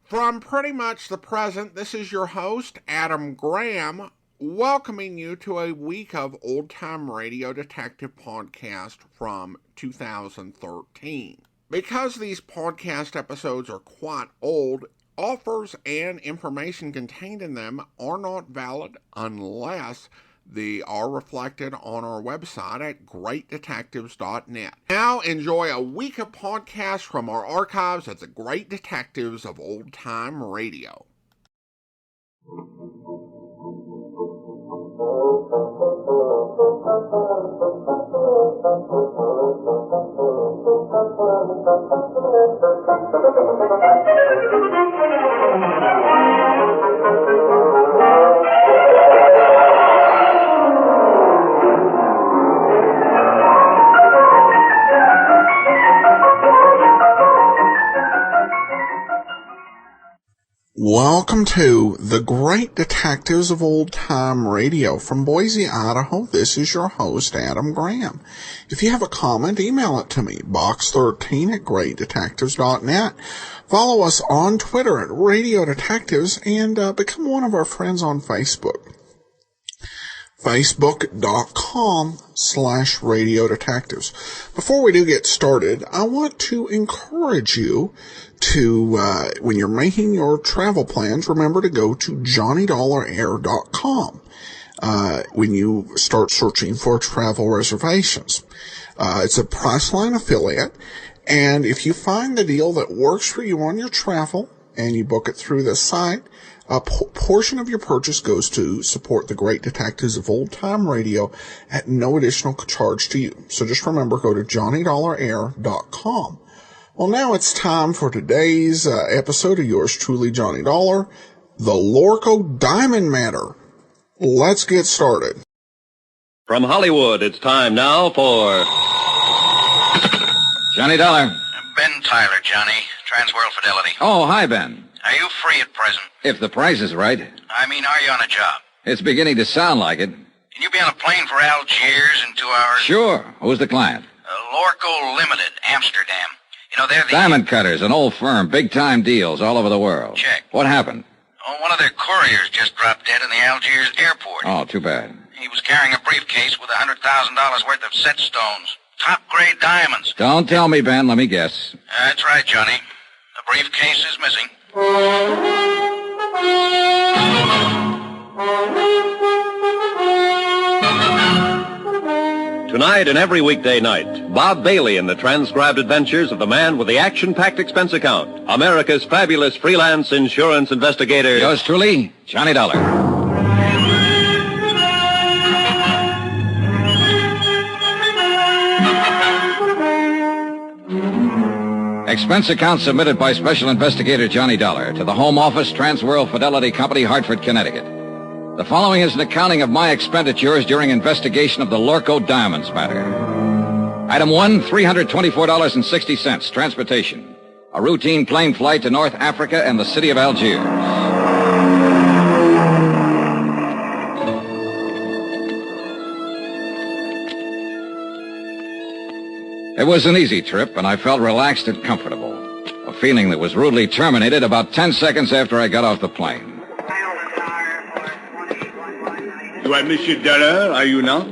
From pretty much the present, this is your host, Adam Graham, welcoming you to a week of old-time radio detective podcast from 2013. Because these podcast episodes are quite old, offers and information contained in them are not valid unless they are reflected on our website at greatdetectives.net. Now enjoy a week of podcasts from our archives at the Great Detectives of Old Time Radio. Welcome to the Great Detectives of Old Time Radio. From Boise, Idaho, this is your host, Adam Graham. If you have a comment, email it to me, box13 at greatdetectives.net. Follow us on Twitter at Radio Detectives and become one of our friends on Facebook. Facebook.com/Radio Detectives. Before we do get started, I want to encourage you to, when you're making your travel plans, remember to go to JohnnyDollarAir.com when you start searching for travel reservations. It's a Priceline affiliate, and if you find the deal that works for you on your travel and you book it through the site, a portion of your purchase goes to support the Great Detectives of Old Time Radio at no additional charge to you. So just remember, go to JohnnyDollarAir.com. Well, now it's time for today's episode of yours truly, Johnny Dollar, the Lorko Diamond Matter. Let's get started. From Hollywood, it's time now for Johnny Dollar. Ben Tyler, Johnny. Transworld Fidelity. Oh, hi, Ben. Are you free at present? If the price is right. I mean, are you on a job? It's beginning to sound like it. Can you be on a plane for Algiers in 2 hours? Sure. Who's the client? Lorko Limited, Amsterdam. You know, they're the... Diamond Cutters, an old firm, big-time deals all over the world. Check. What happened? Oh, one of their couriers just dropped dead in the Algiers airport. Oh, too bad. He was carrying a briefcase with $100,000 worth of set stones. Top-grade diamonds. Don't tell me, Ben. Let me guess. That's right, Johnny. The briefcase is missing. Tonight and every weekday night, Bob Bailey in the transcribed adventures of the man with the action-packed expense account, America's fabulous freelance insurance investigator. Yours truly, Johnny Dollar. Expense account submitted by Special Investigator Johnny Dollar to the Home Office, Transworld Fidelity Company, Hartford, Connecticut. The following is an accounting of my expenditures during investigation of the Lorko Diamonds matter. Item 1, $324.60, transportation. A routine plane flight to North Africa and the city of Algiers. It was an easy trip, and I felt relaxed and comfortable. A feeling that was rudely terminated about 10 seconds after I got off the plane. You are Monsieur Dollar, are you not?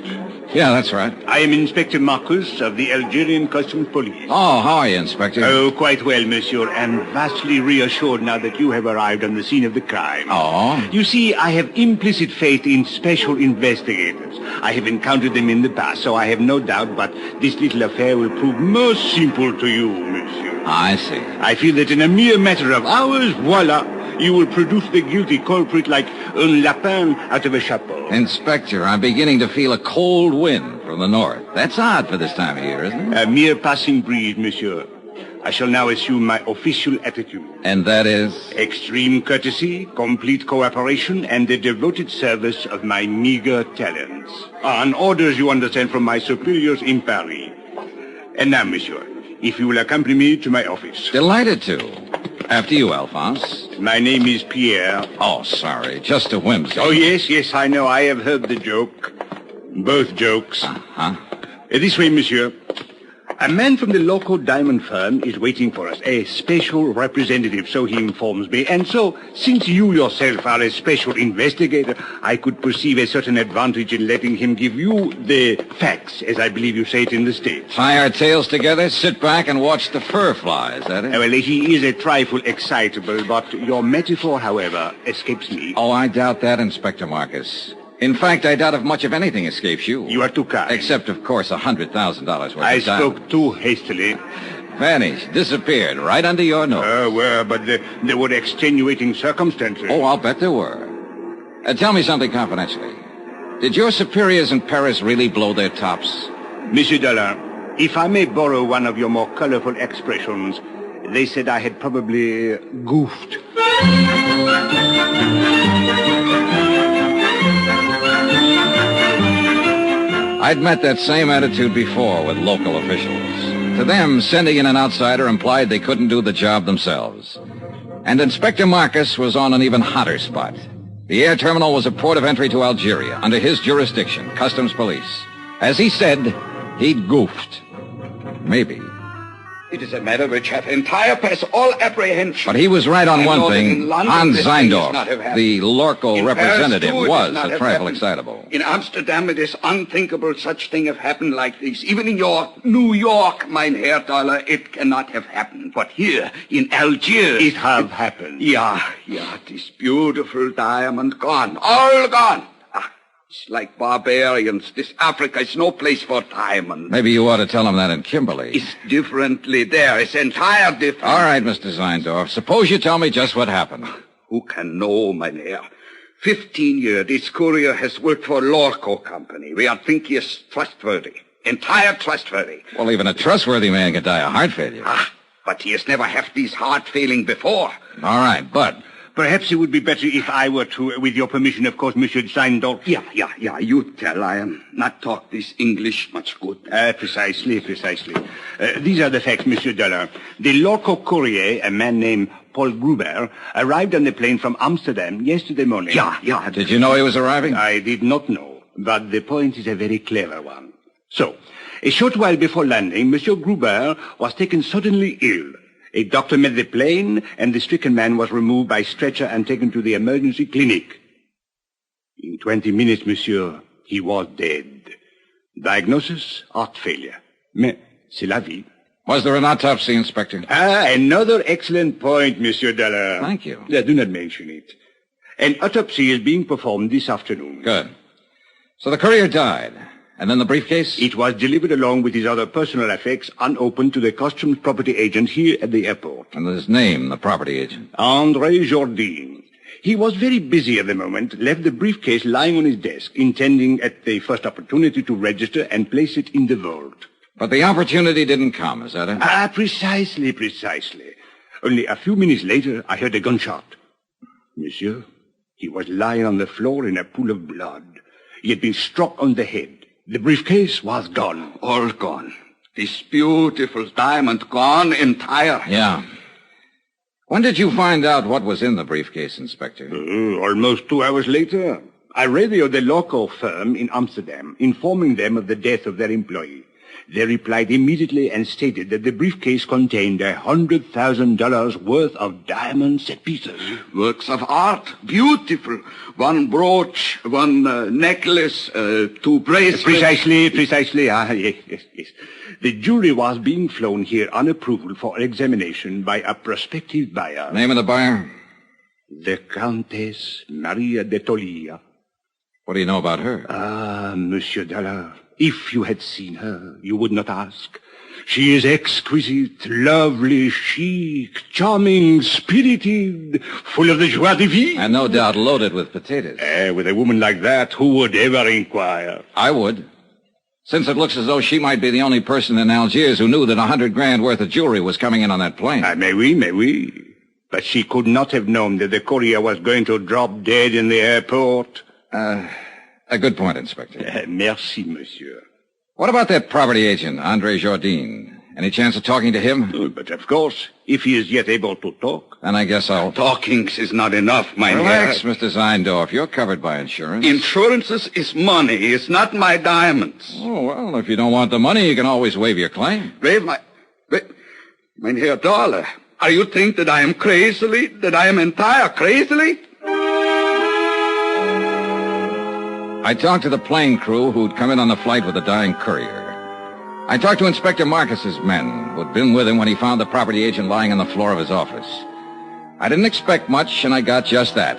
Yeah, that's right. I am Inspector Marcus of the Algerian Customs Police. Oh, how are you, Inspector? Oh, quite well, monsieur, and vastly reassured now that you have arrived on the scene of the crime. Oh? You see, I have implicit faith in special investigators. I have encountered them in the past, so I have no doubt, but this little affair will prove most simple to you, monsieur. I see. I feel that in a mere matter of hours, voila, you will produce the guilty culprit like un lapin out of a chapeau. Inspector, I'm beginning to feel a cold wind from the north. That's odd for this time of year, isn't it? A mere passing breeze, monsieur. I shall now assume my official attitude. And that is? Extreme courtesy, complete cooperation, and the devoted service of my meager talents. On orders, you understand, from my superiors in Paris. And now, monsieur, if you will accompany me to my office. Delighted to. After you, Alphonse. My name is Pierre. Oh, sorry. Just a whimsy. Oh, yes, I know. I have heard the joke. Both jokes. Uh-huh. This way, monsieur. A man from the Lorko diamond firm is waiting for us, a special representative, so he informs me. And so, since you yourself are a special investigator, I could perceive a certain advantage in letting him give you the facts, as I believe you say it in the States. Tie our tails together, sit back, and watch the fur fly, is that it? Well, he is a trifle excitable, but your metaphor, however, escapes me. Oh, I doubt that, Inspector Marcus. In fact, I doubt if much of anything escapes you. You are too kind. Except, of course, $100,000 worth I of diamonds. spoke too hastily. Vanished, disappeared, right under your nose. Well, but there were extenuating circumstances. Oh, I'll bet there were. Tell me something confidentially. Did your superiors in Paris really blow their tops? Monsieur Dollar, if I may borrow one of your more colorful expressions, they said I had probably goofed. I'd met that same attitude before with local officials. To them, sending in an outsider implied they couldn't do the job themselves. And Inspector Marcus was on an even hotter spot. The air terminal was a port of entry to Algeria, under his jurisdiction, customs police. As he said, he'd goofed. Maybe. It is a matter which hath entire past all apprehension. But he was right on I one know that thing. in London Hans this thing does Zeindorf, not have happened. the Lorko In representative, Paris, too, it was does not a have trifle happened. excitable. In Amsterdam, it is unthinkable such thing have happened like this. Even in your New York, mein Herr Dollar, it cannot have happened. But here, in Algiers... It have happened. Yeah, this beautiful diamond gone. All gone. It's like barbarians. This Africa is no place for diamonds. Maybe you ought to tell him that in Kimberley. It's differently there. It's entire different. All right, Mr. Zeindorf. Suppose you tell me just what happened. Who can know, mein Herr? 15 years, this courier has worked for Lorko Company. We are think he is trustworthy. Entire trustworthy. Well, even a trustworthy man can die of heart failure. But he has never had this heart failing before. All right, but... Perhaps it would be better if I were to, with your permission, of course, Monsieur Zeindorf. Yeah, you tell. I am not talk this English much good. Precisely. These are the facts, Monsieur Dollar. The Lorko courier, a man named Paul Gruber, arrived on the plane from Amsterdam yesterday morning. Yeah. Did you know he was arriving? I did not know, but the point is a very clever one. So, a short while before landing, Monsieur Gruber was taken suddenly ill. A doctor met the plane, and the stricken man was removed by stretcher and taken to the emergency clinic. In 20 minutes, monsieur, he was dead. Diagnosis, heart failure. Mais c'est la vie. Was there an autopsy, Inspector? Another excellent point, Monsieur Dollar. Thank you. Do not mention it. An autopsy is being performed this afternoon. Good. So the courier died. And then the briefcase? It was delivered along with his other personal effects unopened to the customs property agent here at the airport. And his name, the property agent? André Jourdain. He was very busy at the moment, left the briefcase lying on his desk, intending at the first opportunity to register and place it in the vault. But the opportunity didn't come, is that it? Precisely. Only a few minutes later, I heard a gunshot. Monsieur, he was lying on the floor in a pool of blood. He had been struck on the head. The briefcase was gone. All gone. This beautiful diamond gone entire. Yeah. When did you find out what was in the briefcase, Inspector? Almost 2 hours later. I radioed the Lorko firm in Amsterdam, informing them of the death of their employee. They replied immediately and stated that the briefcase contained $100,000 worth of diamond set pieces. Works of art. Beautiful. One brooch, one necklace, 2 bracelets. Precisely. Yes. The jury was being flown here on approval for examination by a prospective buyer. Name of the buyer? The Countess Maria de Tolia. What do you know about her? Monsieur Dollar, if you had seen her, you would not ask. She is exquisite, lovely, chic, charming, spirited, full of the joie de vivre. And no doubt loaded with potatoes. With a woman like that, who would ever inquire? I would. Since it looks as though she might be the only person in Algiers who knew that $100,000 worth of jewelry was coming in on that plane. May we. But she could not have known that the courier was going to drop dead in the airport. A good point, Inspector. Merci, monsieur. What about that property agent, André Jourdain? Any chance of talking to him? But of course, if he is yet able to talk. Then I guess I'll... Talking is not enough, mein Relax, Herr. Mr. Zeindorf. You're covered by insurance. Insurances is money. It's not my diamonds. Oh, well, if you don't want the money, you can always waive your claim. Wait, mein Herr Dollar, are you think that I am crazily, that I am entire crazily? I talked to the plane crew who'd come in on the flight with the dying courier. I talked to Inspector Marcus's men, who'd been with him when he found the property agent lying on the floor of his office. I didn't expect much, and I got just that.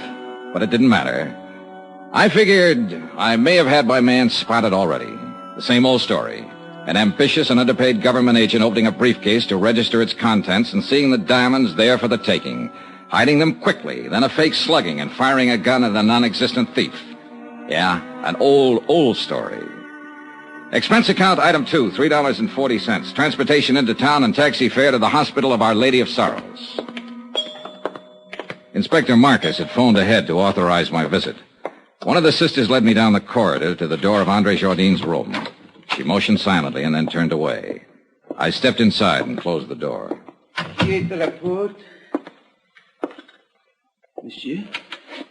But it didn't matter. I figured I may have had my man spotted already. The same old story. An ambitious and underpaid government agent opening a briefcase to register its contents and seeing the diamonds there for the taking. Hiding them quickly, then a fake slugging and firing a gun at a non-existent thief. Yeah, an old story. Expense account item 2, $3.40. Transportation into town and taxi fare to the Hospital of Our Lady of Sorrows. Inspector Marcus had phoned ahead to authorize my visit. One of the sisters led me down the corridor to the door of Andre Jardin's room. She motioned silently and then turned away. I stepped inside and closed the door. Monsieur?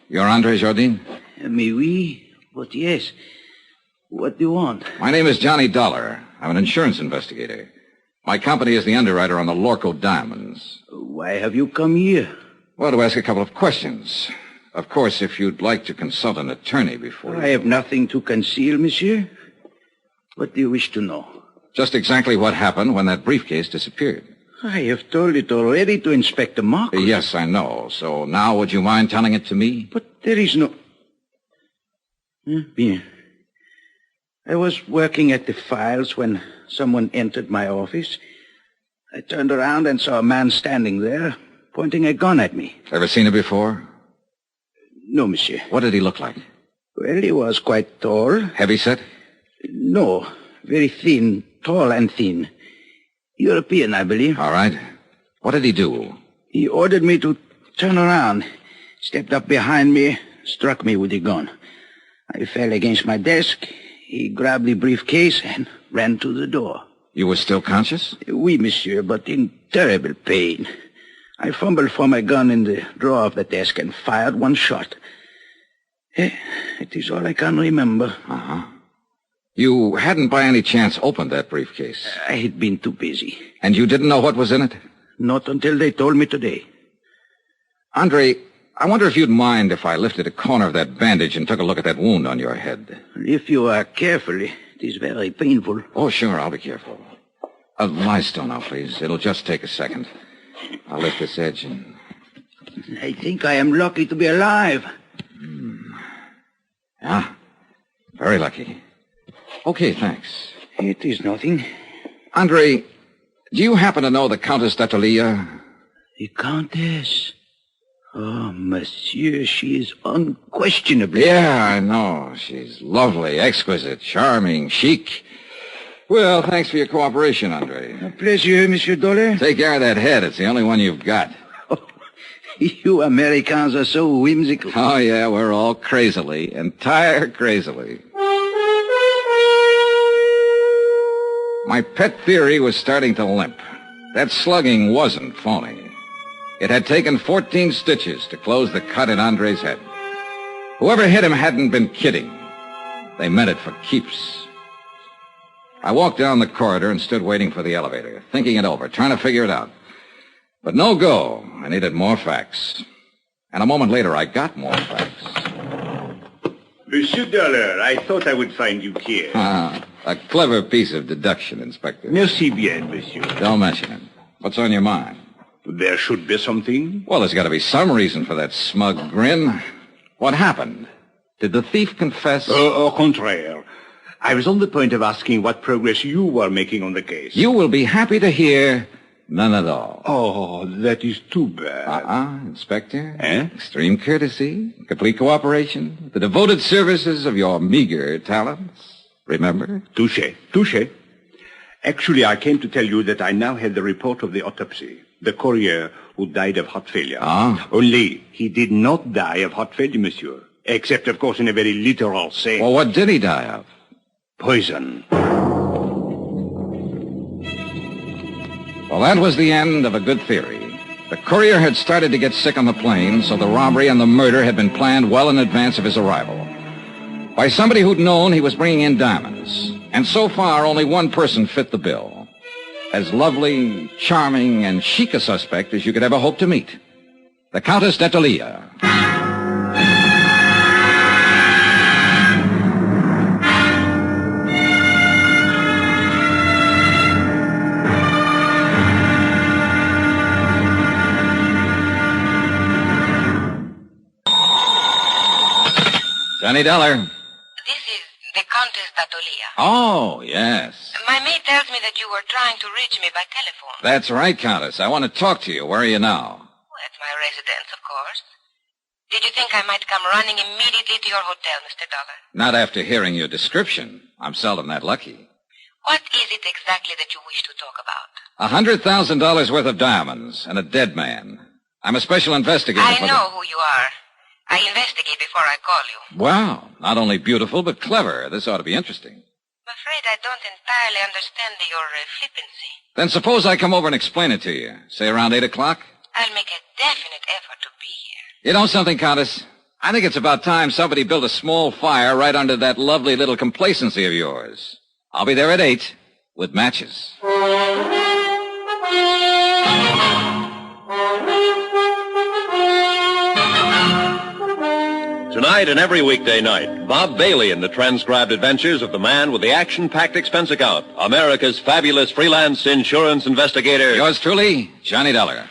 You're Andre Jardin? Mais oui, but yes. What do you want? My name is Johnny Dollar. I'm an insurance investigator. My company is the underwriter on the Lorko diamonds. Why have you come here? Well, to ask a couple of questions. Of course, if you'd like to consult an attorney before... I have nothing to conceal, monsieur. What do you wish to know? Just exactly what happened when that briefcase disappeared. I have told it already to Inspector Marcus. Yes, I know. So now would you mind telling it to me? But there is no... Bien. I was working at the files when someone entered my office. I turned around and saw a man standing there, pointing a gun at me. Ever seen it before? No, monsieur. What did he look like? Well, he was quite tall. Heavyset? No, very thin, tall and thin. European, I believe. All right. What did he do? He ordered me to turn around, stepped up behind me, struck me with the gun. I fell against my desk. He grabbed the briefcase and ran to the door. You were still conscious? Oui, monsieur, but in terrible pain. I fumbled for my gun in the drawer of the desk and fired one shot. It is all I can remember. Uh-huh. You hadn't by any chance opened that briefcase? I had been too busy. And you didn't know what was in it? Not until they told me today. Andre, I wonder if you'd mind if I lifted a corner of that bandage and took a look at that wound on your head. If you are careful, it is very painful. Oh, sure, I'll be careful. Lie still now, please. It'll just take a second. I'll lift this edge and... I think I am lucky to be alive. Yeah, very lucky. Okay, thanks. It is nothing. Andre, do you happen to know the Countess d'Atalia? The Countess? Oh, monsieur, she is unquestionably... Yeah, I know. She's lovely, exquisite, charming, chic. Well, thanks for your cooperation, Andre. A pleasure, Monsieur Dollar. Take care of that head. It's the only one you've got. Oh, you Americans are so whimsical. Oh, yeah, we're all crazily, entire crazily. My pet theory was starting to limp. That slugging wasn't phony. It had taken 14 stitches to close the cut in Andre's head. Whoever hit him hadn't been kidding. They meant it for keeps. I walked down the corridor and stood waiting for the elevator, thinking it over, trying to figure it out. But no go. I needed more facts. And a moment later, I got more facts. Monsieur Dollar, I thought I would find you here. A clever piece of deduction, Inspector. Merci bien, monsieur. Don't mention it. What's on your mind? There should be something. Well, there's got to be some reason for that smug grin. What happened? Did the thief confess? Au contraire. I was on the point of asking what progress you were making on the case. You will be happy to hear none at all. Oh, that is too bad. Inspector. Eh? Extreme courtesy, complete cooperation, the devoted services of your meager talents. Remember? Touché. Actually, I came to tell you that I now had the report of the autopsy. The courier who died of heart failure. Only, he did not die of heart failure, monsieur. Except, of course, in a very literal sense. Well, what did he die of? Poison. Well, that was the end of a good theory. The courier had started to get sick on the plane, so the robbery and the murder had been planned well in advance of his arrival. By somebody who'd known he was bringing in diamonds. And so far, only one person fit the bill. As lovely, charming, and chic a suspect as you could ever hope to meet. The Countess d'Italia. Johnny Dollar. This is the Countess d'Italia. Oh, yes. My maid tells me that you were trying to reach me by telephone. That's right, Countess. I want to talk to you. Where are you now? Well, at my residence, of course. Did you think I might come running immediately to your hotel, Mr. Dollar? Not after hearing your description. I'm seldom that lucky. What is it exactly that you wish to talk about? $100,000 worth of diamonds and a dead man. I'm a special investigator. I know who you are. I investigate before I call you. Wow. Not only beautiful, but clever. This ought to be interesting. I'm afraid I don't entirely understand your flippancy. Then suppose I come over and explain it to you. Say around 8 o'clock? I'll make a definite effort to be here. You know something, Countess? I think it's about time somebody built a small fire right under that lovely little complacency of yours. I'll be there at 8 with matches. Tonight and every weekday night, Bob Bailey in the transcribed adventures of the man with the action-packed expense account, America's fabulous freelance insurance investigator. Yours truly, Johnny Dollar.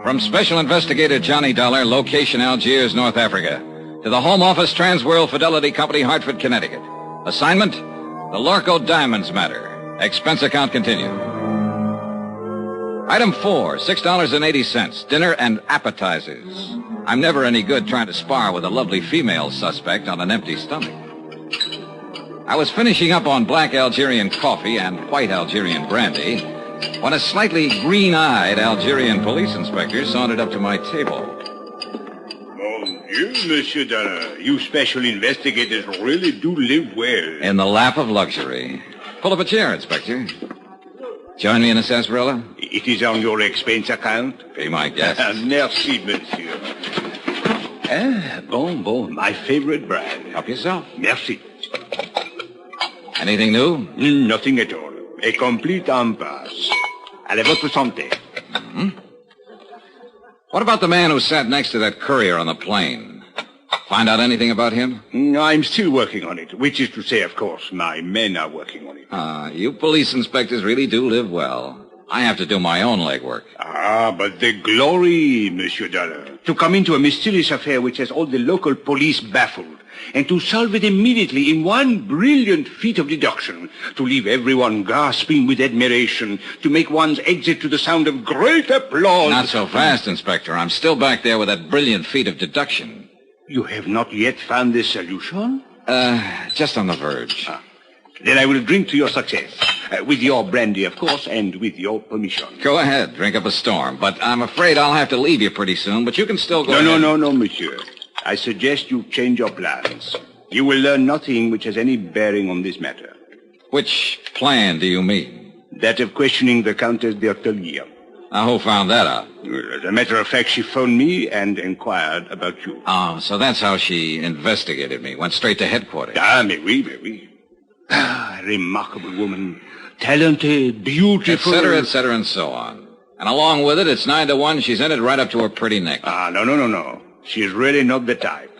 From Special Investigator Johnny Dollar, location Algiers, North Africa, to the Home Office, Transworld Fidelity Company, Hartford, Connecticut. Assignment, the Lorko Diamonds matter. Expense account continued. Item 4, $6.80, dinner and appetizers. I'm never any good trying to spar with a lovely female suspect on an empty stomach. I was finishing up on black Algerian coffee and white Algerian brandy when a slightly green-eyed Algerian police inspector sauntered up to my table. Mon Dieu, Monsieur Dollar, you special investigators really do live well. In the lap of luxury. Pull up a chair, Inspector. Join me in a sarsaparilla? It is on your expense account? Be my guest. Merci, monsieur. Bon, my favorite brand. Help yourself. Merci. Anything new? Nothing at all. A complete impasse. Allez, votre santé. Mm-hmm. What about the man who sat next to that courier on the plane? Find out anything about him? I'm still working on it, which is to say, of course, my men are working on it. You police inspectors really do live well. I have to do my own legwork. But the glory, Monsieur Dollar. To come into a mysterious affair which has all the local police baffled, and to solve it immediately in one brilliant feat of deduction, to leave everyone gasping with admiration, to make one's exit to the sound of great applause. Not so fast, Inspector. I'm still back there with that brilliant feat of deduction. You have not yet found the solution? Just on the verge. Then I will drink to your success. With your brandy, of course, and with your permission. Go ahead, drink up a storm. But I'm afraid I'll have to leave you pretty soon, but you can still go ahead. No, monsieur. I suggest you change your plans. You will learn nothing which has any bearing on this matter. Which plan do you mean? That of questioning the Countess d'Italia. Now, who found that out? As a matter of fact, she phoned me and inquired about you. Oh, so that's how she investigated me. Went straight to headquarters. Mais oui. Remarkable woman. Talented, beautiful. Et cetera, and so on. And along with it, it's 9 to 1. She's in it right up to her pretty neck. No. She's really not the type.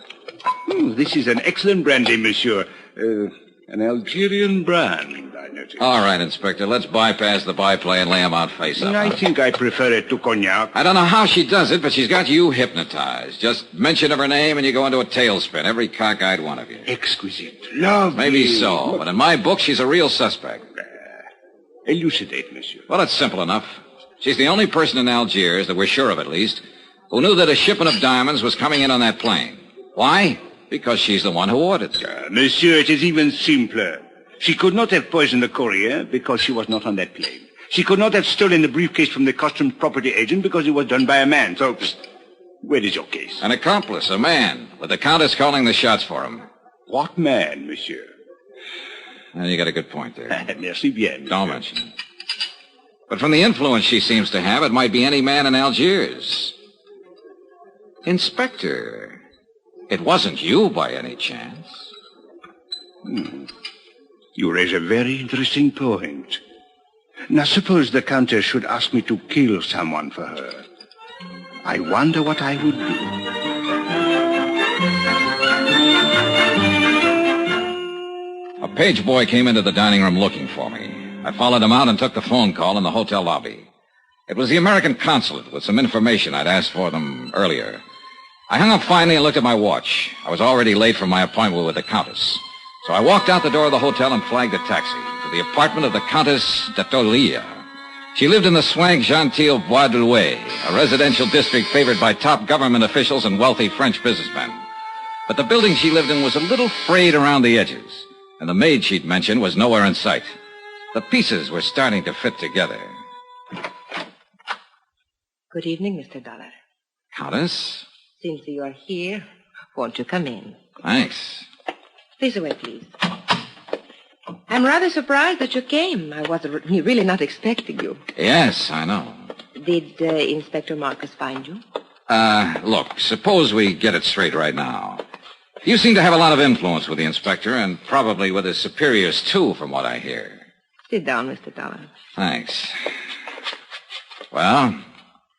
This is an excellent brandy, monsieur. An Algerian brand, I notice. All right, Inspector. Let's bypass the byplay and lay him out face up. I think I prefer it to cognac. I don't know how she does it, but she's got you hypnotized. Just mention of her name and you go into a tailspin, every cockeyed one of you. Exquisite. Lovely. Maybe so, but in my book, she's a real suspect. Elucidate, monsieur. Well, it's simple enough. She's the only person in Algiers, that we're sure of at least, who knew that a shipment of diamonds was coming in on that plane. Why? Because she's the one who ordered it. Monsieur, it is even simpler. She could not have poisoned the courier because she was not on that plane. She could not have stolen the briefcase from the customs property agent because it was done by a man. So, Where is your case? An accomplice, a man, with the Countess calling the shots for him. What man, monsieur? Well, you got a good point there. Merci bien, monsieur. Don't mention it. But from the influence she seems to have, it might be any man in Algiers. Inspector, it wasn't you by any chance? You raise a very interesting point. Now, suppose the Countess should ask me to kill someone for her. I wonder what I would do. A page boy came into the dining room looking for me. I followed him out and took the phone call in the hotel lobby. It was the American consulate with some information I'd asked for them earlier. I hung up finally and looked at my watch. I was already late for my appointment with the Countess. So I walked out the door of the hotel and flagged a taxi to the apartment of the Countess d'Atolia. She lived in the swank genteel Bois de Louet, a residential district favored by top government officials and wealthy French businessmen. But the building she lived in was a little frayed around the edges, and the maid she'd mentioned was nowhere in sight. The pieces were starting to fit together. Good evening, Mr. Dollar. Countess? Since you are here, won't you come in? Thanks. This way, please. I'm rather surprised that you came. I was really not expecting you. Yes, I know. Did Inspector Marcus find you? Look, suppose we get it straight right now. You seem to have a lot of influence with the inspector, and probably with his superiors, too, from what I hear. Sit down, Mr. Dollar. Thanks. Well,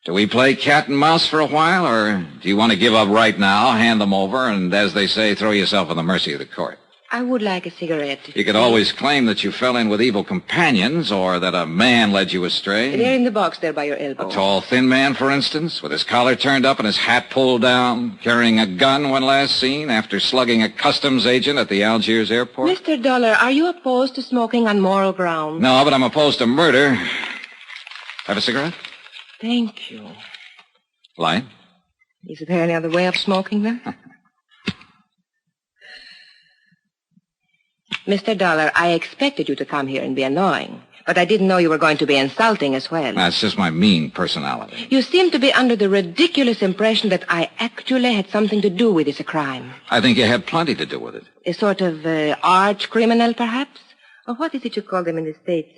do we play cat and mouse for a while, or do you want to give up right now, hand them over, and, as they say, throw yourself on the mercy of the court? I would like a cigarette. You could always claim that you fell in with evil companions, or that a man led you astray. They're in the box there by your elbow. A tall, thin man, for instance, with his collar turned up and his hat pulled down, carrying a gun when last seen after slugging a customs agent at the Algiers airport. Mr. Dollar, are you opposed to smoking on moral grounds? No, but I'm opposed to murder. Have a cigarette? Thank you. Light? Is there any other way of smoking, then? Mr. Dollar, I expected you to come here and be annoying, but I didn't know you were going to be insulting as well. That's just my mean personality. You seem to be under the ridiculous impression that I actually had something to do with this crime. I think you had plenty to do with it. A sort of arch criminal, perhaps? Or what is it you call them in the States?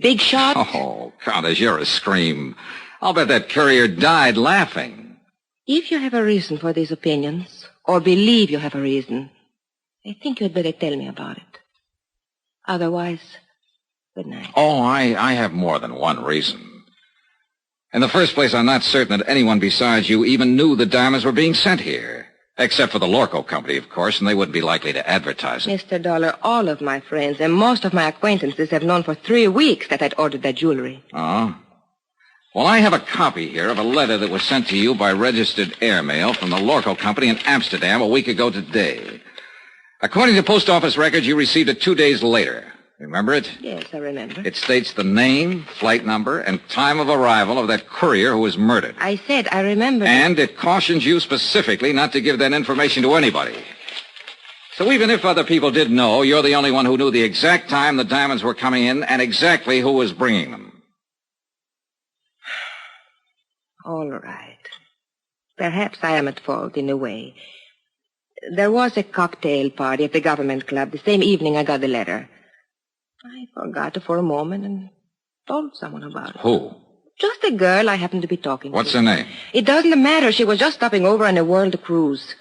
Big shot? Oh, Countess, you're a scream. I'll bet that courier died laughing. If you have a reason for these opinions, or believe you have a reason, I think you'd better tell me about it. Otherwise, good night. Oh, I have more than one reason. In the first place, I'm not certain that anyone besides you even knew the diamonds were being sent here. Except for the Lorko company, of course, and they wouldn't be likely to advertise it. Mr. Dollar, all of my friends and most of my acquaintances have known for 3 weeks that I'd ordered that jewelry. Oh? Well, I have a copy here of a letter that was sent to you by registered airmail from the Lorko company in Amsterdam a week ago today. According to post office records, you received it 2 days later. Remember it? Yes, I remember. It states the name, flight number, and time of arrival of that courier who was murdered. I said I remember. And it cautions you specifically not to give that information to anybody. So even if other people did know, you're the only one who knew the exact time the diamonds were coming in and exactly who was bringing them. All right. Perhaps I am at fault in a way. There was a cocktail party at the government club the same evening I got the letter. I forgot it for a moment and told someone about it. Who? Just a girl I happened to be talking to. What's her name? It doesn't matter. She was just stopping over on a world cruise.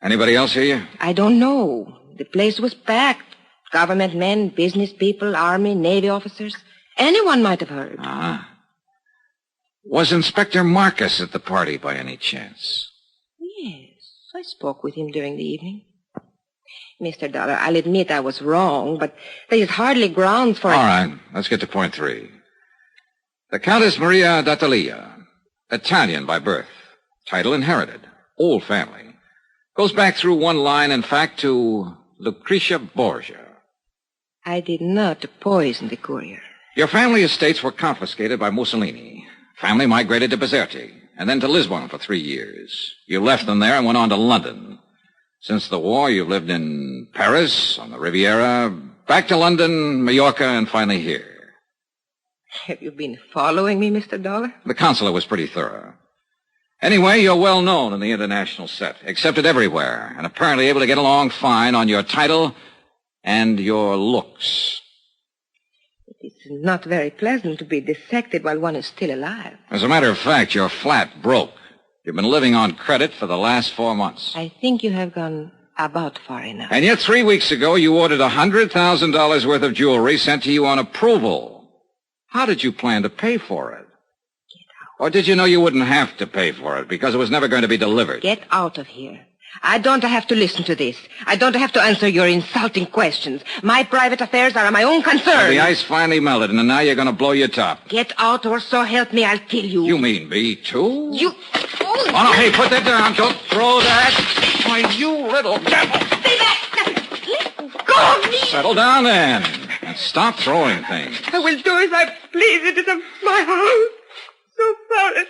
Anybody else hear you? I don't know. The place was packed. Government men, business people, army, navy officers. Anyone might have heard. Ah. Was Inspector Marcus at the party by any chance? Yes, I spoke with him during the evening. Mr. Dollar, I'll admit I was wrong, but there is hardly grounds for... All right, let's get to point 3. The Countess Maria d'Atalia, Italian by birth, title inherited, old family. Goes back through one line, in fact, to Lucretia Borgia. I did not poison the courier. Your family estates were confiscated by Mussolini. Family migrated to Bizerte, and then to Lisbon for 3 years. You left them there and went on to London. Since the war, you've lived in Paris, on the Riviera, back to London, Mallorca, and finally here. Have you been following me, Mr. Dollar? The consulate was pretty thorough. Anyway, you're well known in the international set, accepted everywhere, and apparently able to get along fine on your title and your looks. It's not very pleasant to be dissected while one is still alive. As a matter of fact, you're flat broke. You've been living on credit for the last 4 months. I think you have gone about far enough. And yet 3 weeks ago, you ordered $100,000 worth of jewelry sent to you on approval. How did you plan to pay for it? Or did you know you wouldn't have to pay for it because it was never going to be delivered? Get out of here. I don't have to listen to this. I don't have to answer your insulting questions. My private affairs are my own concern. Well, the ice finally melted, and now you're going to blow your top. Get out, or so help me, I'll kill you. You mean me, too? You... Oh, no, hey, put that down. Don't throw that. Why, you little devil. Stay back. Let go of me. Settle down, then. And stop throwing things. I will do as I please. It is my house. So sorry.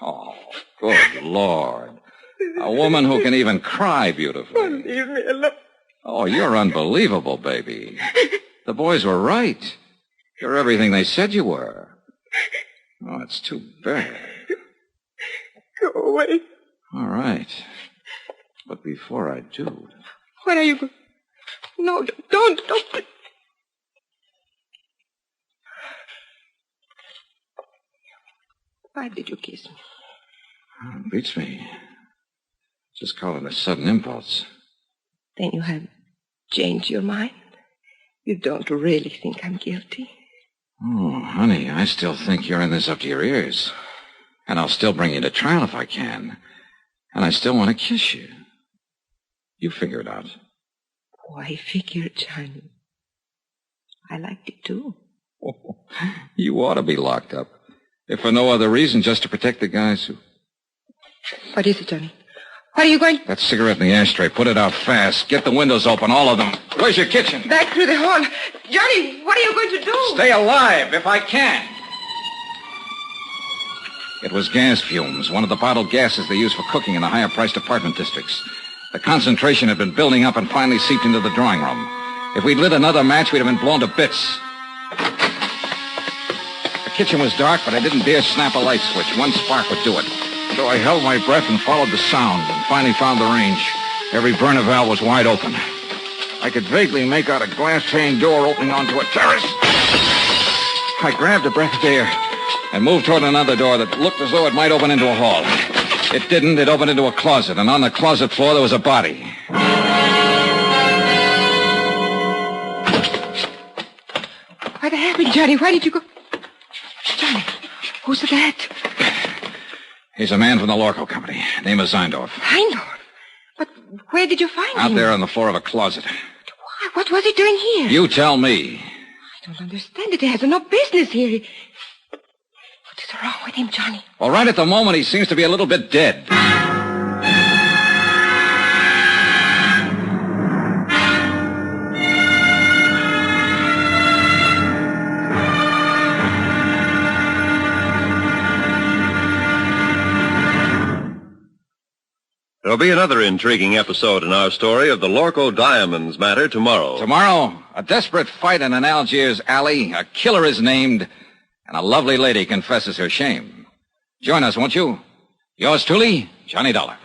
Oh, good Lord. A woman who can even cry beautifully. Leave me alone. Oh, you're unbelievable, baby. The boys were right. You're everything they said you were. Oh, it's too bad. Go away. All right. But before I do... Where are you going? No, don't. Why did you kiss me? Oh, it beats me. Just call it a sudden impulse. Then you have changed your mind? You don't really think I'm guilty? Oh, honey, I still think you're in this up to your ears. And I'll still bring you to trial if I can. And I still want to kiss you. You figure it out. Why figure, Johnny? I liked it, too. Oh, you ought to be locked up. If for no other reason, just to protect the guys who... What is it, Johnny? What are you going... That cigarette in the ashtray. Put it out fast. Get the windows open, all of them. Where's your kitchen? Back through the hall. Johnny, what are you going to do? Stay alive, if I can. It was gas fumes, one of the bottled gases they use for cooking in the higher-priced apartment districts. The concentration had been building up and finally seeped into the drawing room. If we'd lit another match, we'd have been blown to bits. The kitchen was dark, but I didn't dare snap a light switch. One spark would do it. So I held my breath and followed the sound and finally found the range. Every burner valve was wide open. I could vaguely make out a glass-pane door opening onto a terrace. I grabbed a breath of air and moved toward another door that looked as though it might open into a hall. It didn't. It opened into a closet, and on the closet floor there was a body. What happened, Johnny? Why did you go... Johnny, who's that? He's a man from the Lorko company. Name is Zeindorf. Zeindorf? But where did you find him? Out there on the floor of a closet. Why? What was he doing here? You tell me. I don't understand it. He has no business here. What is wrong with him, Johnny? Well, right at the moment, he seems to be a little bit dead. There'll be another intriguing episode in our story of the Lorko Diamonds matter tomorrow. Tomorrow, a desperate fight in an Algiers alley, a killer is named, and a lovely lady confesses her shame. Join us, won't you? Yours truly, Johnny Dollar.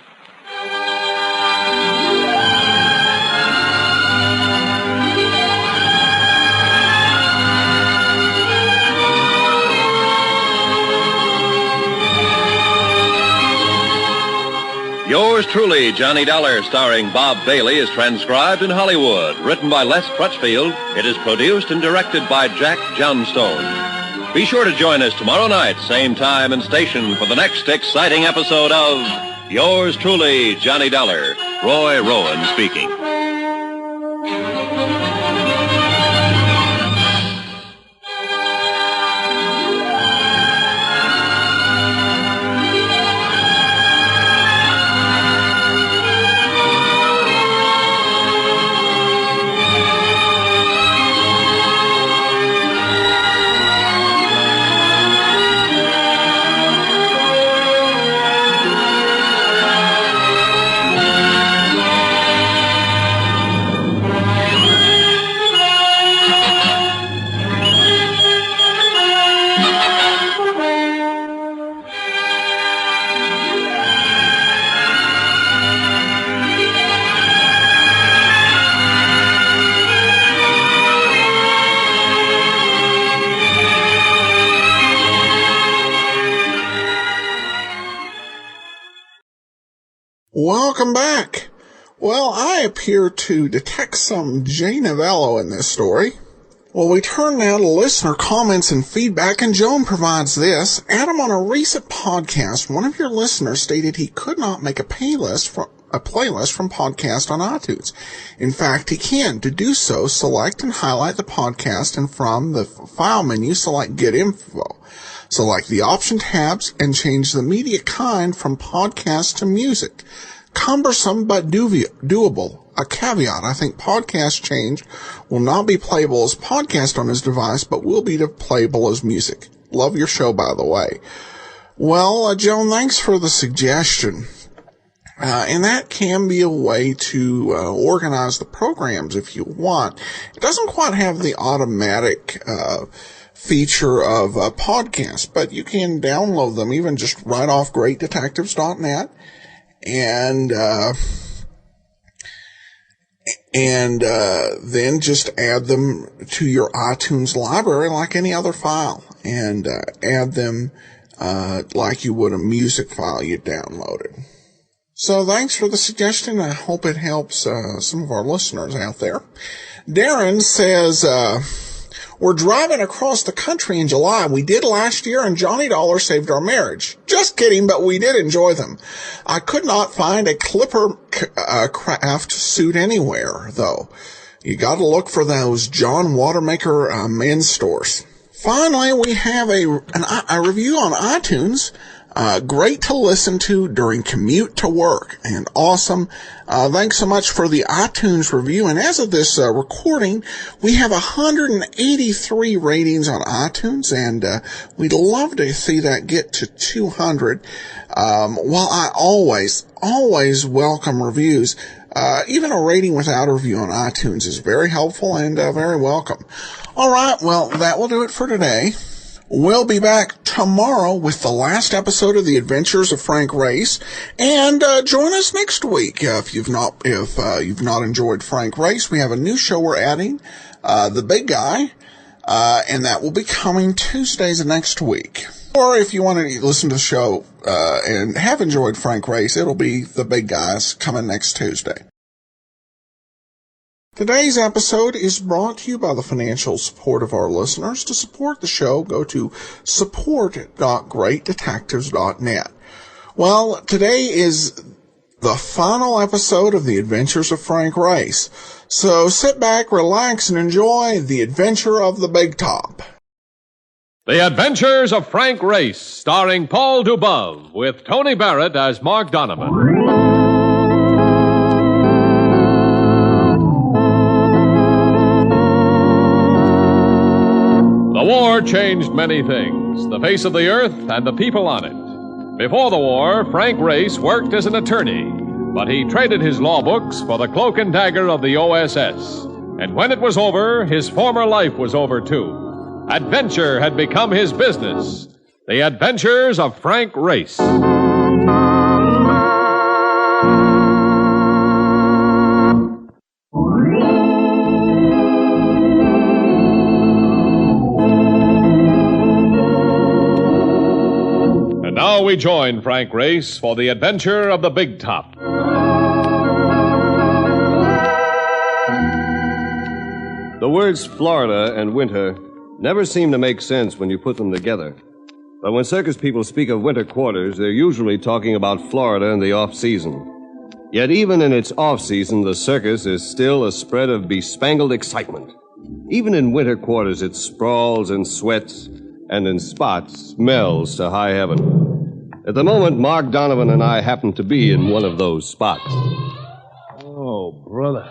Yours truly, Johnny Dollar, starring Bob Bailey, is transcribed in Hollywood. Written by Les Crutchfield, it is produced and directed by Jack Johnstone. Be sure to join us tomorrow night, same time and station, for the next exciting episode of Yours truly, Johnny Dollar. Roy Rowan speaking. Welcome back. Well, I appear to detect some Jay Novello in this story. Well, we turn now to listener comments and feedback, and Joan provides this. Adam, on a recent podcast, one of your listeners stated he could not make a playlist from podcast on iTunes. In fact, he can. To do so, select and highlight the podcast, and from the file menu, select Get Info. Select the option tabs and change the media kind from podcast to music. Cumbersome but doable. A caveat, I think podcast change will not be playable as podcast on his device, but will be playable as music. Love your show, by the way. Well, Joan, thanks for the suggestion. And that can be a way to organize the programs if you want. It doesn't quite have the automatic feature of a podcast, but you can download them even just right off greatdetectives.net and then just add them to your iTunes library like any other file, and add them like you would a music file you downloaded. So thanks for the suggestion. I hope it helps some of our listeners out there. Darren says, we're driving across the country in July. We did last year, and Johnny Dollar saved our marriage. Just kidding, but we did enjoy them. I could not find a Clipper craft suit anywhere, though. You got to look for those John Watermaker men's stores. Finally, we have a review on iTunes. Great to listen to during commute to work, and awesome. Thanks so much for the iTunes review. And as of this recording, we have 183 ratings on iTunes, and we'd love to see that get to 200. While I always welcome reviews, even a rating without a review on iTunes is very helpful and very welcome. All right, well, that will do it for today. We'll be back tomorrow with the last episode of The Adventures of Frank Race, and join us next week. If you've not enjoyed Frank Race, we have a new show we're adding, The Big Guy, and that will be coming Tuesdays of next week. Or if you want to listen to the show and have enjoyed Frank Race, it'll be The Big Guys coming next Tuesday. Today's episode is brought to you by the financial support of our listeners. To support the show, go to support.greatdetectives.net. Well, today is the final episode of The Adventures of Frank Race. So sit back, relax, and enjoy the adventure of the Big Top. The Adventures of Frank Race, starring Paul Dubov, with Tony Barrett as Mark Donovan. The war changed many things, the face of the earth and the people on it. Before the war, Frank Race worked as an attorney, but he traded his law books for the cloak and dagger of the OSS. And when it was over, his former life was over too. Adventure had become his business. The Adventures of Frank Race. Now we join Frank Race for the adventure of the Big Top. The words Florida and winter never seem to make sense when you put them together. But when circus people speak of winter quarters, they're usually talking about Florida in the off-season. Yet even in its off-season, the circus is still a spread of bespangled excitement. Even in winter quarters, it sprawls and sweats, and in spots, melts to high heaven. At the moment, Mark Donovan and I happen to be in one of those spots. Oh, brother.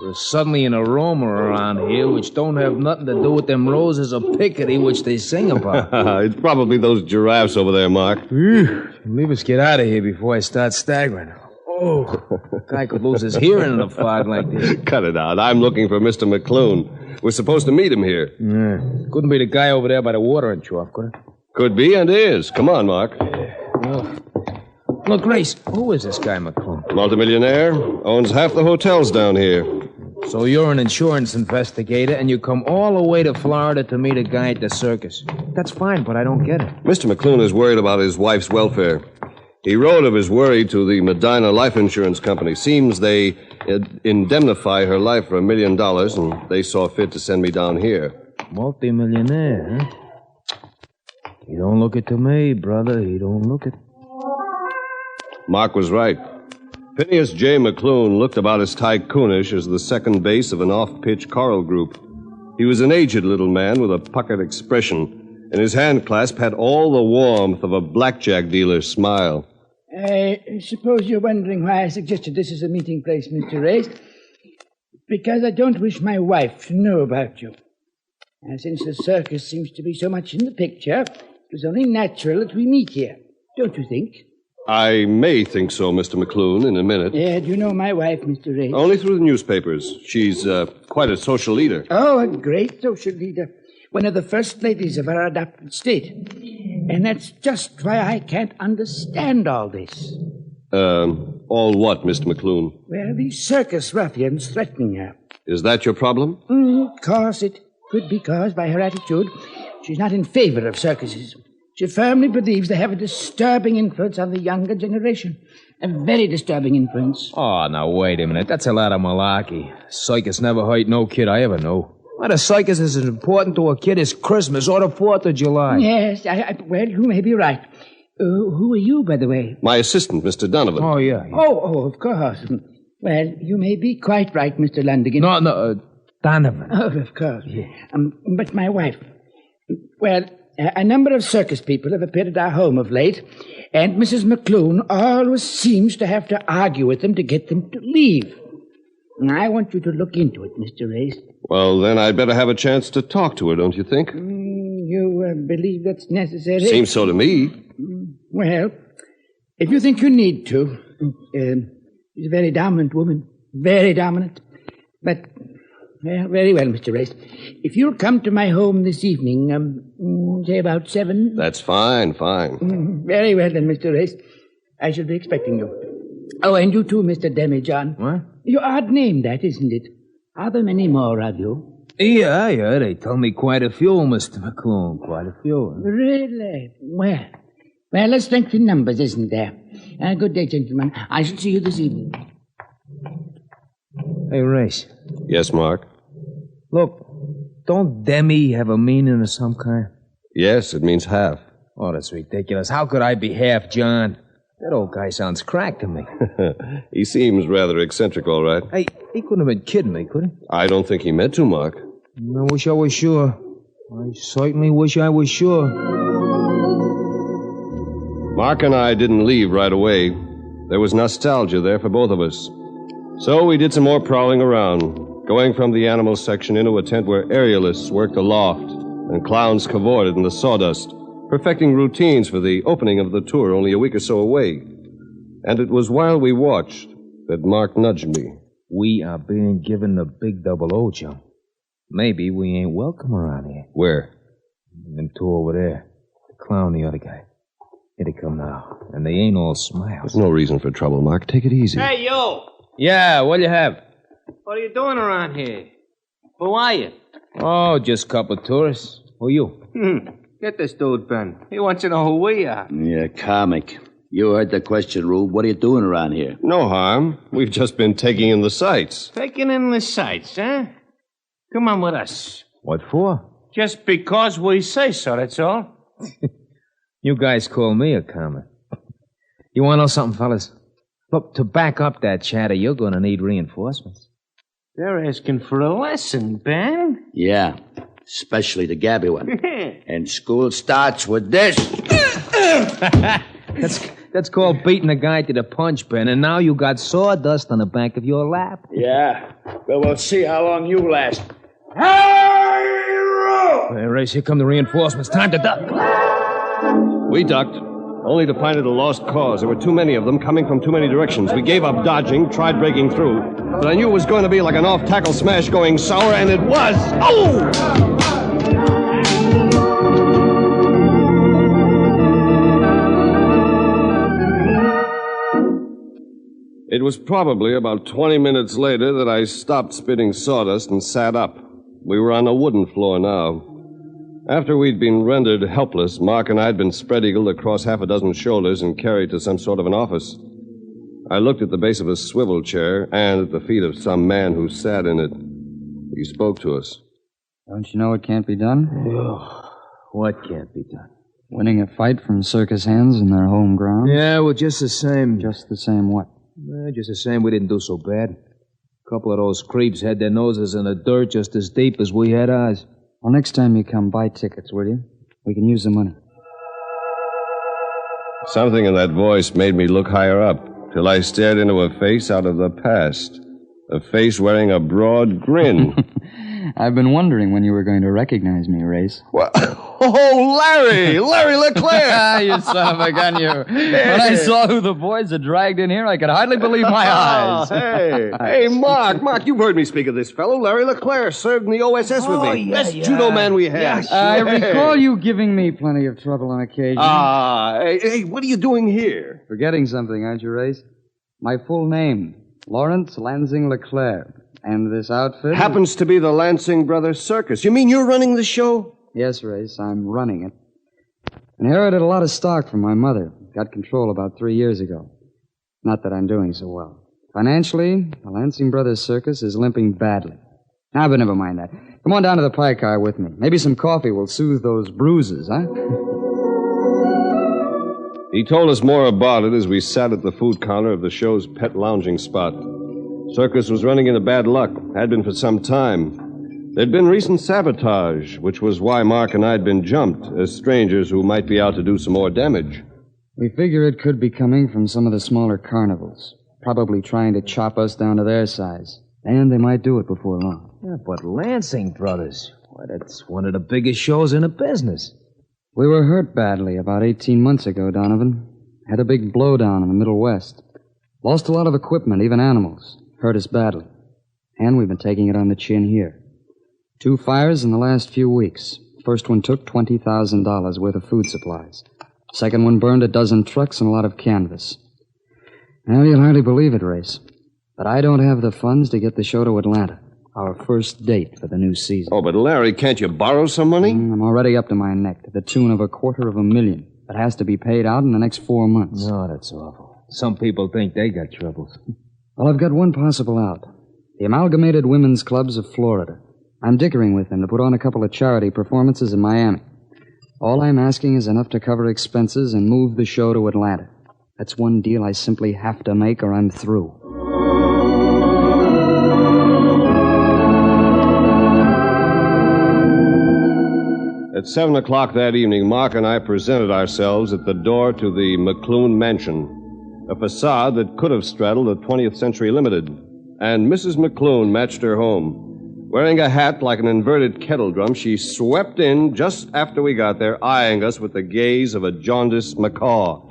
There's suddenly an aroma around here which don't have nothing to do with them roses of Picardy which they sing about. It's probably those giraffes over there, Mark. Leave us get out of here before I start staggering. Oh, a guy could lose his hearing in a fog like this. Cut it out. I'm looking for Mr. McClune. We're supposed to meet him here. Yeah. Couldn't be the guy over there by the watering trough, could it? Could be and is. Come on, Mark. Look, Grace, who is this guy, McClune? Multimillionaire. Owns half the hotels down here. So you're an insurance investigator, and you come all the way to Florida to meet a guy at the circus. That's fine, but I don't get it. Mr. McClune is worried about his wife's welfare. He wrote of his worry to the Medina Life Insurance Company. Seems they indemnify her life for $1 million, and they saw fit to send me down here. Multi-millionaire, huh? He don't look it to me, brother. He don't look it. Mark was right. Phineas J. McClune looked about as tycoonish as the second base of an off-pitch choral group. He was an aged little man with a puckered expression, and his hand clasp had all the warmth of a blackjack dealer's smile. I suppose you're wondering why I suggested this as a meeting place, Mr. Race. Because I don't wish my wife to know about you. And since the circus seems to be so much in the picture, it was only natural that we meet here. Don't you think? I may think so, Mr. McClune, in a minute. Yeah, do you know my wife, Mr. Race? Only through the newspapers. She's quite a social leader. Oh, a great social leader. One of the first ladies of our adopted state. And that's just why I can't understand all this. All what, Mr. McClune? Well, these circus ruffians threatening her. Is that your problem? Of course, it could be caused by her attitude. She's not in favor of circuses. She firmly believes they have a disturbing influence on the younger generation. A very disturbing influence. Oh, now, wait a minute. That's a lot of malarkey. Circus never hurt no kid I ever knew. Why, the circus is as important to a kid as Christmas or the 4th of July. Yes, well, you may be right. Who are you, by the way? My assistant, Mr. Donovan. Oh, yeah. Oh, of course. Well, you may be quite right, Mr. Lundigan. No, Donovan. Oh, of course. Yeah. But my wife... Well, a number of circus people have appeared at our home of late, and Mrs. McClune always seems to have to argue with them to get them to leave. And I want you to look into it, Mr. Race. Well, then I'd better have a chance to talk to her, don't you think? You believe that's necessary? Seems so to me. Well, if you think you need to, she's a very dominant woman. Very dominant. But, well, very well, Mr. Race. If you'll come to my home this evening, say about 7. That's fine. Very well, then, Mr. Race. I shall be expecting you. Oh, and you too, Mr. Demijohn. What? Your odd name, that, isn't it? Are there many more of you? Yeah, they tell me quite a few, Mr. McClune, quite a few. Really? Well, let's strength in numbers, isn't there? Good day, gentlemen. I shall see you this evening. Hey, Race. Yes, Mark? Look, don't Demi have a meaning of some kind? Yes, it means half. Oh, that's ridiculous. How could I be half John? That old guy sounds cracked to me. He seems rather eccentric, all right. Hey, he couldn't have been kidding me, could he? I don't think he meant to, Mark. I wish I was sure. I certainly wish I was sure. Mark and I didn't leave right away. There was nostalgia there for both of us. So we did some more prowling around, going from the animal section into a tent where aerialists worked aloft and clowns cavorted in the sawdust, perfecting routines for the opening of the tour only a week or so away. And it was while we watched that Mark nudged me. We are being given the big double O, chum. Maybe we ain't welcome around here. Where? Them two over there. The clown, the other guy. Here they come now. And they ain't all smiles. There's no reason for trouble, Mark. Take it easy. Hey, you! Yeah, what do you have? What are you doing around here? Who are you? Oh, just a couple of tourists. Who are you? Get this dude, Ben. He wants to know who we are. Yeah, comic. You heard the question, Rube. What are you doing around here? No harm. We've just been taking in the sights. Taking in the sights, huh? Come on with us. What for? Just because we say so, that's all. You guys call me a comic. You want to know something, fellas? Look, to back up that chatter, you're going to need reinforcements. They're asking for a lesson, Ben. Yeah, especially the Gabby one. And school starts with this. That's called beating a guy to the punch, Ben, and now you got sawdust on the back of your lap. Yeah, well, we'll see how long you last. Hey, Race, here come the reinforcements. Time to duck. We ducked, only to find it a lost cause. There were too many of them coming from too many directions. We gave up dodging, tried breaking through. But I knew it was going to be like an off-tackle smash going sour, and it was. Oh! It was probably about 20 minutes later that I stopped spitting sawdust and sat up. We were on a wooden floor now. After we'd been rendered helpless, Mark and I had been spread-eagled across half a dozen shoulders and carried to some sort of an office. I looked at the base of a swivel chair and at the feet of some man who sat in it. He spoke to us. Don't you know it can't be done? Oh, what can't be done? Winning a fight from circus hands in their home ground? Yeah, well, just the same. Just the same what? Just the same, we didn't do so bad. A couple of those creeps had their noses in the dirt just as deep as we had ours. Well, next time you come, buy tickets, will you? We can use the money. Something in that voice made me look higher up, till I stared into a face out of the past. A face wearing a broad grin. I've been wondering when you were going to recognize me, Race. What? Oh, Larry! Larry LeClaire! You son of a gun, you. When I saw who the boys had dragged in here, I could hardly believe my eyes. Hey, Mark, you've heard me speak of this fellow. Larry LeClaire served in the OSS with me. Yeah, Best judo man we had. Yes, I recall you giving me plenty of trouble on occasion. Hey, what are you doing here? Forgetting something, aren't you, Race? My full name, Lawrence Lansing LeClaire. And this outfit... Happens to be the Lansing Brothers Circus. You mean you're running the show? Yes, Race, I'm running it. Inherited a lot of stock from my mother. Got control about 3 years ago. Not that I'm doing so well. Financially, the Lansing Brothers Circus is limping badly. Now, but never mind that. Come on down to the pie car with me. Maybe some coffee will soothe those bruises, huh? He told us more about it as we sat at the food counter of the show's pet lounging spot. Circus was running into bad luck, had been for some time. There'd been recent sabotage, which was why Mark and I'd been jumped as strangers who might be out to do some more damage. We figure it could be coming from some of the smaller carnivals, probably trying to chop us down to their size. And they might do it before long. Yeah, but Lansing Brothers, well, that's one of the biggest shows in the business. We were hurt badly about 18 months ago, Donovan. Had a big blowdown in the Middle West. Lost a lot of equipment, even animals. Hurt us badly. And we've been taking it on the chin here. 2 fires in the last few weeks. First one took $20,000 worth of food supplies. Second one burned a dozen trucks and a lot of canvas. Well, you'll hardly believe it, Race, but I don't have the funds to get the show to Atlanta. Our first date for the new season. Oh, but Larry, can't you borrow some money? I'm already up to my neck, to the tune of $250,000. That has to be paid out in the next 4 months. No, that's awful. Some people think they got troubles. Well, I've got one possible out. The Amalgamated Women's Clubs of Florida. I'm dickering with them to put on a couple of charity performances in Miami. All I'm asking is enough to cover expenses and move the show to Atlanta. That's one deal I simply have to make or I'm through. At 7 o'clock that evening, Mark and I presented ourselves at the door to the McClune Mansion. A facade that could have straddled a 20th Century Limited. And Mrs. McClune matched her home. Wearing a hat like an inverted kettle drum, she swept in just after we got there, eyeing us with the gaze of a jaundiced macaw.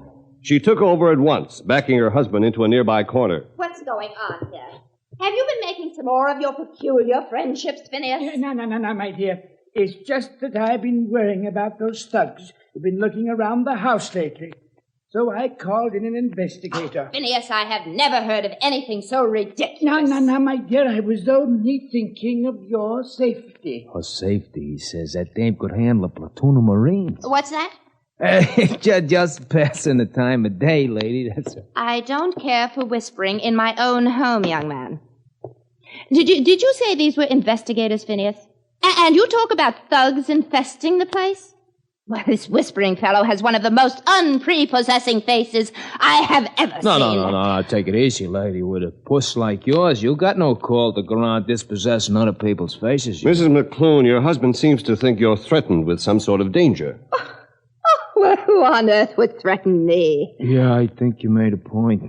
She took over at once, backing her husband into a nearby corner. What's going on here? Have you been making some more of your peculiar friendships, Phineas? No, my dear. It's just that I've been worrying about those thugs who've been looking around the house lately. So I called in an investigator. Phineas, I have never heard of anything so ridiculous. No, my dear. I was only thinking of your safety. For safety, he says. That dame could handle a platoon of Marines. What's that? Just passing the time of day, lady. That's it. I don't care for whispering in my own home, young man. Did you say these were investigators, Phineas? And you talk about thugs infesting the place? Well, this whispering fellow has one of the most unprepossessing faces I have ever seen. No. Take it easy, lady. With a puss like yours, you got no call to go around dispossessing other people's faces. Mrs. McClune, your husband seems to think you're threatened with some sort of danger. Well, who on earth would threaten me? Yeah, I think you made a point.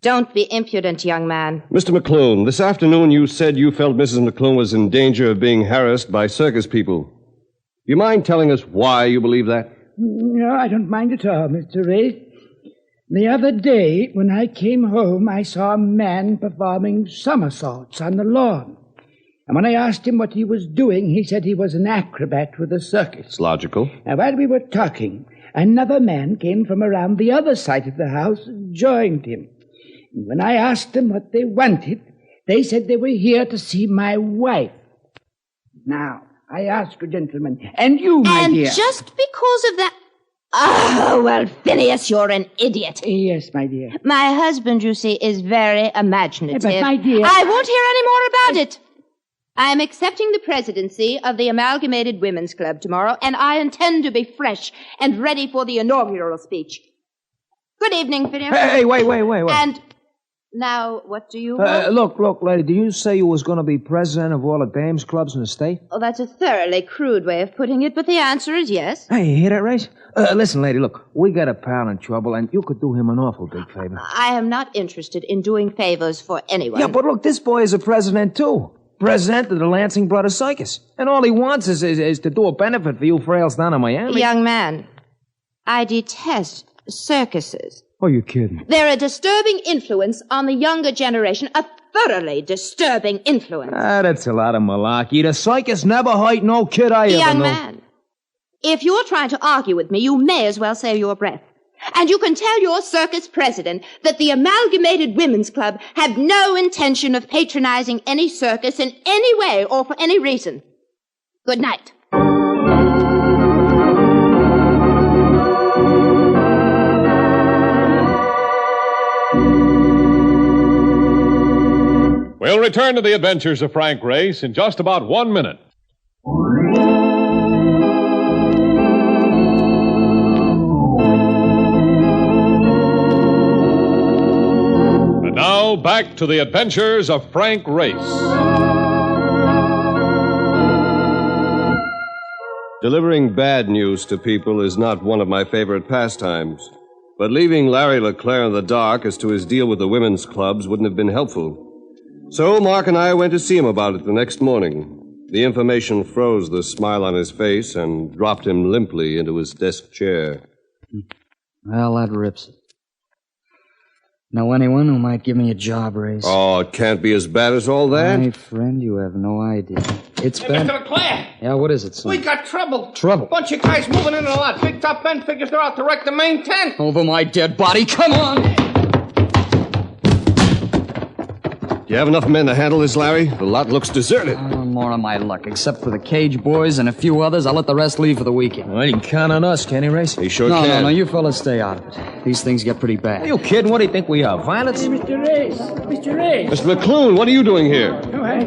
Don't be impudent, young man. Mr. McClune, this afternoon you said you felt Mrs. McClune was in danger of being harassed by circus people. Do you mind telling us why you believe that? No, I don't mind at all, Mr. Ray. The other day, when I came home, I saw a man performing somersaults on the lawn. And when I asked him what he was doing, he said he was an acrobat with a circus. It's logical. Now, while we were talking, another man came from around the other side of the house and joined him. And when I asked them what they wanted, they said they were here to see my wife. Now, I ask you, gentlemen. And you, my dear. And just because of that... Oh, well, Phineas, you're an idiot. Yes, my dear. My husband, you see, is very imaginative. But, my dear... I won't hear any more about it. I am accepting the presidency of the Amalgamated Women's Club tomorrow, and I intend to be fresh and ready for the inaugural speech. Good evening, Phineas. Hey, wait. And now, what do you want? Look, lady, did you say you was going to be president of all the dames clubs in the state? Oh, that's a thoroughly crude way of putting it, but the answer is yes. Hey, you hear that, Race? Listen, lady, look, we got a pal in trouble, and you could do him an awful big favor. I am not interested in doing favors for anyone. Yeah, but look, this boy is a president, too. President of the Lansing Brothers Circus. And all he wants is to do a benefit for you frails down in Miami. Young man, I detest circuses. Oh, you're kidding. They're a disturbing influence on the younger generation, a thoroughly disturbing influence. That's a lot of malarkey. The circus never hurt no kid I ever knew. Young man, if you're trying to argue with me, you may as well save your breath. And you can tell your circus president that the Amalgamated Women's Club have no intention of patronizing any circus in any way or for any reason. Good night. We'll return to the adventures of Frank Race in just about 1 minute. And now, back to the adventures of Frank Race. Delivering bad news to people is not one of my favorite pastimes. But leaving Larry LeClaire in the dark as to his deal with the women's clubs wouldn't have been helpful. So Mark and I went to see him about it the next morning. The information froze the smile on his face and dropped him limply into his desk chair. Well, that rips it. Know anyone who might give me a job raise? Oh, it can't be as bad as all that. My friend, you have no idea. It's been... Mr. LeClaire! Yeah, what is it, son? We got trouble. Trouble? Bunch of guys moving in a lot. Big top Ben figures they're out to wreck the main tent. Over my dead body, come on! Do you have enough men to handle this, Larry? The lot looks deserted. More on my luck. Except for the Cage boys and a few others, I'll let the rest leave for the weekend. Well, he can count on us, can he, Race? He sure can. No, you fellas stay out of it. These things get pretty bad. Are you kidding? What do you think we are, violets? Hey, Mr. Race. Mr. Race. Mr. McClune, what are you doing here? Oh, I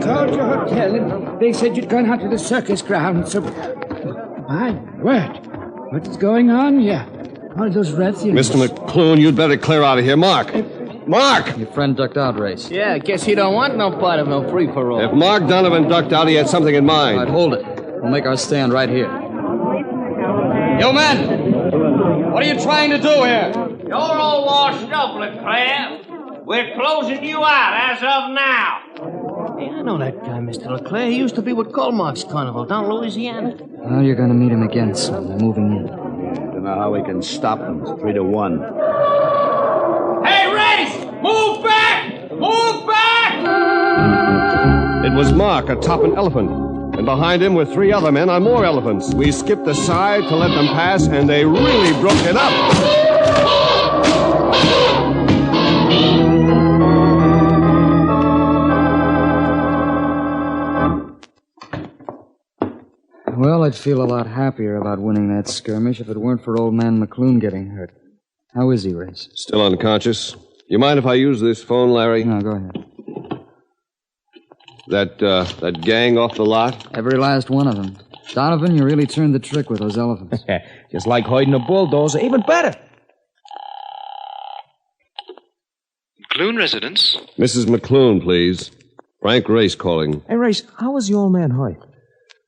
called your hotel, and they said you'd gone out to the circus grounds, so... My word. What is going on here? All those rats here... Mr. McClune, you'd better clear out of here. Mark! Mark! Your friend ducked out, Race. Yeah, I guess he don't want no part of no free-for-all. If Mark Donovan ducked out, he had something in mind. All right, hold it. We'll make our stand right here. Yo, man! What are you trying to do here? You're all washed up, LeClaire. We're closing you out as of now. Hey, I know that guy, Mr. LeClaire. He used to be with Colmark's Carnival down in Louisiana. Well, you're going to meet him again soon. They're moving in. Don't know how we can stop them. 3-1. Hey, Race! Move back! Move back! It was Mark atop an elephant, and behind him were 3 other men on more elephants. We skipped aside to let them pass, and they really broke it up. Well, I'd feel a lot happier about winning that skirmish if it weren't for old man McClune getting hurt. How is he, Race? Still unconscious. You mind if I use this phone, Larry? No, go ahead. That gang off the lot? Every last one of them. Donovan, you really turned the trick with those elephants. Just like hiding a bulldozer, even better. McClune residence? Mrs. McClune, please. Frank Race calling. Hey, Race, how was the old man hurt?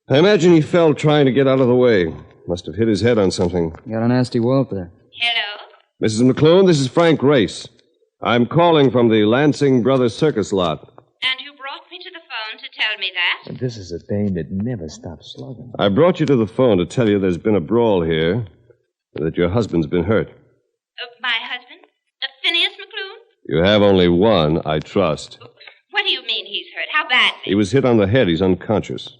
I imagine he fell trying to get out of the way. Must have hit his head on something. Got a nasty welt there. Hello? Mrs. McClune, this is Frank Race. I'm calling from the Lansing Brothers Circus lot. And you brought me to the phone to tell me that? And this is a dame that never stops slugging. I brought you to the phone to tell you there's been a brawl here, and that your husband's been hurt. My husband? Phineas McClune? You have only one, I trust. What do you mean he's hurt? How badly? He was hit on the head. He's unconscious.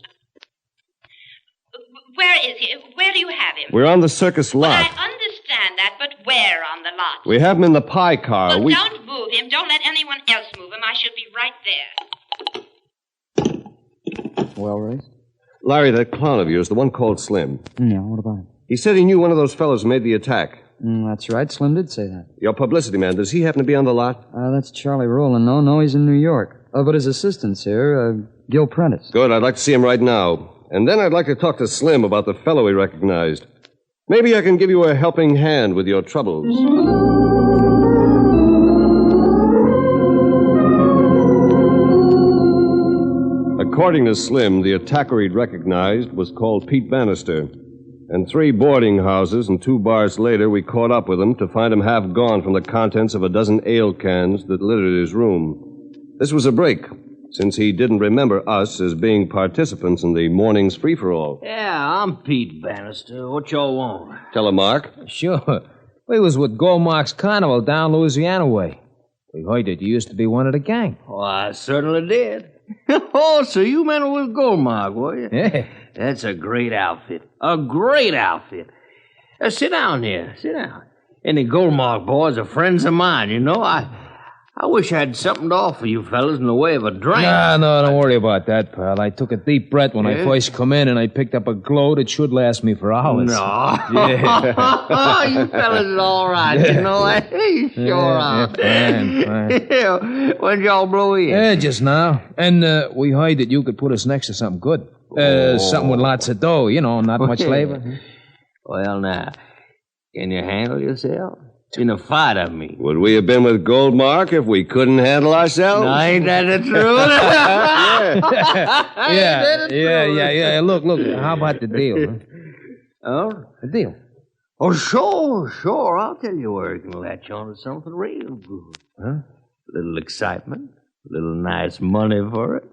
Where is he? Where do you have him? We're on the circus lot. Well, I understand that, but where on the lot? We have him in the pie car. Well, don't move him. Don't let anyone else move him. I should be right there. Well, Race? Larry, that clown of yours, the one called Slim. Yeah, what about him? He said he knew one of those fellows who made the attack. That's right. Slim did say that. Your publicity man, does he happen to be on the lot? That's Charlie Rowland. No, he's in New York. But his assistant's here, Gil Prentice. Good, I'd like to see him right now. And then I'd like to talk to Slim about the fellow he recognized. Maybe I can give you a helping hand with your troubles. According to Slim, the attacker he'd recognized was called Pete Bannister. And 3 boarding houses and 2 bars later, we caught up with him to find him half gone from the contents of a dozen ale cans that littered his room. This was a break, since he didn't remember us as being participants in the morning's free-for-all. Yeah, I'm Pete Bannister. What y'all want? Tell him, Mark. Sure. We was with Goldmark's Carnival down Louisiana way. We heard that you used to be one of the gang. Oh, I certainly did. Oh, so you men were with Goldmark, were you? Yeah. That's a great outfit. A great outfit. Sit down here. Sit down. Any Goldmark boys are friends of mine, you know. I wish I had something to offer you fellas in the way of a drink. No, don't worry about that, pal. I took a deep breath when I first come in, and I picked up a glow that should last me for hours. No. Yeah. You fellas are all right, you know. You sure are. Fine. When'd y'all blow in? Yeah, just now. And we heard that you could put us next to something good. Something with lots of dough, you know, not much labor. Well, now, can you handle yourself? In a fight, I mean. Would we have been with Goldmark if we couldn't handle ourselves? No, ain't that the truth? Yeah. Look, how about the deal, huh? Oh? The deal. Oh, sure. I'll tell you where you can latch on to something real good. Huh? A little excitement, a little nice money for it.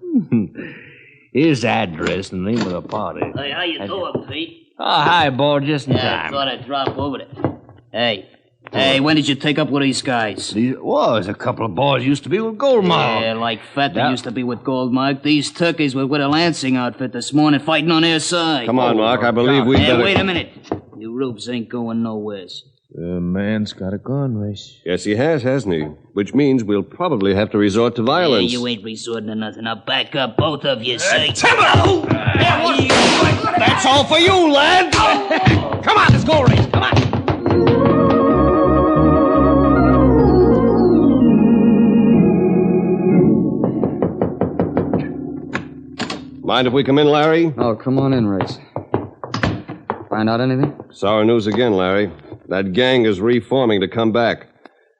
Here's the address and the name of the party. Hey, how you doing, Pete? Oh, hi, boy, just in time. I thought I'd drop over there. Hey, when did you take up with these guys? There's a couple of boys used to be with Goldmark. Yeah, like Fat used to be with Goldmark. These turkeys were with a Lansing outfit this morning fighting on their side. Come on, Mark, I believe we better... Wait a minute. You rubes ain't going nowhere. The man's got a gun, Race. Yes, he has, hasn't he? Which means we'll probably have to resort to violence. Yeah, you ain't resorting to nothing. I'll back up both of you, say. Timber! That's all for you, lad! Come on, let's go, Race. Come on. Mind if we come in, Larry? Oh, come on in, Race. Find out anything? Sour news again, Larry. That gang is reforming to come back.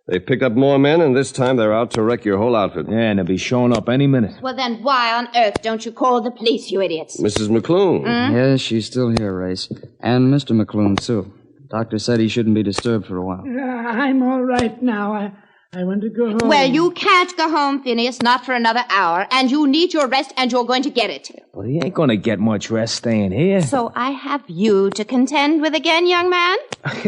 They've picked up more men, and this time they're out to wreck your whole outfit. Yeah, and they'll be showing up any minute. Well, then why on earth don't you call the police, you idiots? Mrs. McClune. Yes, she's still here, Race. And Mr. McClune, too. Doctor said he shouldn't be disturbed for a while. I'm all right now. I want to go home. Well, you can't go home, Phineas, not for another hour, and you need your rest, and you're going to get it. But he ain't going to get much rest staying here. So I have you to contend with again, young man?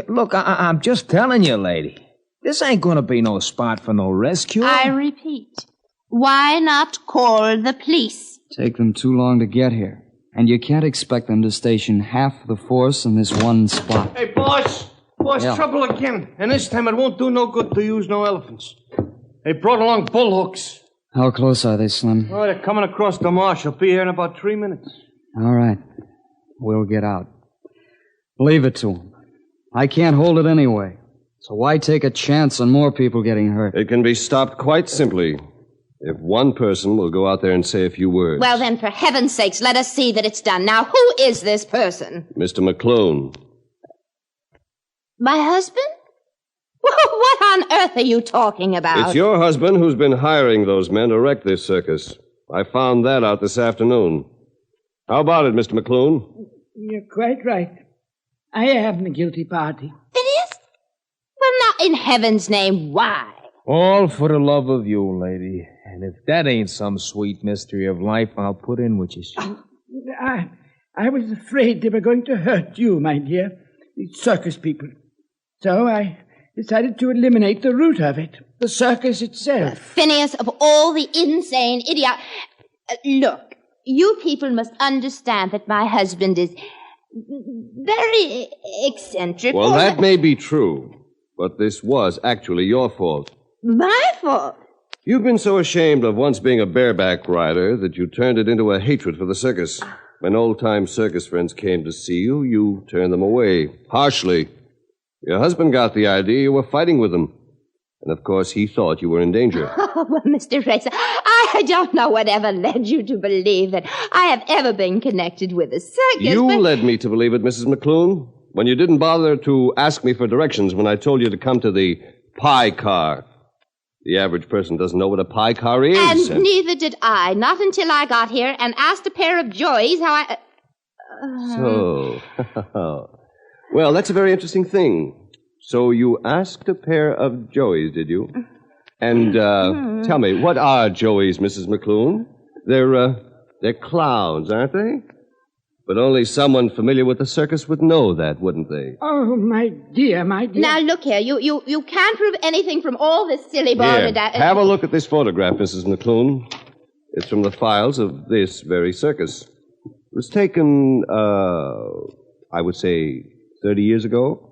Look, I'm just telling you, lady. This ain't going to be no spot for no rescue. I repeat, why not call the police? Take them too long to get here. And you can't expect them to station half the force in this one spot. Hey, boss! Boss, Yeah. trouble again. And this time it won't do no good to use no elephants. They brought along bull hooks. How close are they, Slim? Oh, they're coming across the marsh. They'll be here in about 3 minutes. All right. We'll get out. Leave it to them. I can't hold it anyway. So why take a chance on more people getting hurt? It can be stopped quite simply if one person will go out there and say a few words. Well, then, for heaven's sakes, let us see that it's done. Now, who is this person? Mr. McClune. My husband? What on earth are you talking about? It's your husband who's been hiring those men to wreck this circus. I found that out this afternoon. How about it, Mr. McClune? You're quite right. I am the guilty party. Phineas? Well, now, in heaven's name, why? All for the love of you, lady. And if that ain't some sweet mystery of life, I'll put in with you. I was afraid they were going to hurt you, my dear. These circus people. So I decided to eliminate the root of it. The circus itself. Phineas, of all the insane idiot... look, you people must understand that my husband is very eccentric. Well, that may be true, but this was actually your fault. My fault? You've been so ashamed of once being a bareback rider that you turned it into a hatred for the circus. When old-time circus friends came to see you, you turned them away, harshly. Your husband got the idea you were fighting with them. And, of course, he thought you were in danger. Oh, well, Mr. Race, I don't know whatever led you to believe that I have ever been connected with a circus. You led me to believe it, Mrs. McClune, when you didn't bother to ask me for directions when I told you to come to the pie car. The average person doesn't know what a pie car is. And neither did I, not until I got here and asked a pair of joys how I... So, well, that's a very interesting thing. So you asked a pair of joeys, did you? And, tell me, what are joeys, Mrs. McClune? They're clowns, aren't they? But only someone familiar with the circus would know that, wouldn't they? Oh, my dear. Now, look here, you can't prove anything from all this silly Here, have a look at this photograph, Mrs. McClune. It's from the files of this very circus. It was taken, I would say, 30 years ago.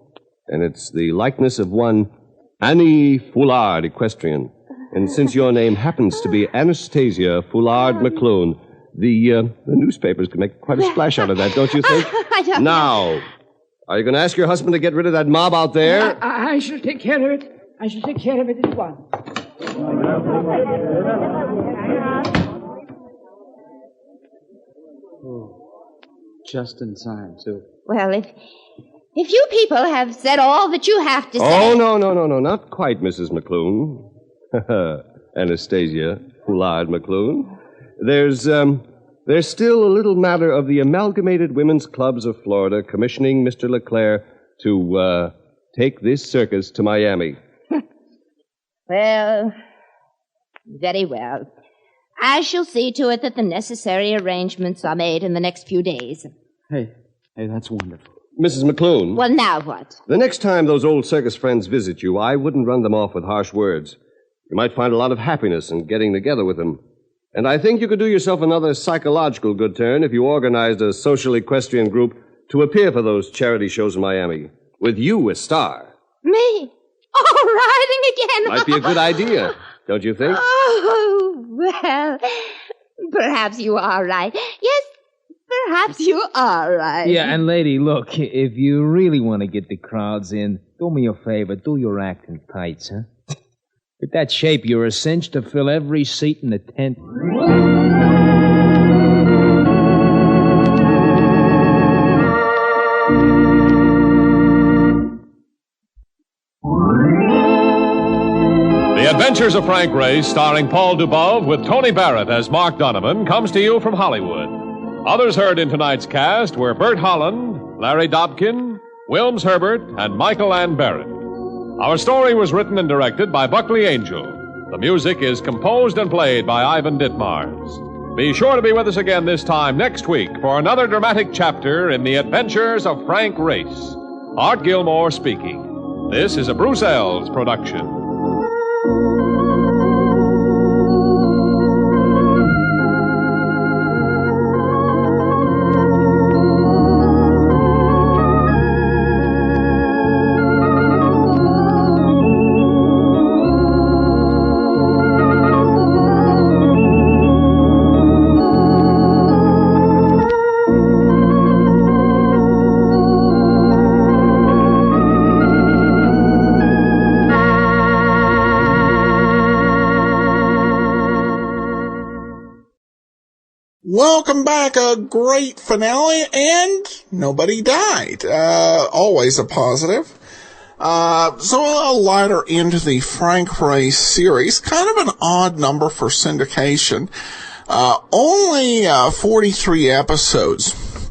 And it's the likeness of one Annie Foulard, equestrian. And since your name happens to be Anastasia Foulard McClune, the newspapers could make quite a splash out of that, don't you think? I don't Now, are you going to ask your husband to get rid of that mob out there? I shall take care of it. I shall take care of it at once. Just in time, too. Well, if you people have said all that you have to say... Oh, no, not quite, Mrs. McClune. Anastasia Foulard McClune. There's still a little matter of the Amalgamated Women's Clubs of Florida commissioning Mr. LeClaire to take this circus to Miami. Well, very well. I shall see to it that the necessary arrangements are made in the next few days. Hey, that's wonderful. Mrs. McClune. Well, now what? The next time those old circus friends visit you, I wouldn't run them off with harsh words. You might find a lot of happiness in getting together with them. And I think you could do yourself another psychological good turn if you organized a social equestrian group to appear for those charity shows in Miami, with you as star. Me? Oh, riding again? Might be a good idea, don't you think? Oh, well, perhaps you are right. Yes, perhaps you are right. Yeah, and lady, look, if you really want to get the crowds in, do me a favor, do your acting tights, huh? With that shape, you're a cinch to fill every seat in the tent. The Adventures of Frank Race, starring Paul Dubov with Tony Barrett as Mark Donovan, comes to you from Hollywood. Others heard in tonight's cast were Bert Holland, Larry Dobkin, Wilms Herbert, and Michael Ann Barrett. Our story was written and directed by Buckley Angel. The music is composed and played by Ivan Ditmars. Be sure to be with us again this time next week for another dramatic chapter in the Adventures of Frank Race. Art Gilmore speaking. This is a Bruce Ells production. Welcome back. A great finale, and nobody died. Always a positive. So a lighter into the Frank Race series. Kind of an odd number for syndication. Only 43 episodes.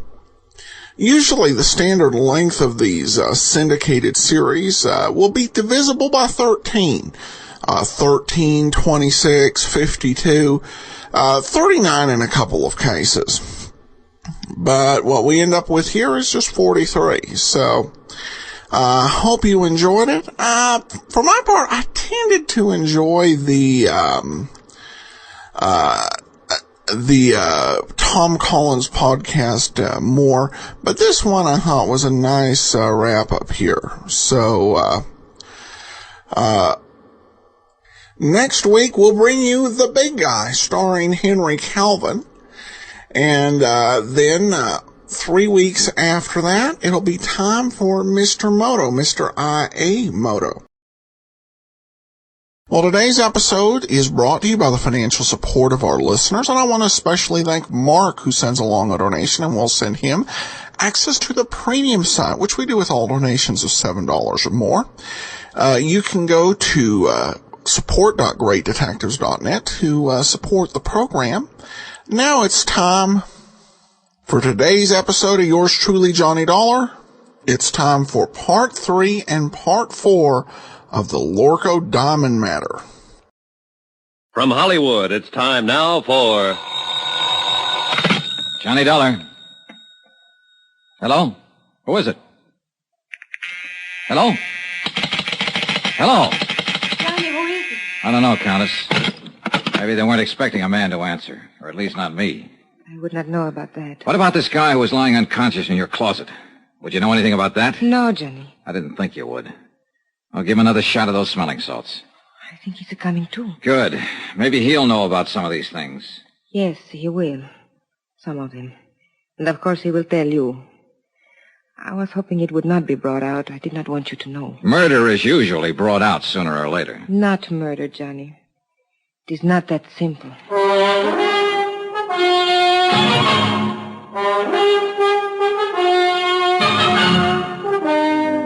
Usually the standard length of these syndicated series will be divisible by 13. 13, 26, 52, 39 in a couple of cases. But what we end up with here is just 43. So, hope you enjoyed it. For my part, I tended to enjoy the Tom Collins podcast more, but this one I thought was a nice wrap up here. So, next week we'll bring you The Big Guy, starring Henry Calvin. And then 3 weeks after that, it'll be time for Mr. Moto, Mr. I.A. Moto. Well, today's episode is brought to you by the financial support of our listeners, and I want to especially thank Mark, who sends along a donation, and we'll send him access to the premium site, which we do with all donations of $7 or more. You can go to support.greatdetectives.net to support the program. Now it's time for today's episode of yours truly, Johnny Dollar. It's time for part 3 and part 4 of the Lorko Diamond Matter. From Hollywood, it's time now for Johnny Dollar. Hello? Who is it? Hello? Hello? Johnny, who is it? I don't know, Countess. Maybe they weren't expecting a man to answer, or at least not me. I would not know about that. What about this guy who was lying unconscious in your closet? Would you know anything about that? No, Johnny. I didn't think you would. I'll give him another shot of those smelling salts. I think he's coming too. Good. Maybe he'll know about some of these things. Yes, he will. Some of them. And of course he will tell you. I was hoping it would not be brought out. I did not want you to know. Murder is usually brought out sooner or later. Not murder, Johnny. It is not that simple.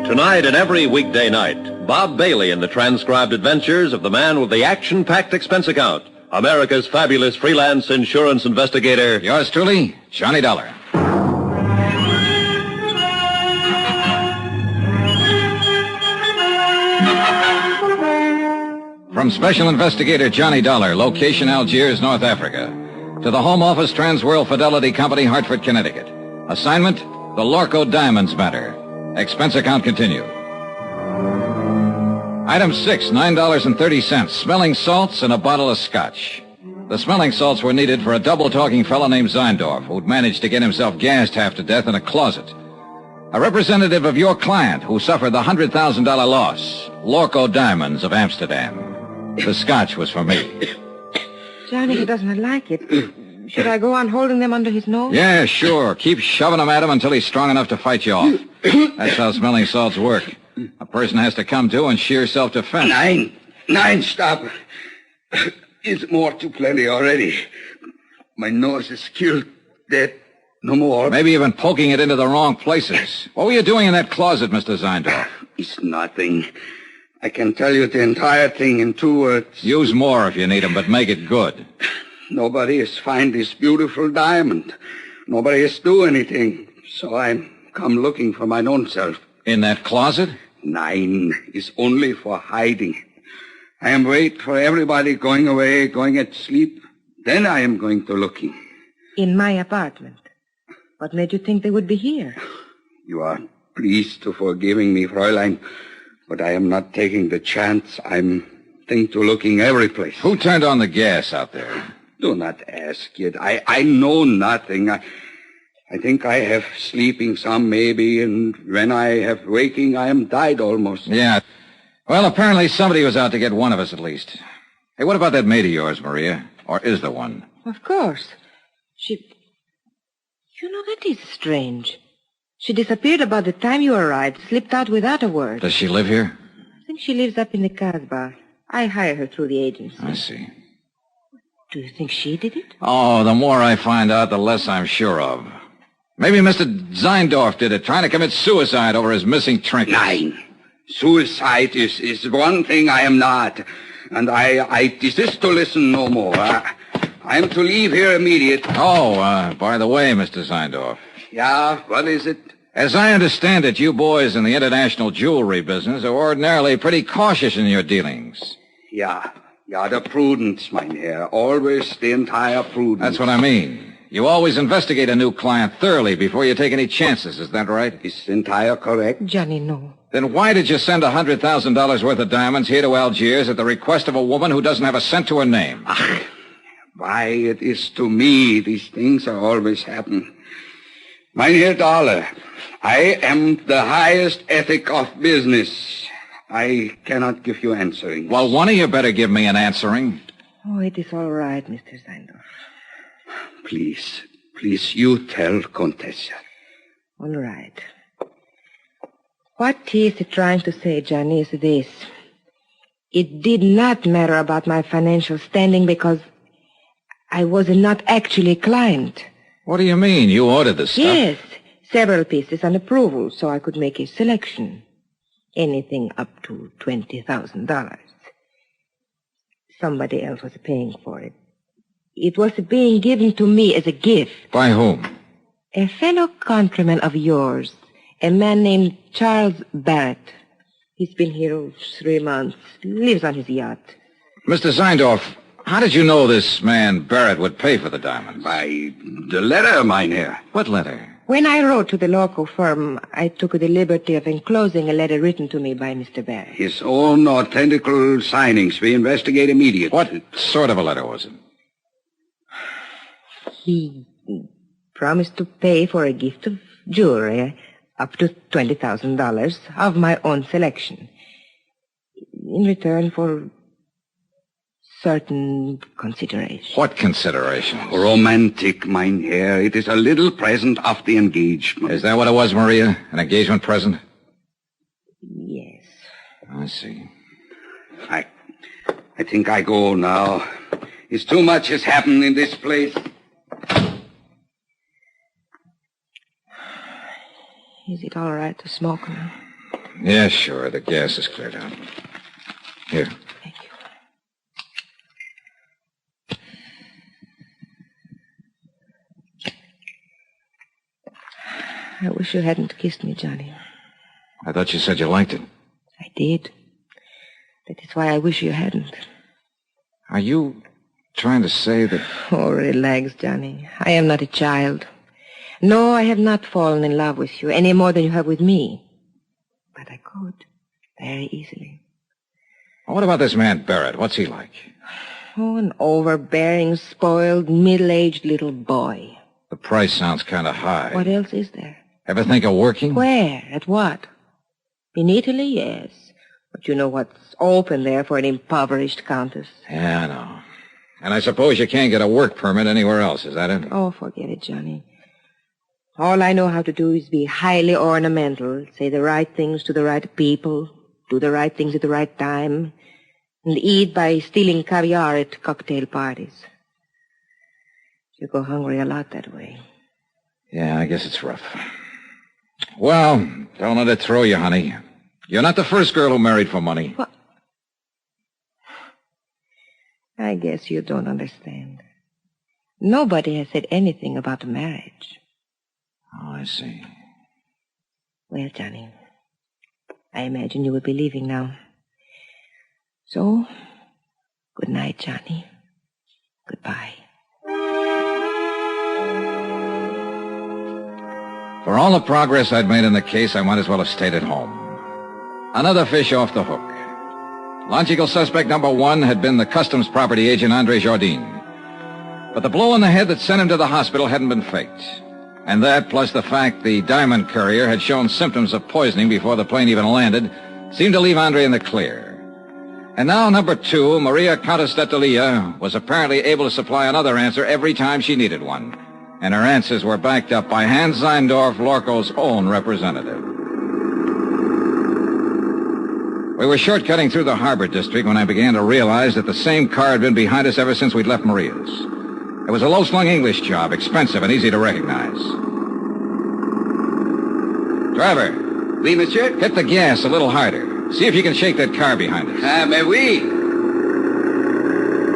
Tonight and every weekday night, Bob Bailey in the transcribed adventures of the man with the action-packed expense account, America's fabulous freelance insurance investigator. Yours truly, Johnny Dollar. From Special Investigator Johnny Dollar, location Algiers, North Africa, to the Home Office, Transworld Fidelity Company, Hartford, Connecticut. Assignment, the Lorko Diamonds Matter. Expense account continued. Item 6, $9.30, smelling salts and a bottle of scotch. The smelling salts were needed for a double-talking fellow named Zeindorf, who'd managed to get himself gassed half to death in a closet. A representative of your client who suffered the $100,000 loss, Lorko Diamonds of Amsterdam. The scotch was for me. Johnny, he does not like it. Should I go on holding them under his nose? Yeah, sure. Keep shoving them at him until he's strong enough to fight you off. That's how smelling salts work. A person has to come to in sheer self-defense. Nine, stop. It's more too plenty already. My nose is killed, dead, no more. Maybe you've been poking it into the wrong places. What were you doing in that closet, Mr. Zeindorf? It's nothing. I can tell you the entire thing in 2 words. Use more if you need them, but make it good. Nobody has found this beautiful diamond. Nobody has do anything. So I'm come looking for my own self. In that closet? 9 is only for hiding. I am wait for everybody going away, going at sleep. Then I am going to looking. In my apartment. What made you think they would be here? You are pleased to forgiving me, Fräulein, but I am not taking the chance. I'm think to looking every place. Who turned on the gas out there? Do not ask it. I know nothing. I think I have sleeping some, maybe, and when I have waking, I am died almost. Yeah. Well, apparently somebody was out to get one of us at least. Hey, what about that maid of yours, Maria? Or is there one? Of course. You know, that is strange. She disappeared about the time you arrived, slipped out without a word. Does she live here? I think she lives up in the Kasbah. I hire her through the agency. I see. Do you think she did it? Oh, the more I find out, the less I'm sure of. Maybe Mr. Zeindorf did it, trying to commit suicide over his missing trinket. 9. Suicide is one thing I am not. And I desist to listen no more. I am to leave here immediate. Oh, by the way, Mr. Zeindorf. Yeah, what is it? As I understand it, you boys in the international jewelry business are ordinarily pretty cautious in your dealings. Yeah, the prudence, mein Herr. Always the entire prudence. That's what I mean. You always investigate a new client thoroughly before you take any chances, is that right? Is entire correct? Johnny, no. Then why did you send $100,000 worth of diamonds here to Algiers at the request of a woman who doesn't have a cent to her name? Why, it is to me these things are always happen. Mein Herr Dollar, I am the highest ethic of business. I cannot give you answering. Well, one of you better give me an answering. Oh, it is all right, Mr. Zeindorf. Please, you tell Countess. All right. What he is trying to say, Johnny, is this. It did not matter about my financial standing because I was not actually a client. What do you mean? You ordered the stuff? Yes, several pieces on approval, so I could make a selection. Anything up to $20,000. Somebody else was paying for it. It was being given to me as a gift. By whom? A fellow countryman of yours, a man named Charles Barrett. He's been here 3 months, lives on his yacht. Mr. Zeindorf, how did you know this man Barrett would pay for the diamonds? By the letter, mynheer. What letter? When I wrote to the Lorko firm, I took the liberty of enclosing a letter written to me by Mr. Barrett. His own authentical signings. We investigate immediately. What sort of a letter was it? He promised to pay for a gift of jewelry up to $20,000 of my own selection in return for certain considerations. What considerations? Romantic, mynheer. It is a little present of the engagement. Is that what it was, Maria? An engagement present? Yes. I see. I think I go now. It's too much has happened in this place. Is it all right to smoke now? Yeah, sure. The gas is cleared out. Here. Thank you. I wish you hadn't kissed me, Johnny. I thought you said you liked it. I did. That is why I wish you hadn't. Are you trying to say that... Oh, relax, Johnny. I am not a child. No, I have not fallen in love with you any more than you have with me. But I could, very easily. What about this man Barrett? What's he like? Oh, an overbearing, spoiled, middle-aged little boy. The price sounds kind of high. What else is there? Ever think of working? Where? At what? In Italy, yes. But you know what's open there for an impoverished countess. Yeah, I know. And I suppose you can't get a work permit anywhere else, is that it? Oh, forget it, Johnny. All I know how to do is be highly ornamental, say the right things to the right people, do the right things at the right time, and eat by stealing caviar at cocktail parties. You go hungry a lot that way. Yeah, I guess it's rough. Well, don't let it throw you, honey. You're not the first girl who married for money. What? I guess you don't understand. Nobody has said anything about marriage. Oh, I see. Well, Johnny, I imagine you will be leaving now. So, good night, Johnny. Goodbye. For all the progress I'd made in the case, I might as well have stayed at home. Another fish off the hook. Logical suspect number 1 had been the customs property agent Andre Jardine. But the blow on the head that sent him to the hospital hadn't been faked. And that, plus the fact the diamond courier had shown symptoms of poisoning before the plane even landed, seemed to leave Andre in the clear. And now number 2, Maria Countess d'Atalia, was apparently able to supply another answer every time she needed one. And her answers were backed up by Hans Zeindorf, Lorko's own representative. We were shortcutting through the harbor district when I began to realize that the same car had been behind us ever since we'd left Maria's. It was a low-slung English job, expensive and easy to recognize. Driver. Oui, monsieur? Hit the gas a little harder. See if you can shake that car behind us. Mais oui.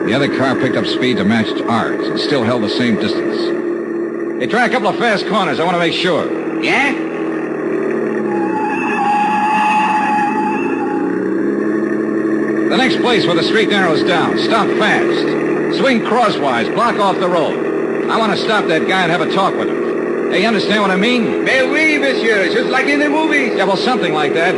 The other car picked up speed to match ours and still held the same distance. Hey, try a couple of fast corners. I want to make sure. Yeah? The next place where the street narrows down. Stop fast. Swing crosswise. Block off the road. I want to stop that guy and have a talk with him. Hey, you understand what I mean? Mais oui, monsieur. Just like in the movies. Yeah, well, something like that.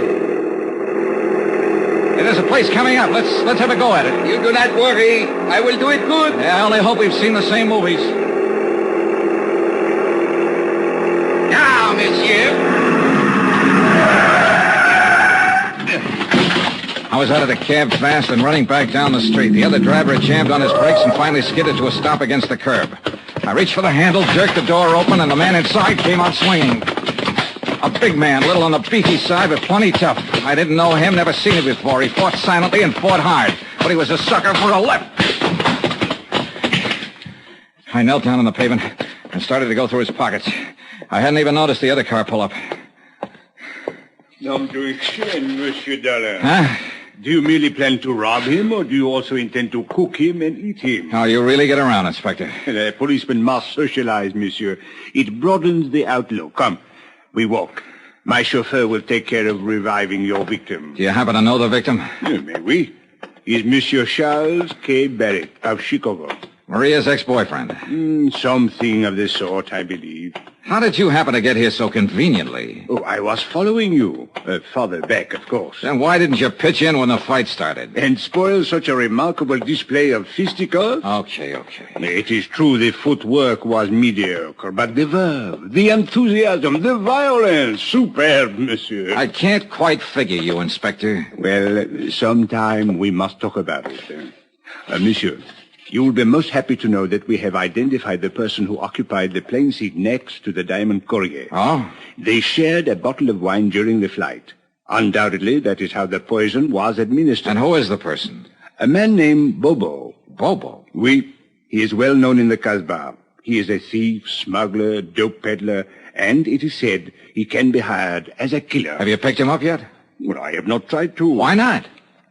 Hey, there's a place coming up. Let's have a go at it. You do not worry. I will do it good. Yeah, I only hope we've seen the same movies. Now, monsieur. I was out of the cab fast and running back down the street. The other driver had jammed on his brakes and finally skidded to a stop against the curb. I reached for the handle, jerked the door open, and the man inside came out swinging. A big man, little on the beefy side, but plenty tough. I didn't know him, never seen him before. He fought silently and fought hard, but he was a sucker for a left. I knelt down on the pavement and started to go through his pockets. I hadn't even noticed the other car pull up. Nom to explain, Monsieur Dollar. Huh? Do you merely plan to rob him, or do you also intend to cook him and eat him? Oh, you really get around, Inspector. A policeman must socialize, monsieur. It broadens the outlook. Come, we walk. My chauffeur will take care of reviving your victim. Do you happen to know the victim? Mais oui. He's Monsieur Charles K. Barrett of Chicago. Maria's ex-boyfriend. Something of the sort, I believe. How did you happen to get here so conveniently? Oh, I was following you. Farther back, of course. Then why didn't you pitch in when the fight started? And spoil such a remarkable display of fisticuffs? Okay. It is true the footwork was mediocre, but the verve, the enthusiasm, the violence, superb, monsieur. I can't quite figure you, Inspector. Well, sometime we must talk about it. Monsieur, you will be most happy to know that we have identified the person who occupied the plane seat next to the Diamond Courier. Oh? They shared a bottle of wine during the flight. Undoubtedly, that is how the poison was administered. And who is the person? A man named Bobo. Bobo? Oui. He is well known in the Casbah. He is a thief, smuggler, dope peddler, and it is said he can be hired as a killer. Have you picked him up yet? Well, I have not tried to. Why not?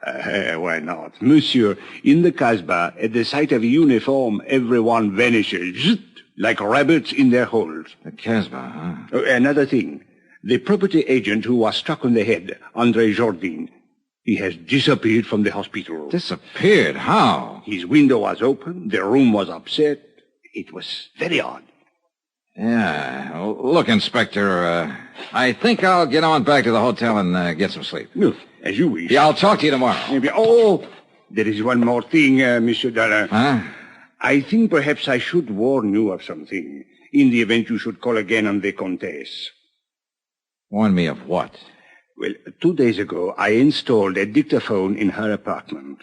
Why not? Monsieur, in the Casbah, at the sight of a uniform, everyone vanishes, zzt, like rabbits in their holes. The Casbah, huh? Another thing. The property agent who was struck on the head, André Jardin, he has disappeared from the hospital. Disappeared? How? His window was open, the room was upset. It was very odd. Yeah. Well, look, Inspector, I think I'll get on back to the hotel and get some sleep. As you wish. Yeah, I'll talk to you tomorrow. Maybe. Oh, there is one more thing, Monsieur Dollar. Huh? I think perhaps I should warn you of something, in the event you should call again on the Countess. Warn me of what? Well, 2 days ago, I installed a dictaphone in her apartment.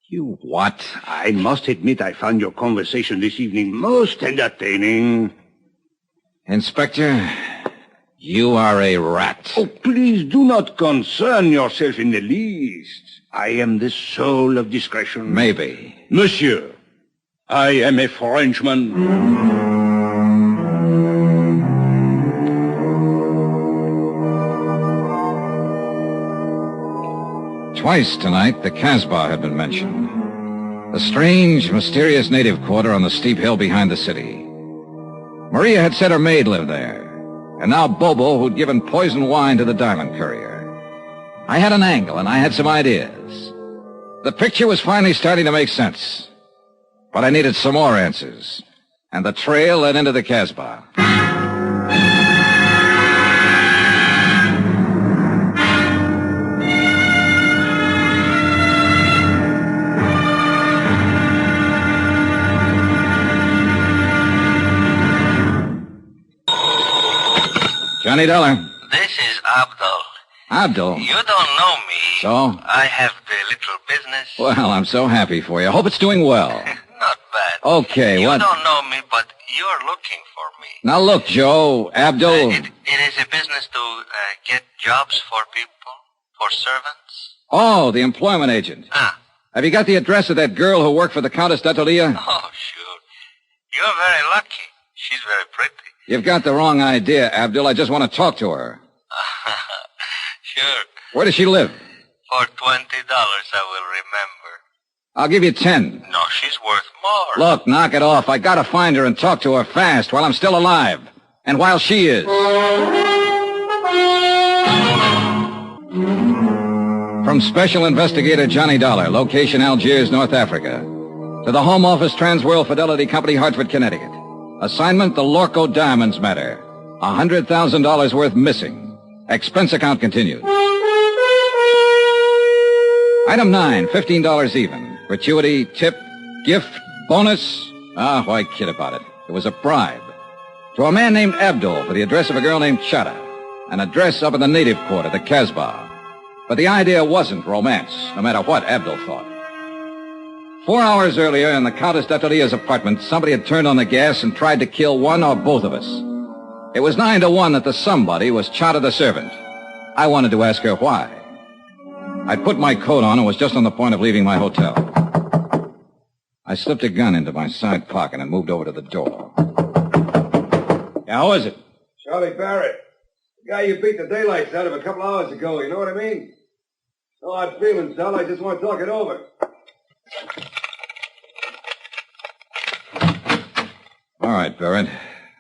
You what? I must admit I found your conversation this evening most entertaining. Inspector, you are a rat. Oh, please do not concern yourself in the least. I am the soul of discretion. Maybe. Monsieur, I am a Frenchman. Twice tonight, the Casbah had been mentioned. A strange, mysterious native quarter on the steep hill behind the city. Maria had said her maid lived there. And now Bobo, who'd given poisoned wine to the Diamond Courier. I had an angle, and I had some ideas. The picture was finally starting to make sense. But I needed some more answers. And the trail led into the Casbah. Johnny Dollar. This is Abdul. Abdul? You don't know me. So? I have the little business. Well, I'm so happy for you. Hope it's doing well. Not bad. Okay, you what? You don't know me, but you're looking for me. Now look, Joe, Abdul... It is a business to get jobs for people, for servants. Oh, the employment agent. Ah. Have you got the address of that girl who worked for the Countess d'Atolia? Oh, sure. You're very lucky. She's very pretty. You've got the wrong idea, Abdul. I just want to talk to her. Sure. Where does she live? For $20, I will remember. I'll give you 10. No, she's worth more. Look, knock it off. I gotta find her and talk to her fast while I'm still alive. And while she is. From Special Investigator Johnny Dollar, location Algiers, North Africa, to the Home Office Transworld Fidelity Company, Hartford, Connecticut. Assignment, the Lorko Diamonds matter. $100,000 worth missing. Expense account continued. Item 9, $15 even. Gratuity, tip, gift, bonus. Why kid about it? It was a bribe. To a man named Abdul for the address of a girl named Chada. An address up in the native quarter, the Casbah. But the idea wasn't romance, no matter what Abdul thought. 4 hours earlier, in the Countess d'Atelier's apartment, somebody had turned on the gas and tried to kill one or both of us. It was 9 to 1 that the somebody was Chata the servant. I wanted to ask her why. I'd put my coat on and was just on the point of leaving my hotel. I slipped a gun into my side pocket and moved over to the door. Yeah, who is it? Charlie Barrett. The guy you beat the daylights out of a couple hours ago, you know what I mean? No hard feelings, Dal. I just want to talk it over. All right, Barrett.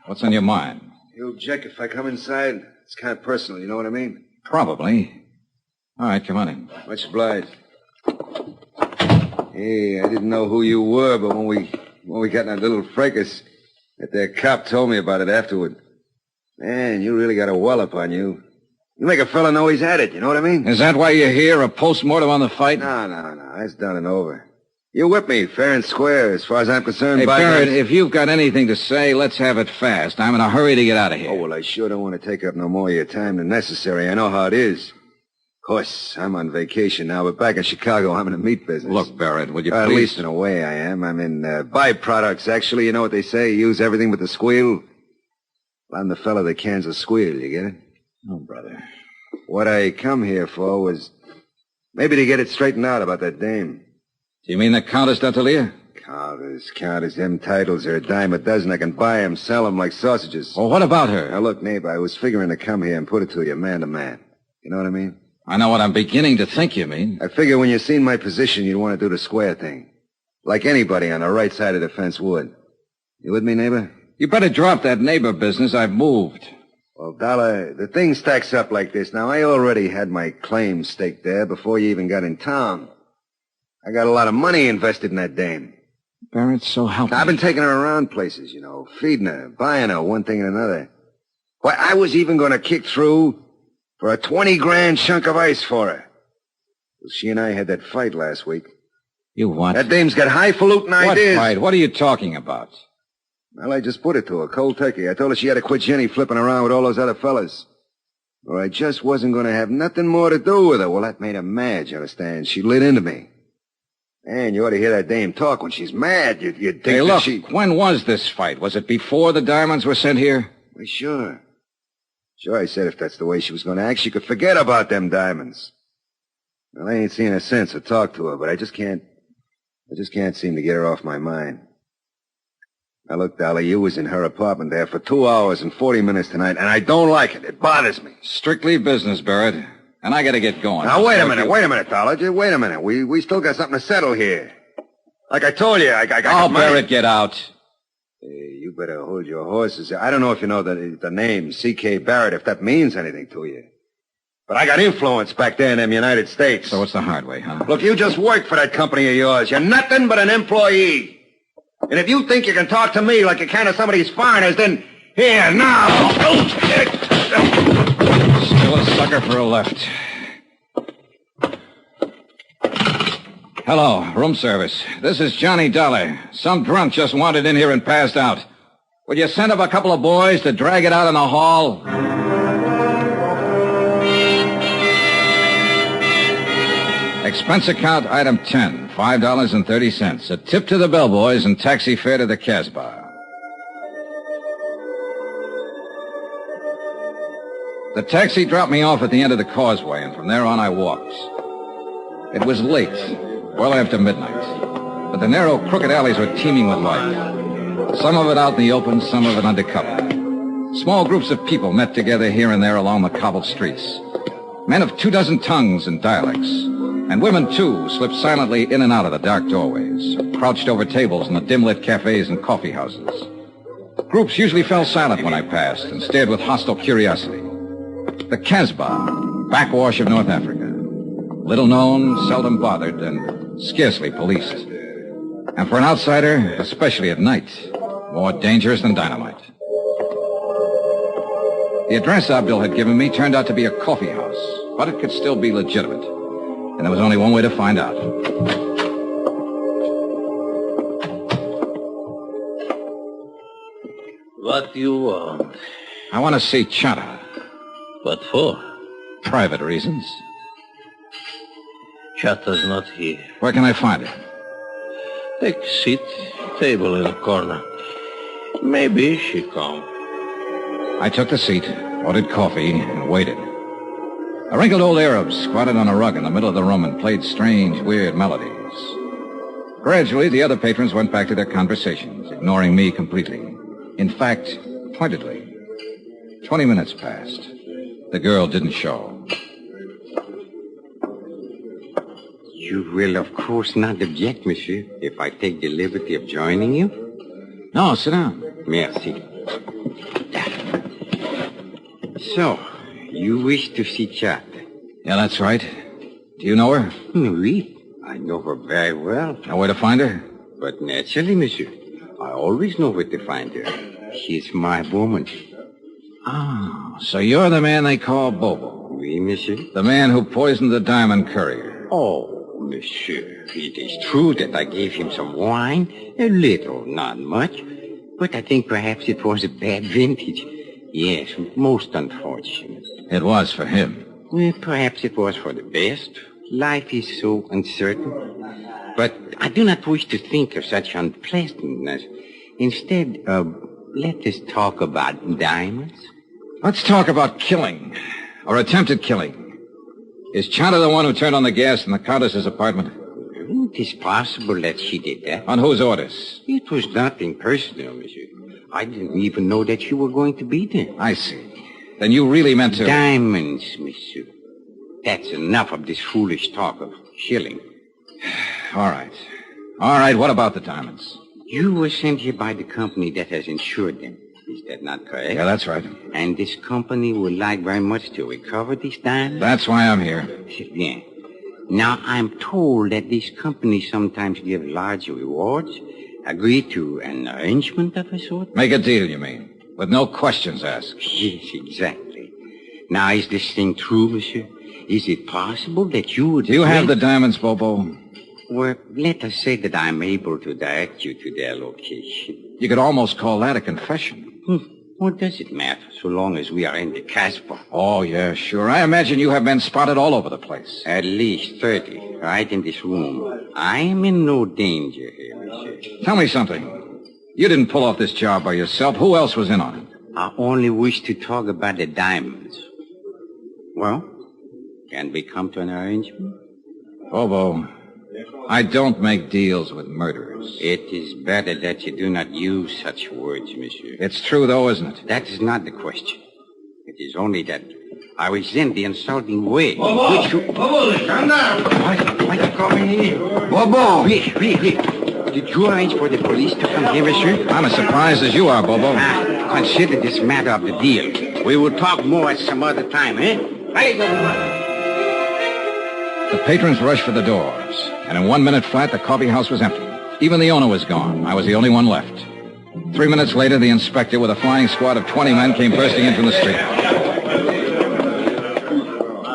What's on your mind? You object if I come inside? It's kind of personal, you know what I mean? Probably. All right, come on in. Much obliged. Hey, I didn't know who you were, but when we got in that little fracas, that there cop told me about it afterward. Man, you really got a wallop on you. You make a fella know he's had it, you know what I mean? Is that why you're here, a post-mortem on the fight? No. That's done and over. You whipped me fair and square, as far as I'm concerned. Hey, Barrett, if you've got anything to say, let's have it fast. I'm in a hurry to get out of here. Oh, well, I sure don't want to take up no more of your time than necessary. I know how it is. Of course, I'm on vacation now, but back in Chicago, I'm in the meat business. Look, Barrett, would you please... At least in a way I am. I'm in byproducts, actually. You know what they say? Use everything but the squeal. Well, I'm the fella that cans the squeal, you get it? Oh, brother. What I come here for was maybe to get it straightened out about that dame. Do you mean the Countess d'Atelier? Countess, them titles are a dime a dozen. I can buy them, sell them like sausages. Well, what about her? Now, look, neighbor, I was figuring to come here and put it to you man to man. You know what I mean? I know what I'm beginning to think you mean. I figure when you seen my position, you'd want to do the square thing. Like anybody on the right side of the fence would. You with me, neighbor? You better drop that neighbor business. I've moved. Well, Dollar, the thing stacks up like this. Now, I already had my claim staked there before you even got in town. I got a lot of money invested in that dame. Barrett, so help me. I've been taking her around places, you know, feeding her, buying her, one thing and another. Why, I was even going to kick through for a 20-grand chunk of ice for her. Well, she and I had that fight last week. You what? That dame's got highfalutin ideas. What fight? What are you talking about? Well, I just put it to her, cold turkey. I told her she had to quit Jenny flipping around with all those other fellas. Or I just wasn't going to have nothing more to do with her. Well, that made her mad, you understand? She lit into me. Man, you ought to hear that dame talk when she's mad. You'd think hey, that look, she... when was this fight? Was it before the diamonds were sent here? Well, sure. Sure, I said if that's the way she was going to act, she could forget about them diamonds. Well, I ain't seen her since or talked to her, but I just can't seem to get her off my mind. Now, look, Dolly, you was in her apartment there for 2 hours and 40 minutes tonight, and I don't like it. It bothers me. Strictly business, Barrett. And I gotta get going. Now, wait a minute, Dollar. Just wait a minute. We still got something to settle here. Like I told you, I got Oh, money. Barrett, get out. Hey, you better hold your horses. I don't know if you know the name, C.K. Barrett, if that means anything to you. But I got influence back there in them United States. So it's the hard way, huh? Look, you just work for that company of yours. You're nothing but an employee. And if you think you can talk to me like you can to some of these foreigners, then here, now. Still a sucker for a left. Hello, room service. This is Johnny Dollar. Some drunk just wandered in here and passed out. Would you send up a couple of boys to drag it out in the hall? Expense account item 10, $5.30. A tip to the bellboys and taxi fare to the Casbah. The taxi dropped me off at the end of the causeway, and from there on I walked. It was late, well after midnight, but the narrow, crooked alleys were teeming with life. Some of it out in the open, some of it under cover. Small groups of people met together here and there along the cobbled streets. Men of 24 tongues and dialects. And women, too, slipped silently in and out of the dark doorways, crouched over tables in the dim-lit cafes and coffee houses. Groups usually fell silent when I passed and stared with hostile curiosity. The Casbah, backwash of North Africa. Little known, seldom bothered, and scarcely policed. And for an outsider, especially at night, more dangerous than dynamite. The address Abdul had given me turned out to be a coffee house, but it could still be legitimate. And there was only one way to find out. What do you want? I want to see Chata. What for? Private reasons. Chata's not here. Where can I find her? Take a seat. Table in the corner. Maybe she come. I took the seat, ordered coffee, and waited. A wrinkled old Arab squatted on a rug in the middle of the room and played strange, weird melodies. Gradually, the other patrons went back to their conversations, ignoring me completely. In fact, pointedly. 20 minutes passed. The girl didn't show. You will, of course, not object, monsieur, if I take the liberty of joining you? No, sit down. Merci. So, you wish to see Chat? Yeah, that's right. Do you know her? Oui, I know her very well. Know where to find her? But naturally, monsieur. I always know where to find her. She's my woman. Oh, so you're the man they call Bobo. Oui, monsieur. The man who poisoned the diamond courier. Oh, monsieur, it is true that I gave him some wine. A little, not much. But I think perhaps it was a bad vintage. Yes, most unfortunate. It was for him. Well, perhaps it was for the best. Life is so uncertain. But I do not wish to think of such unpleasantness. Instead, let us talk about diamonds. Let's talk about killing. Or attempted killing. Is Chanta the one who turned on the gas in the Countess's apartment? It is possible that she did that. On whose orders? It was nothing personal, monsieur. I didn't even know that you were going to be there. I see. Then you really meant to... Diamonds, monsieur. That's enough of this foolish talk of killing. All right. All right, what about the diamonds? You were sent here by the company that has insured them. Is that not correct? Yeah, that's right. And this company would like very much to recover these diamonds? That's why I'm here. Bien. Now, I'm told that these companies sometimes give large rewards. Agree to an arrangement of a sort? Make a deal, you mean? With no questions asked. Yes, exactly. Now, is this thing true, monsieur? Is it possible that you would... Do you have the diamonds, Bobo? Well, let us say that I'm able to direct you to their location. You could almost call that a confession. What does it matter, so long as we are in the Casbah? Oh, yeah, sure. I imagine you have been spotted all over the place. At least 30, right in this room. I am in no danger here, monsieur. Tell me something. You didn't pull off this job by yourself. Who else was in on it? I only wish to talk about the diamonds. Well, can we come to an arrangement? Bobo, I don't make deals with murderers. It is better that you do not use such words, monsieur. It's true, though, isn't it? That is not the question. It is only that I resent the insulting way Bobo! in which you... Bobo, calm down! Why you coming here? Bobo! Wait. Did you arrange for the police to come here, monsieur? I'm as surprised as you are, Bobo. Consider this matter of the deal. We will talk more at some other time, eh? Allez, Bobo! The patrons rushed for the doors, and in 1 minute flat, the coffee house was empty. Even the owner was gone. I was the only one left. 3 minutes later, the inspector, with a flying squad of 20 men, came bursting in from the street.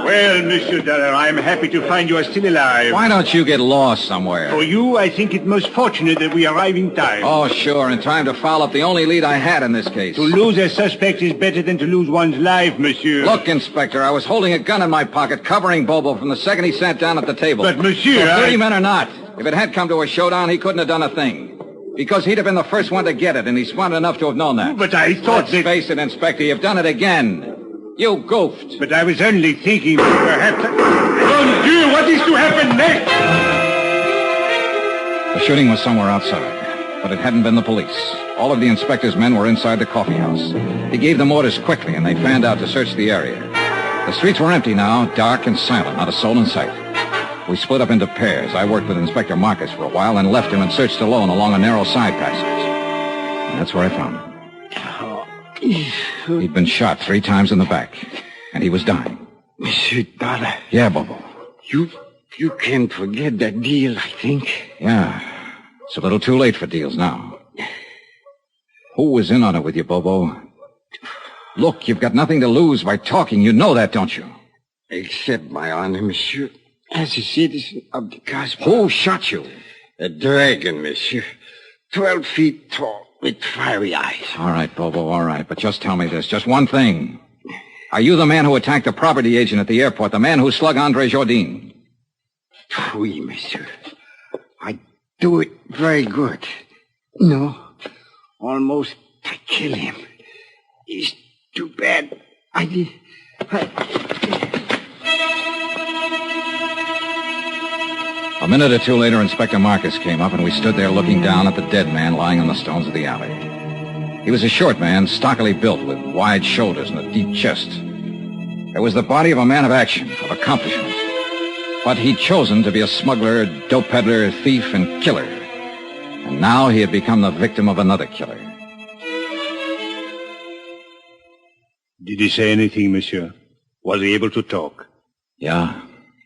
Well, Monsieur Dollar, I'm happy to find you are still alive. Why don't you get lost somewhere? For you, I think it most fortunate that we arrive in time. Oh, sure, in time to follow up the only lead I had in this case. To lose a suspect is better than to lose one's life, monsieur. Look, Inspector, I was holding a gun in my pocket, covering Bobo from the second he sat down at the table. But, monsieur, So 30 men or not, if it had come to a showdown, he couldn't have done a thing. Because he'd have been the first one to get it, and he's smart enough to have known that. But I thought Let's face it, Inspector, you've done it again. You goofed. But I was only thinking perhaps... Mon Dieu, what is to happen next? The shooting was somewhere outside, but it hadn't been the police. All of the inspector's men were inside the coffee house. He gave them orders quickly, and they fanned out to search the area. The streets were empty now, dark and silent, not a soul in sight. We split up into pairs. I worked with Inspector Marcus for a while, and left him and searched alone along a narrow side passage. And that's where I found him. He'd been shot 3 times in the back, and he was dying. Monsieur Dollar. Yeah, Bobo. You can't forget that deal, I think. Yeah. It's a little too late for deals now. Who was in on it with you, Bobo? Look, you've got nothing to lose by talking. You know that, don't you? Accept my honor, monsieur. As a citizen of the Casbah. Who shot you? A dragon, monsieur. 12 feet tall, with fiery eyes. All right, Bobo, all right. But just tell me this, just one thing. Are you the man who attacked the property agent at the airport, the man who slugged Andre Jourdain? Oui, monsieur. do it very good. No, almost I kill him. It's too bad. A minute or two later, Inspector Marcus came up, and we stood there looking down at the dead man lying on the stones of the alley. He was a short man, stockily built, with wide shoulders and a deep chest. It was the body of a man of action, of accomplishment. But he'd chosen to be a smuggler, dope peddler, thief, and killer. And now he had become the victim of another killer. Did he say anything, monsieur? Was he able to talk? Yeah,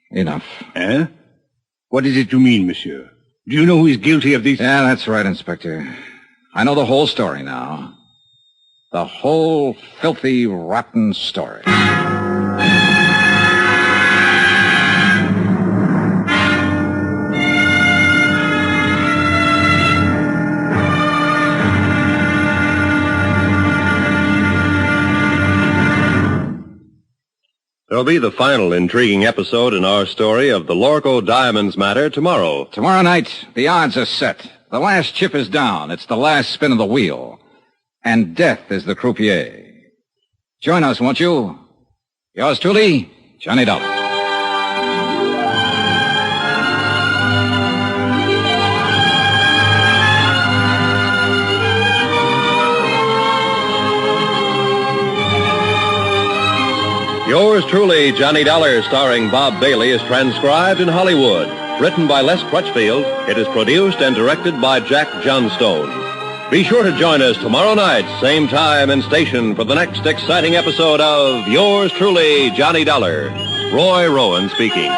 enough. Eh? What is it you mean, monsieur? Do you know who is guilty of this? Yeah, that's right, Inspector. I know the whole story now. The whole filthy, rotten story. There'll be the final intriguing episode in our story of the Lorko Diamonds matter tomorrow. Tomorrow night, the odds are set. The last chip is down. It's the last spin of the wheel. And death is the croupier. Join us, won't you? Yours truly, Johnny Dollar. Yours truly, Johnny Dollar, starring Bob Bailey, is transcribed in Hollywood. Written by Les Crutchfield, it is produced and directed by Jack Johnstone. Be sure to join us tomorrow night, same time and station, for the next exciting episode of Yours truly, Johnny Dollar. Roy Rowan speaking.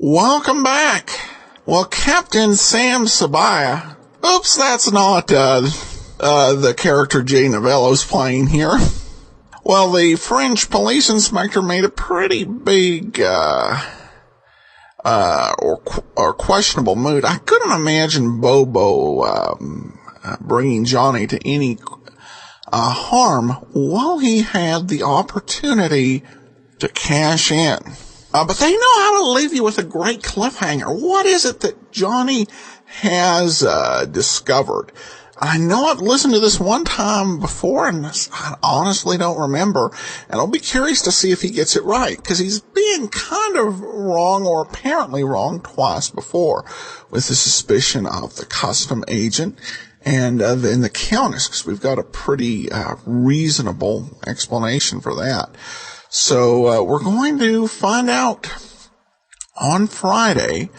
Welcome back. Well, Captain Sam Sabaya. Oops, that's not the character Jay Novello's playing here. Well, the French police inspector made a pretty big or questionable mood. I couldn't imagine Bobo bringing Johnny to any harm while he had the opportunity to cash in. But they know how to leave you with a great cliffhanger. What is it that Johnny has discovered? I know I've listened to this one time before, and I honestly don't remember. And I'll be curious to see if he gets it right, because he's being kind of wrong, or apparently wrong, twice before, with the suspicion of the custom agent and then the Countess, because we've got a pretty reasonable explanation for that. So we're going to find out on Friday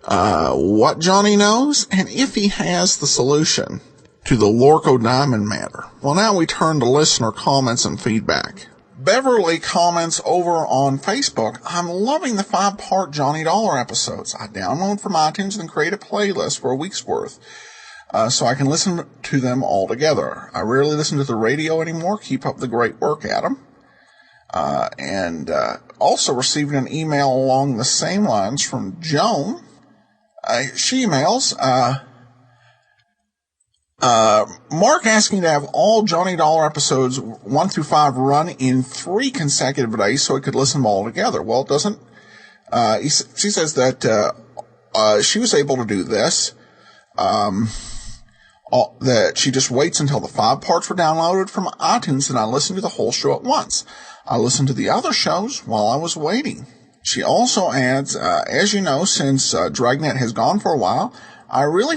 what Johnny knows and if he has the solution to the Lorko Diamond matter. Well, now we turn to listener comments and feedback. Beverly comments over on Facebook, I'm loving the 5-part Johnny Dollar episodes. I download from iTunes and create a playlist for a week's worth so I can listen to them all together. I rarely listen to the radio anymore. Keep up the great work, Adam. And also receiving an email along the same lines from Joan. She emails, Mark asking to have all Johnny Dollar episodes 1 through 5 run in 3 consecutive days so he could listen to them all together. Well, it doesn't, she says that, she was able to do this, that she just waits until the 5 parts were downloaded from iTunes and I listen to the whole show at once. I listened to the other shows while I was waiting. She also adds, as you know, since Dragnet has gone for a while, I really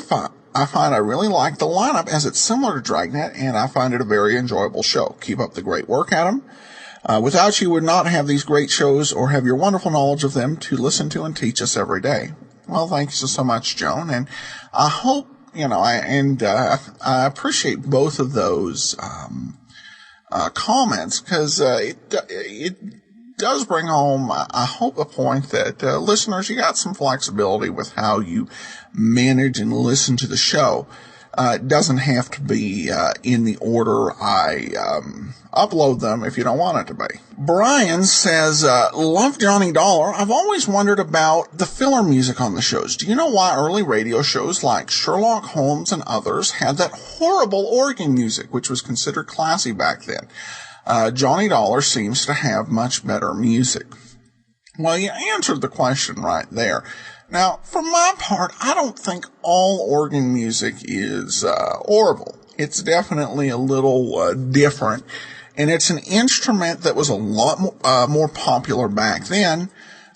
I find I really like the lineup as it's similar to Dragnet, and I find it a very enjoyable show. Keep up the great work, Adam. Without you, would not have these great shows or have your wonderful knowledge of them to listen to and teach us every day. Well, thank you so much, Joan, and I hope, I appreciate both of those comments, because it does bring home, I hope, a point that listeners, you got some flexibility with how you manage and listen to the show. It doesn't have to be in the order I upload them if you don't want it to be. Brian says, love Johnny Dollar. I've always wondered about the filler music on the shows. Do you know why early radio shows like Sherlock, Holmes, and others had that horrible organ music, which was considered classy back then? Johnny Dollar seems to have much better music. Well, you answered the question right there. Now, for my part, I don't think all organ music is horrible. It's definitely a little different, and it's an instrument that was a lot more popular back then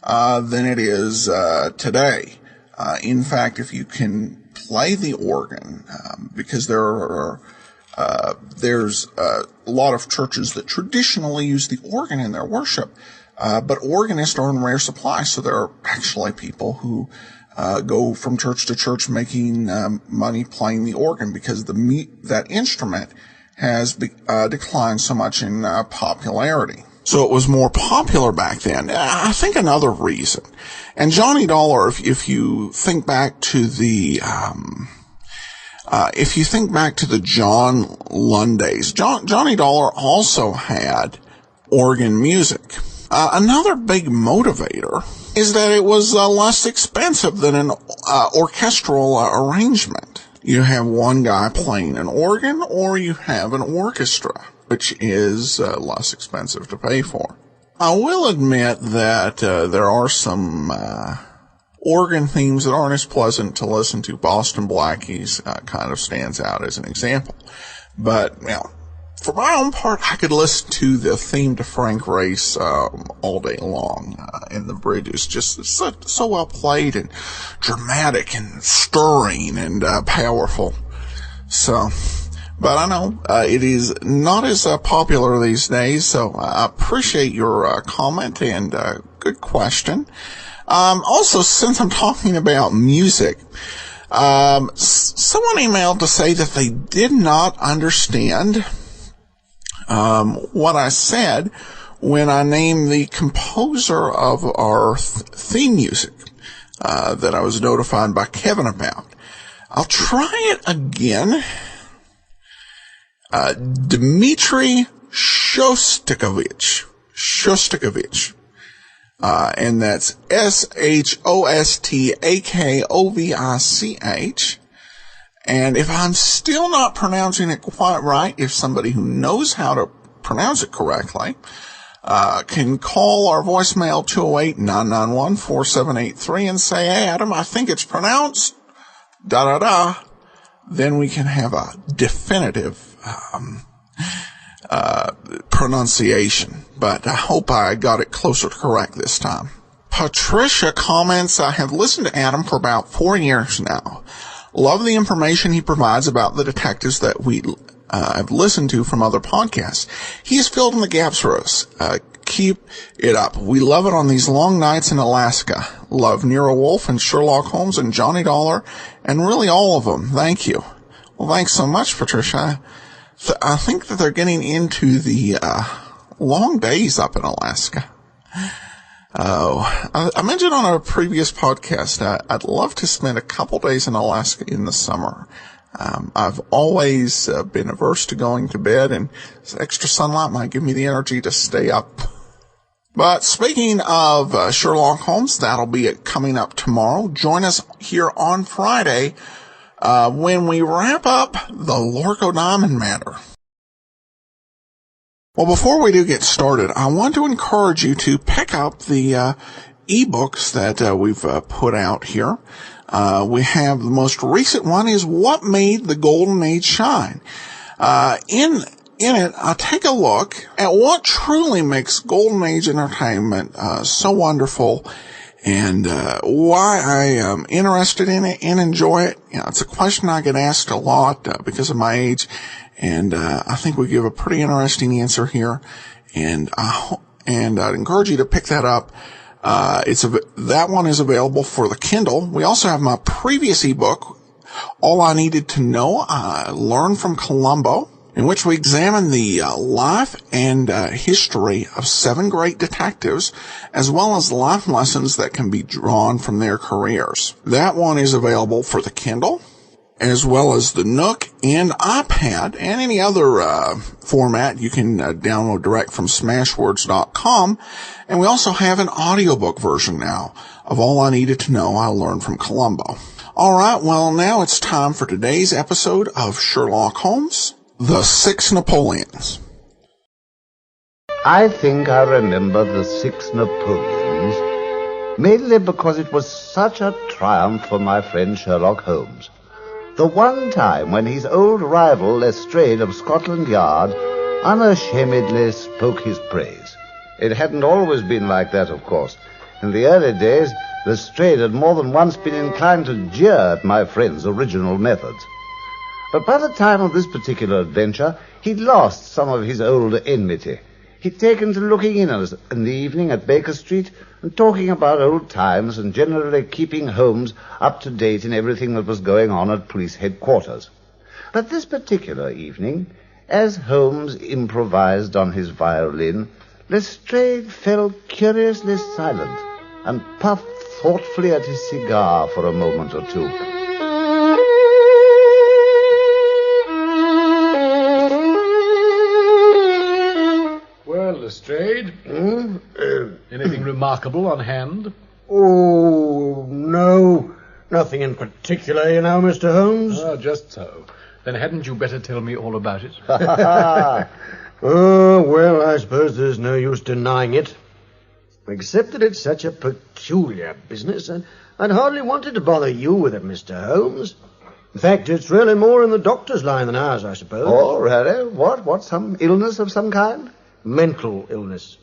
than it is today. In fact, if you can play the organ, because there's a lot of churches that traditionally use the organ in their worship, but organists are in rare supply, so there are actually people who go from church to church making money playing the organ, because that instrument has declined so much in popularity. So it was more popular back then. I think another reason, and Johnny Dollar, if you think back to the John Lund days, Johnny Dollar also had organ music. Another big motivator is that it was less expensive than an orchestral arrangement. You have one guy playing an organ, or you have an orchestra, which is less expensive to pay for. I will admit that there are some organ themes that aren't as pleasant to listen to. Boston Blackies kind of stands out as an example. But, for my own part, I could listen to the theme to Frank Race all day long, and the bridge is just so well played and dramatic and stirring and powerful. So, but I know it is not as popular these days, so I appreciate your comment and good question. Also, since I'm talking about music, someone emailed to say that they did not understand what I said when I named the composer of our theme music that I was notified by Kevin about. I'll try it again. Dmitry Shostakovich. And that's Shostakovich. And if I'm still not pronouncing it quite right, if somebody who knows how to pronounce it correctly can call our voicemail 208-991-4783 and say, hey, Adam, I think it's pronounced da-da-da, then we can have a definitive pronunciation. But I hope I got it closer to correct this time. Patricia comments, I have listened to Adam for about 4 years now. Love the information he provides about the detectives that we have listened to from other podcasts. He has filled in the gaps for us. Keep it up. We love it on these long nights in Alaska. Love Nero Wolfe and Sherlock Holmes and Johnny Dollar and really all of them. Thank you. Well, thanks so much, Patricia. I think that they're getting into the long days up in Alaska. I mentioned on a previous podcast, I'd love to spend a couple days in Alaska in the summer. I've always been averse to going to bed, and extra sunlight might give me the energy to stay up. But speaking of Sherlock Holmes, that'll be coming up tomorrow. Join us here on Friday when we wrap up the Lorko Diamond matter. Well, before we do get started, I want to encourage you to pick up the ebooks that we've put out here. We have the most recent one is What Made the Golden Age Shine. In it, I take a look at what truly makes Golden Age entertainment so wonderful And why I am interested in it and enjoy it, it's a question I get asked a lot because of my age, and I think we give a pretty interesting answer here. And I'd encourage you to pick that up. That one is available for the Kindle. We also have my previous ebook, All I Needed to Know, Learn from Columbo, in which we examine the life and history of 7 great detectives, as well as life lessons that can be drawn from their careers. That one is available for the Kindle, as well as the Nook and iPad, and any other format you can download direct from smashwords.com. And we also have an audiobook version now of All I Needed to Know, I Learned from Columbo. All right, well, now it's time for today's episode of Sherlock Holmes, The 6 Napoleons. I think I remember the 6 Napoleons, mainly because it was such a triumph for my friend Sherlock Holmes. The one time when his old rival Lestrade of Scotland Yard unashamedly spoke his praise. It hadn't always been like that, of course. In the early days, Lestrade had more than once been inclined to jeer at my friend's original methods. But by the time of this particular adventure, he'd lost some of his old enmity. He'd taken to looking in the evening at Baker Street and talking about old times and generally keeping Holmes up to date in everything that was going on at police headquarters. But this particular evening, as Holmes improvised on his violin, Lestrade fell curiously silent and puffed thoughtfully at his cigar for a moment or two. Well, Lestrade, anything remarkable on hand? Oh, no. Nothing in particular, you know, Mr. Holmes. Ah, just so. Then hadn't you better tell me all about it? Oh, well, I suppose there's no use denying it. Except that it's such a peculiar business, and I'd hardly wanted to bother you with it, Mr. Holmes. In fact, it's really more in the doctor's line than ours, I suppose. Oh, really? What, some illness of some kind? Mental illness.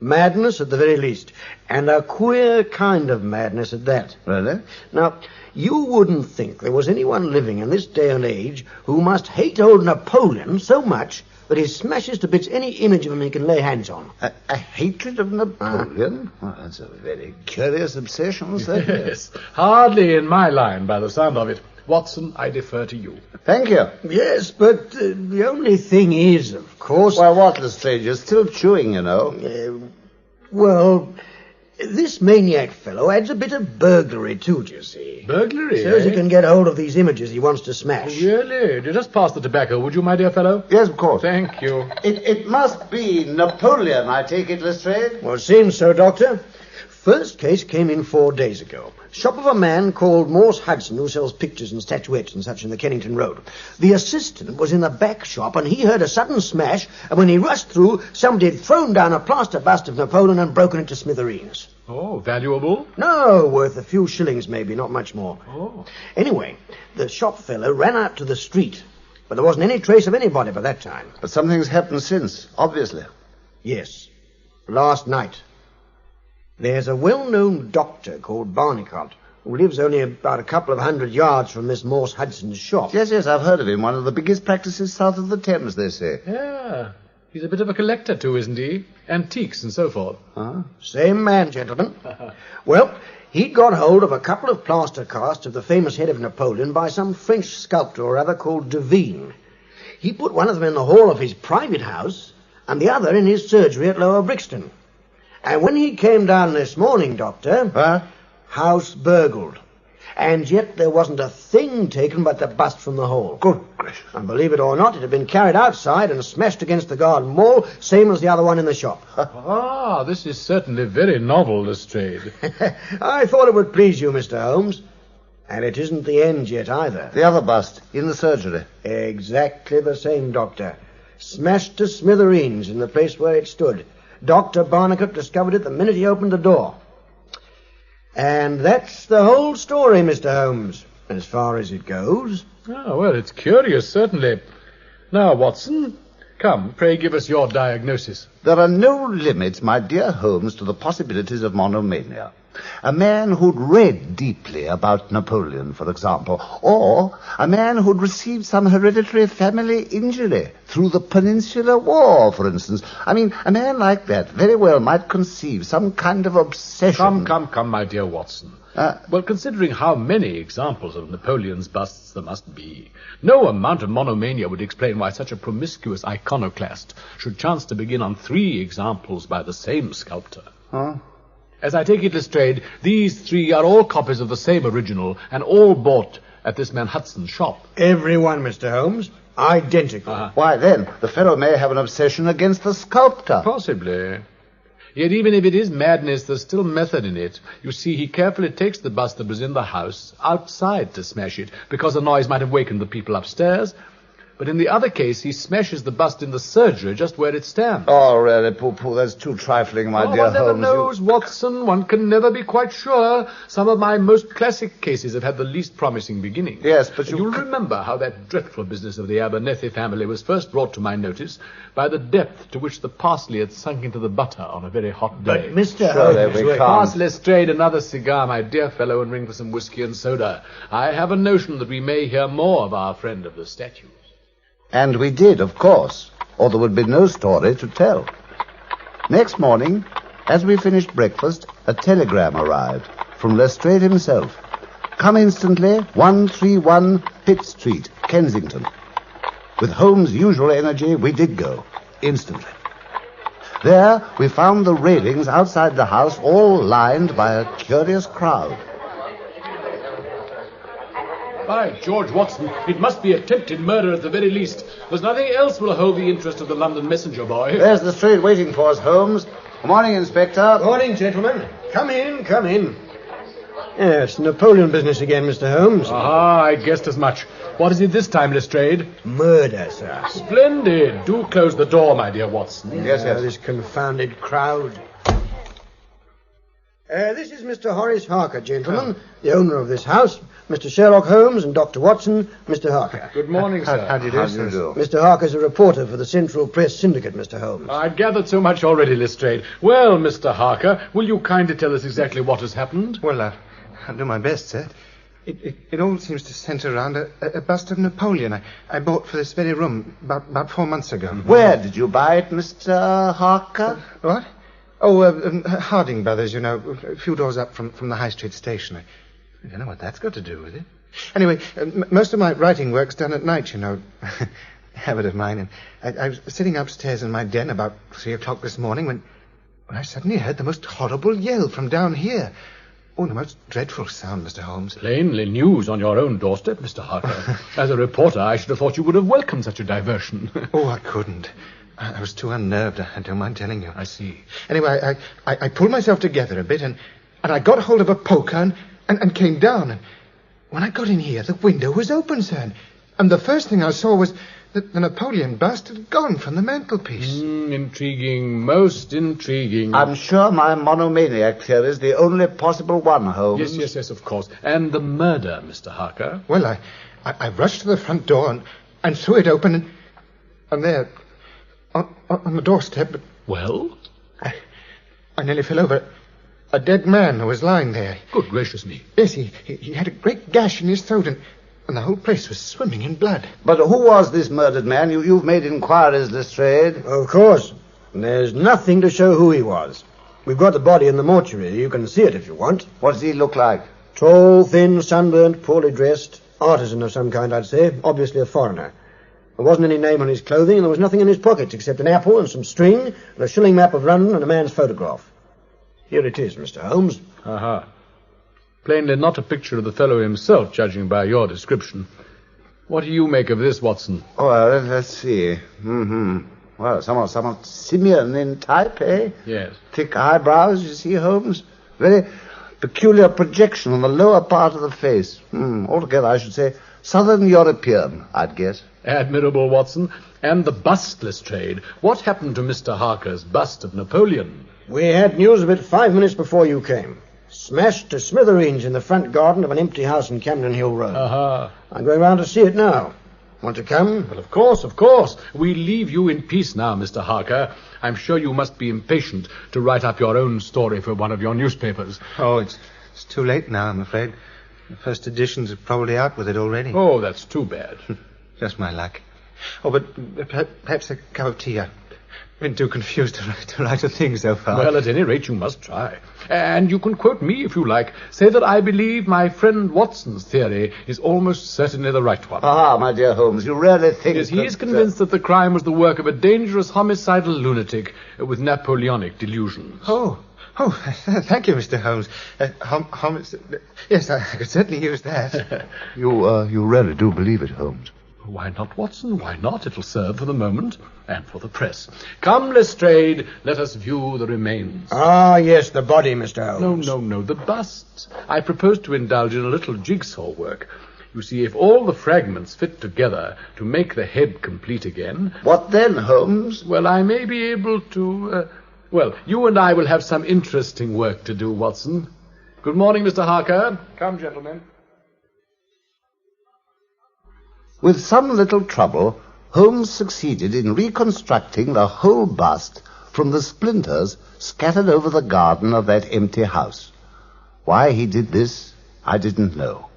Madness at the very least. And a queer kind of madness at that. Really? Now, you wouldn't think there was anyone living in this day and age who must hate old Napoleon so much that he smashes to bits any image of him he can lay hands on. A hatred of Napoleon? Well, that's a very curious obsession, certainly. Yes, hardly in my line by the sound of it. Watson, I defer to you. Thank you. Yes, but the only thing is, of course... Well, what, Lestrade? You're still chewing, you know. Well, this maniac fellow adds a bit of burglary too, do you see? Burglary, So as he can get hold of these images he wants to smash. Really? Just pass the tobacco, would you, my dear fellow? Yes, of course. Thank you. It must be Napoleon, I take it, Lestrade? Well, it seems so, Doctor. First case came in 4 days ago. Shop of a man called Morse Hudson, who sells pictures and statuettes and such in the Kennington Road. The assistant was in the back shop, and he heard a sudden smash, and when he rushed through, somebody had thrown down a plaster bust of Napoleon and broken it to smithereens. Oh, valuable? No, worth a few shillings maybe, not much more. Oh. Anyway, the shop fellow ran out to the street, but there wasn't any trace of anybody by that time. But something's happened since, obviously. Yes, last night. There's a well-known doctor called Barnicott who lives only about a couple of 100 yards from Miss Morse Hudson's shop. Yes, I've heard of him. One of the biggest practices south of the Thames, they say. Yeah. He's a bit of a collector, too, isn't he? Antiques and so forth. Same man, gentlemen. Well, he'd got hold of a couple of plaster casts of the famous head of Napoleon by some French sculptor or other called Devine. He put one of them in the hall of his private house and the other in his surgery at Lower Brixton. And when he came down this morning, Doctor, house burgled. And yet there wasn't a thing taken but the bust from the hole. Good gracious. And believe it or not, it had been carried outside and smashed against the garden wall, same as the other one in the shop. This is certainly very novel, Lestrade. I thought it would please you, Mr. Holmes. And it isn't the end yet, either. The other bust, in the surgery. Exactly the same, Doctor. Smashed to smithereens in the place where it stood. Dr. Barnicott discovered it the minute he opened the door. And that's the whole story, Mr. Holmes, as far as it goes. Oh, well, it's curious, certainly. Now, Watson, Come, pray give us your diagnosis. There are no limits, my dear Holmes, to the possibilities of monomania. A man who'd read deeply about Napoleon, for example, or a man who'd received some hereditary family injury through the Peninsular War, for instance. I mean, a man like that very well might conceive some kind of obsession. Come, my dear Watson. Well, considering how many examples of Napoleon's busts there must be, no amount of monomania would explain why such a promiscuous iconoclast should chance to begin on 3 examples by the same sculptor. Huh? As I take it, Lestrade, these 3 are all copies of the same original, and all bought at this man Hudson's shop. Every one, Mr. Holmes. Identical. Why, then, the fellow may have an obsession against the sculptor. Possibly. Yet even if it is madness, there's still method in it. You see, he carefully takes the bust that was in the house outside to smash it, because the noise might have wakened the people upstairs. But in the other case, he smashes the bust in the surgery just where it stands. Oh, really, Pooh, that's too trifling, my dear One never Holmes. knows, Watson. One can never be quite sure. Some of my most classic cases have had the least promising beginning. Yes, but You'll remember how that dreadful business of the Abernethy family was first brought to my notice by the depth to which the parsley had sunk into the butter on a very hot day. But, Mr. Holmes... Pass Lestrade another cigar, my dear fellow, and ring for some whiskey and soda. I have a notion that we may hear more of our friend of the statue. And we did, of course, or there would be no story to tell. Next morning, as we finished breakfast, a telegram arrived from Lestrade himself. Come instantly, 131 Pitt Street, Kensington. With Holmes' usual energy, we did go, instantly. There, we found the railings outside the house all lined by a curious crowd. By George, Watson, it must be attempted murder at the very least. There's nothing else will hold the interest of the London messenger boy. There's the street waiting for us, Holmes. Good morning, Inspector. Morning, gentlemen. Come in, come in. Yes, Napoleon business again, Mr. Holmes. Ah, I guessed as much. What is it this time, Lestrade? Murder, sir. Splendid. Do close the door, my dear Watson. Yes. This confounded crowd. This is Mr. Horace Harker, gentlemen, the owner of this house. Mr. Sherlock Holmes and Dr. Watson, Mr. Harker. Good morning, sir. How do you do, sir? Mr. Harker's a reporter for the Central Press Syndicate, Mr. Holmes. I've gathered so much already, Lestrade. Well, Mr. Harker, will you kindly tell us exactly what has happened? Well, I'll do my best, sir. It all seems to centre around a bust of Napoleon I bought for this very room about 4 months ago. Where did you buy it, Mr. Harker? What? Oh, Harding Brothers, you know, a few doors up from the High Street station. I don't know what that's got to do with it. Anyway, most of my writing work's done at night, you know. Habit of mine. And I was sitting upstairs in my den about 3 o'clock this morning when I suddenly heard the most horrible yell from down here. Oh, the most dreadful sound, Mr. Holmes. Plainly news on your own doorstep, Mr. Harker. As a reporter, I should have thought you would have welcomed such a diversion. Oh, I couldn't. I was too unnerved, I don't mind telling you. I see. Anyway, I pulled myself together a bit and I got hold of a poker and came down. And when I got in here, the window was open, sir. And the first thing I saw was that the Napoleon bust had gone from the mantelpiece. Intriguing, most intriguing. I'm sure my monomaniac here is the only possible one, Holmes. Yes, of course. And the murder, Mr. Harker? Well, I rushed to the front door and threw it open and there, on the doorstep... Well? I nearly fell over. A dead man who was lying there. Good gracious me. Yes, he had a great gash in his throat and the whole place was swimming in blood. But who was this murdered man? You've made inquiries, Lestrade. Of course. There's nothing to show who he was. We've got the body in the mortuary. You can see it if you want. What does he look like? Tall, thin, sunburnt, poorly dressed. Artisan of some kind, I'd say. Obviously a foreigner. There wasn't any name on his clothing, and there was nothing in his pockets except an apple and some string, and a shilling map of London and a man's photograph. Here it is, Mr. Holmes. Aha. Plainly not a picture of the fellow himself, judging by your description. What do you make of this, Watson? Oh, let's see. Well, somewhat simian in type, eh? Yes. Thick eyebrows, you see, Holmes. Very peculiar projection on the lower part of the face. Altogether, I should say, Southern European, I'd guess. Admirable, Watson. And the bust, Lestrade. What happened to Mr. Harker's bust of Napoleon? We had news of it 5 minutes before you came. Smashed to smithereens in the front garden of an empty house in Camden Hill Road. Aha. I'm going round to see it now. Want to come? Well, of course, of course. We leave you in peace now, Mr. Harker. I'm sure you must be impatient to write up your own story for one of your newspapers. Oh, it's too late now, I'm afraid. The first editions are probably out with it already. Oh, that's too bad. Just my luck. Oh, but perhaps a cup of tea. I've been too confused to write a thing so far. Well, at any rate, you must try. And you can quote me if you like. Say that I believe my friend Watson's theory is almost certainly the right one. Ah, my dear Holmes, you really think Yes, he is convinced that the crime was the work of a dangerous homicidal lunatic with Napoleonic delusions. Oh, thank you, Mr. Holmes. Holmes, yes, I could certainly use that. You really do believe it, Holmes? Why not, Watson? Why not? It'll serve for the moment and for the press. Come, Lestrade, let us view the remains. Ah, yes, the body, Mr. Holmes. No, the bust. I propose to indulge in a little jigsaw work. You see, if all the fragments fit together to make the head complete again... What then, Holmes? Well, I may be able to... Well, you and I will have some interesting work to do, Watson. Good morning, Mr. Harker. Come, gentlemen. With some little trouble, Holmes succeeded in reconstructing the whole bust from the splinters scattered over the garden of that empty house. Why he did this, I didn't know.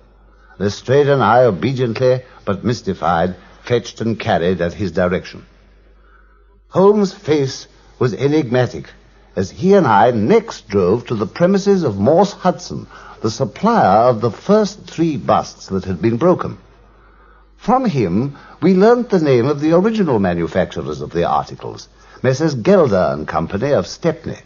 Lestrade and I, obediently but mystified, fetched and carried at his direction. Holmes' face was enigmatic as he and I next drove to the premises of Morse Hudson, the supplier of the first 3 busts that had been broken. From him, we learnt the name of the original manufacturers of the articles, Messrs. Gelder and Company of Stepney.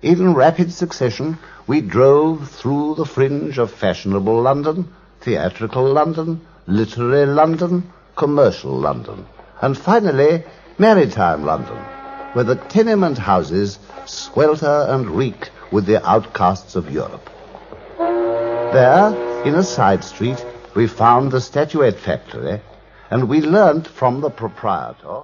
In rapid succession, we drove through the fringe of fashionable London, theatrical London, literary London, commercial London, and finally, maritime London, where the tenement houses swelter and reek with the outcasts of Europe. There, in a side street, we found the statuette factory, and we learnt from the proprietor...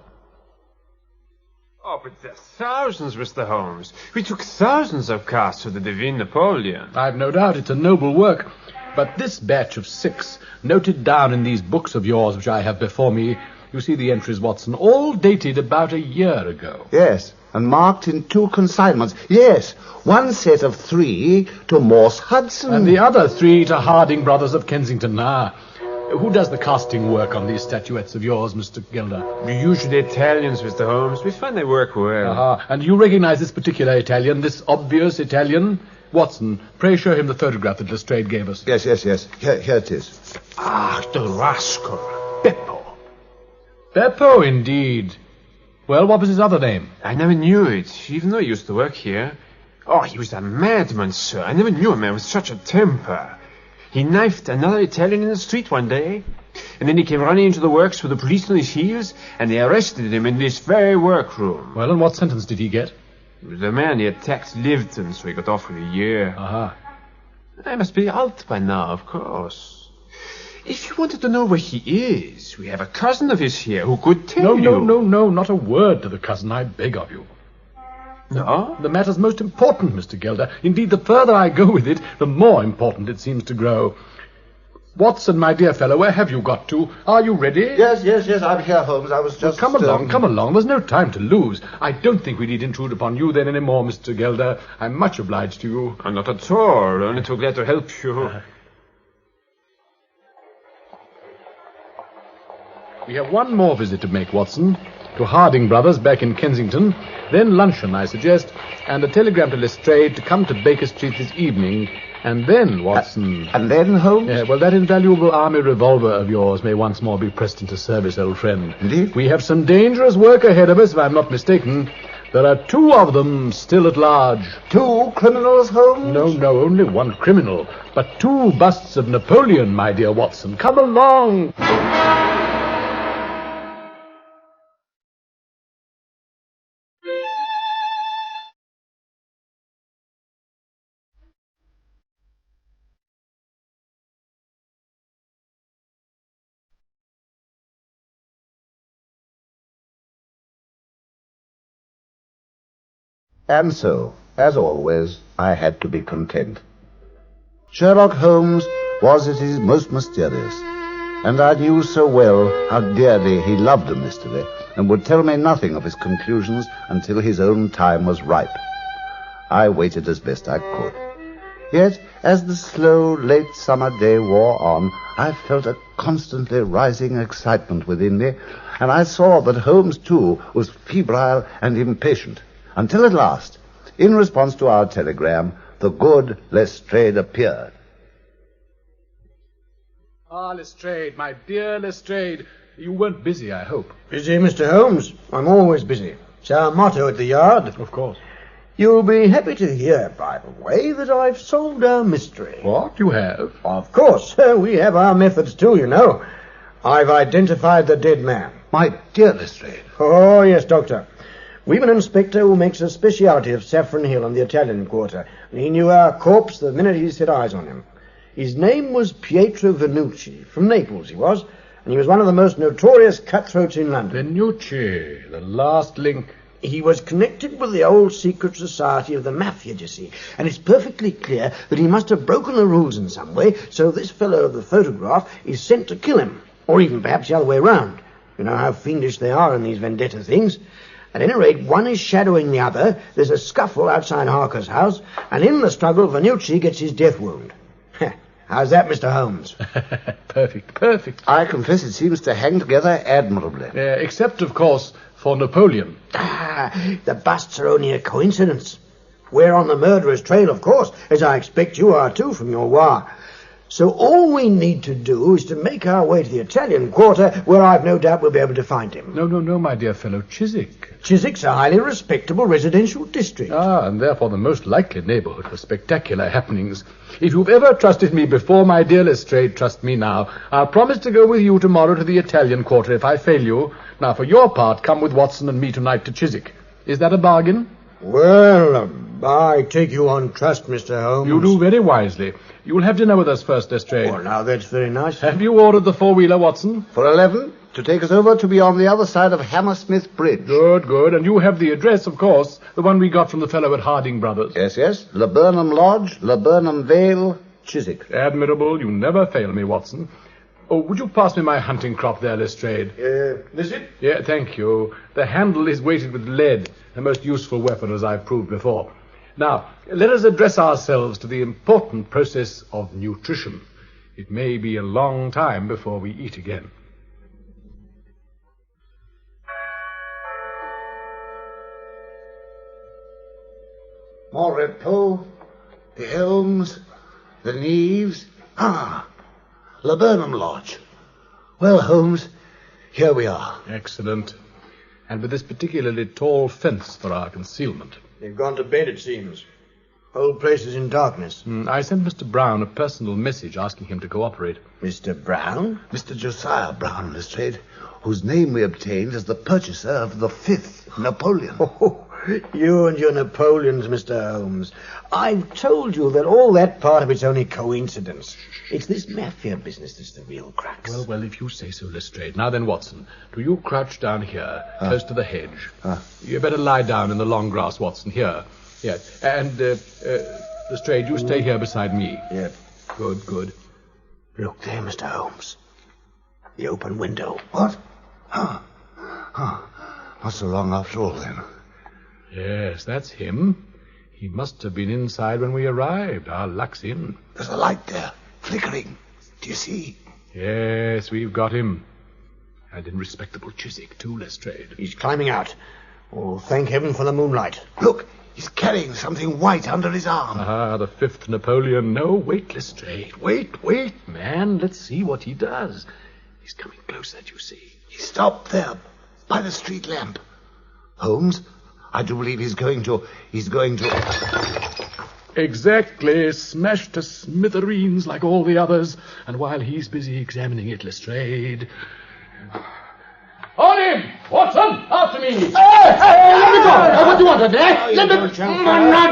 Oh, but there are thousands, Mr. Holmes. We took thousands of casts of the Divine Napoleon. I've no doubt it's a noble work, but this batch of 6, noted down in these books of yours which I have before me, you see the entries, Watson, all dated about a year ago. Yes, and marked in 2 consignments. Yes, one set of 3 to Morse Hudson. And the other 3 to Harding Brothers of Kensington. Who does the casting work on these statuettes of yours, Mr. Gelder? Usually Italians, Mr. Holmes. We find they work well. And you recognize this particular Italian, this obvious Italian? Watson, pray show him the photograph that Lestrade gave us. Yes. Here it is. Ah, the rascal. Beppo. Beppo, indeed. Well, what was his other name? I never knew it, even though he used to work here. Oh, he was a madman, sir. I never knew a man with such a temper. He knifed another Italian in the street one day, and then he came running into the works with the police on his heels, and they arrested him in this very workroom. Well, and what sentence did he get? The man he attacked lived, and so he got off with a year. I must be out by now, of course. If you wanted to know where he is, we have a cousin of his here who could tell you. No, not a word to the cousin, I beg of you. No? The matter's most important, Mr. Gelder. Indeed, the further I go with it, the more important it seems to grow. Watson, my dear fellow, where have you got to? Are you ready? Yes, I'm here, Holmes. I was just... Well, come along. There's no time to lose. I don't think we need intrude upon you then any more, Mr. Gelder. I'm much obliged to you. I'm not at all. Only too glad to help you. We have one more visit to make, Watson. To Harding Brothers back in Kensington. Then luncheon, I suggest. And a telegram to Lestrade to come to Baker Street this evening. And then, Watson... and then, Holmes? Well, that invaluable army revolver of yours may once more be pressed into service, old friend. Indeed? We have some dangerous work ahead of us, if I'm not mistaken. There are 2 of them still at large. 2 criminals, Holmes? No, only 1 criminal. But 2 busts of Napoleon, my dear Watson. Come along! And so, as always, I had to be content. Sherlock Holmes was at his most mysterious, and I knew so well how dearly he loved a mystery and would tell me nothing of his conclusions until his own time was ripe. I waited as best I could. Yet, as the slow, late summer day wore on, I felt a constantly rising excitement within me, and I saw that Holmes, too, was febrile and impatient, until at last, in response to our telegram, the good Lestrade appeared. Ah, Lestrade, my dear Lestrade. You weren't busy, I hope. Busy, Mr. Holmes? I'm always busy. It's our motto at the Yard. Of course. You'll be happy to hear, by the way, that I've solved our mystery. What? You have? Of course. We have our methods, too, you know. I've identified the dead man. My dear Lestrade. Oh, yes, Doctor. We've an inspector who makes a speciality of Saffron Hill and the Italian Quarter, and he knew our corpse the minute he set eyes on him. His name was Pietro Venucci. From Naples, he was, and he was one of the most notorious cutthroats in London. Venucci, the last link. He was connected with the old secret society of the Mafia, you see, and it's perfectly clear that he must have broken the rules in some way, so this fellow of the photograph is sent to kill him, or even perhaps the other way round. You know how fiendish they are in these vendetta things. At any rate, one is shadowing the other, there's a scuffle outside Harker's house, and in the struggle, Venucci gets his death wound. How's that, Mr. Holmes? Perfect. I confess it seems to hang together admirably. Except, of course, for Napoleon. The busts are only a coincidence. We're on the murderer's trail, of course, as I expect you are too from your wire. So all we need to do is to make our way to the Italian Quarter, where I've no doubt we'll be able to find him. No, my dear fellow, Chiswick. Chiswick's a highly respectable residential district. Ah, and therefore the most likely neighborhood for spectacular happenings. If you've ever trusted me before, my dear Lestrade, trust me now. I'll promise to go with you tomorrow to the Italian Quarter if I fail you. Now, for your part, come with Watson and me tonight to Chiswick. Is that a bargain? Well, I take you on trust, Mr. Holmes. You do very wisely. You'll have dinner with us first, Lestrade. Well, now, that's very nice. Have you ordered the four-wheeler, Watson? For 11, to take us over to be on the other side of Hammersmith Bridge. Good. And you have the address, of course, the one we got from the fellow at Harding Brothers. Yes. Laburnum Lodge, Laburnum Vale, Chiswick. Admirable. You never fail me, Watson. Oh, would you pass me my hunting crop there, Lestrade? This it? Yeah, thank you. The handle is weighted with lead, a most useful weapon, as I've proved before. Now, let us address ourselves to the important process of nutrition. It may be a long time before we eat again. More repos, the elms, the Neaves. Laburnum Lodge. Well, Holmes, here we are. Excellent. And with this particularly tall fence for our concealment. They've gone to bed, it seems. Whole place is in darkness. I sent Mr. Brown a personal message asking him to cooperate. Mr. Brown? Mr. Josiah Brown, Lestrade, whose name we obtained as the purchaser of the 5th Napoleon. Oh, you and your Napoleons, Mr. Holmes. I've told you that all that part of it's only coincidence. It's this Mafia business that's the real crux. Well, if you say so, Lestrade. Now then, Watson, do you crouch down here, close to the hedge. You better lie down in the long grass, Watson, here. Yeah, and, Lestrade, you stay here beside me. Yeah. Good. Look there, Mr. Holmes. The open window. What? Not so long after all, then. Yes, that's him. He must have been inside when we arrived. Our luck's in. There's a light there, flickering. Do you see? Yes, we've got him. And in respectable Chiswick, too, Lestrade. He's climbing out. Oh, thank heaven for the moonlight. Look, he's carrying something white under his arm. The 5th Napoleon. No, wait, Lestrade. Wait, man. Let's see what he does. He's coming closer, do you see? He stopped there, by the street lamp. Holmes, I do believe he's going to... Exactly. Smashed to smithereens like all the others. And while he's busy examining it, Lestrade... On him! Watson, after me! Hey, let me go! What do you want, eh? Let me... No,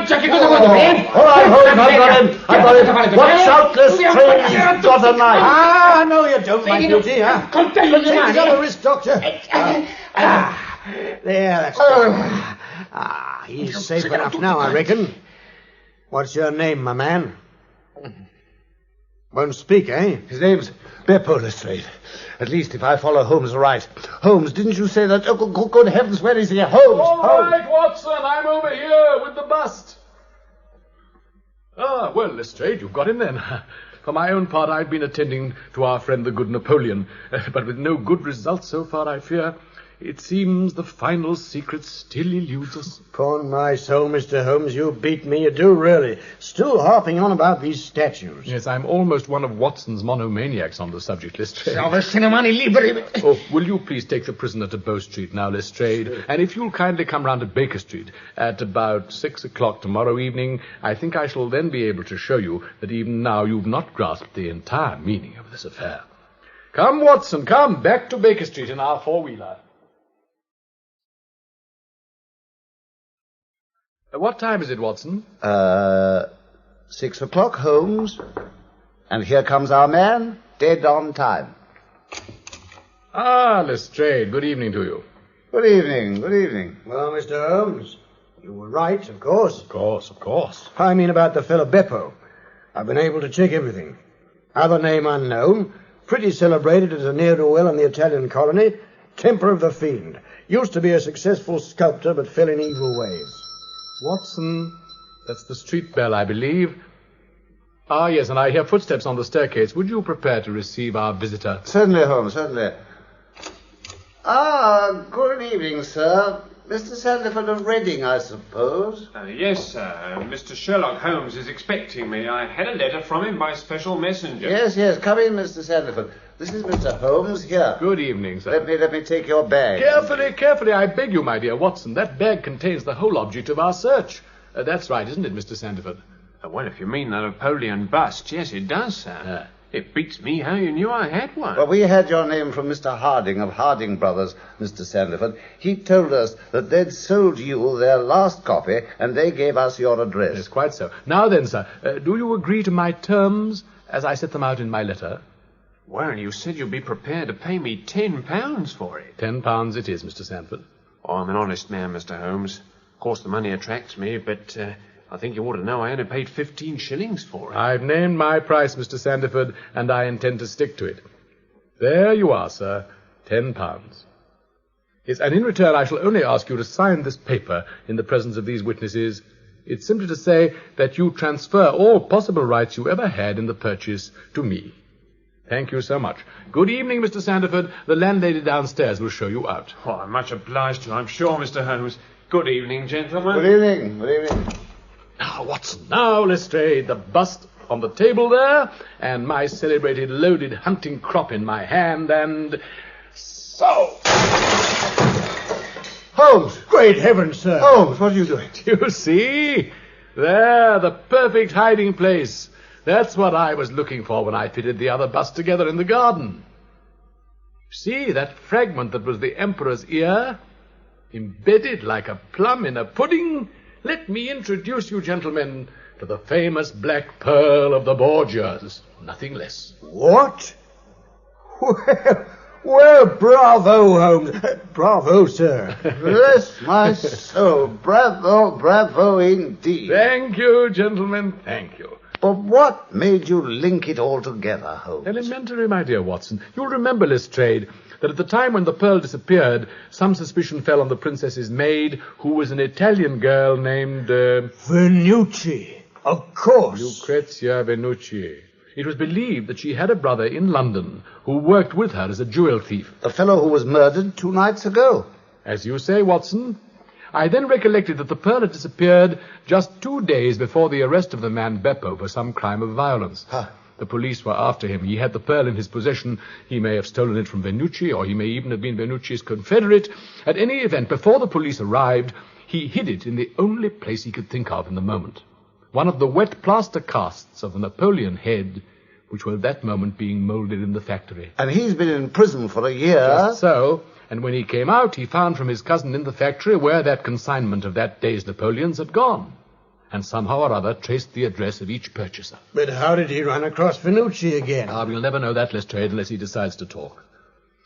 Jackie, go to the bed. All right, Holmes, I got him. Watch out, Lestrade, he's got a knife. No, you don't, my beauty, huh? Take it on the wrist, Doctor. There, that's good. He's safe enough now, I reckon. What's your name, my man? Won't speak, eh? His name's Beppo Lestrade. At least if I follow Holmes right. Holmes, didn't you say that? Oh, good heavens, where is he? Holmes! All Holmes. right, Watson, I'm over here with the bust. Ah, well, Lestrade, you've got him then. For my own part, I've been attending to our friend the good Napoleon, but with no good result so far, I fear. It seems the final secret still eludes us. Upon my soul, Mr. Holmes, you beat me, you do really. Still harping on about these statues. Yes, I'm almost one of Watson's monomaniacs on the subject, Lestrade. Liberi. Oh, will you please take the prisoner to Bow Street now, Lestrade? Sure. And if you'll kindly come round to Baker Street at about 6 o'clock tomorrow evening, I think I shall then be able to show you that even now you've not grasped the entire meaning of this affair. Come, Watson, come, back to Baker Street in our four-wheeler. What time is it, Watson? 6 o'clock, Holmes. And here comes our man, dead on time. Ah, Lestrade, good evening to you. Good evening, good evening. Well, Mr. Holmes, you were right, of course. Of course, of course. I mean about the fellow Beppo. I've been able to check everything. Other name unknown, pretty celebrated as a ne'er-do-well in the Italian colony, temper of the fiend. Used to be a successful sculptor, but fell in evil ways. Watson, that's the street bell, I believe. Ah, yes, and I hear footsteps on the staircase. Would you prepare to receive our visitor? Certainly, Holmes, certainly. Ah, good evening, sir. Mr. Sandiford of Reading, I suppose. Yes, sir. Mr. Sherlock Holmes is expecting me. I had a letter from him by special messenger. Yes, come in, Mr. Sandiford. This is Mr. Holmes here. Good evening, sir. Let me take your bag. Carefully, I beg you, my dear Watson. That bag contains the whole object of our search. That's right, isn't it, Mr. Sandiford? Well, if you mean the Napoleon bust, yes, it does, sir. It beats me how you knew I had one. Well, we had your name from Mr. Harding of Harding Brothers, Mr. Sandiford. He told us that they'd sold you their last copy, and they gave us your address. Yes, quite so. Now then, sir, do you agree to my terms as I set them out in my letter? Well, you said you'd be prepared to pay me £10 for it. £10 it is, Mr. Sandford. Oh, I'm an honest man, Mr. Holmes. Of course, the money attracts me, but I think you ought to know I only paid 15 shillings for it. I've named my price, Mr. Sandiford, and I intend to stick to it. There you are, sir. £10. Yes, and in return, I shall only ask you to sign this paper in the presence of these witnesses. It's simply to say that you transfer all possible rights you ever had in the purchase to me. Thank you so much. Good evening, Mr. Sandiford. The landlady downstairs will show you out. Oh, I'm much obliged to you, I'm sure, Mr. Holmes. Good evening, gentlemen. Good evening, good evening. Now, Watson, now, Lestrade, the bust on the table there, and my celebrated loaded hunting crop in my hand, and so... Holmes! Great heavens, sir! Holmes, what are you doing? Do you see? There, the perfect hiding place. That's what I was looking for when I fitted the other bust together in the garden. See, that fragment that was the Emperor's ear? Embedded like a plum in a pudding? Let me introduce you, gentlemen, to the famous black pearl of the Borgias. Nothing less. What? Well, bravo, Holmes. Bravo, sir. Bless my soul. Bravo indeed. Thank you, gentlemen, thank you. But what made you link it all together, Holmes? Elementary, my dear Watson. You'll remember, Lestrade, that at the time when the pearl disappeared, some suspicion fell on the princess's maid, who was an Italian girl named... Venucci. Of course. Lucrezia Venucci. It was believed that she had a brother in London who worked with her as a jewel thief. The fellow who was murdered 2 nights ago. As you say, Watson. I then recollected that the pearl had disappeared just 2 days before the arrest of the man Beppo for some crime of violence. Huh. The police were after him. He had the pearl in his possession. He may have stolen it from Venucci, or he may even have been Venucci's confederate. At any event, before the police arrived, he hid it in the only place he could think of in the moment. One of the wet plaster casts of the Napoleon head, which were at that moment being moulded in the factory. And he's been in prison for a year. Just so. And when he came out, he found from his cousin in the factory where that consignment of that day's Napoleons had gone, and somehow or other traced the address of each purchaser. But how did he run across Venucci again? We'll never know that, Lestrade, unless he decides to talk.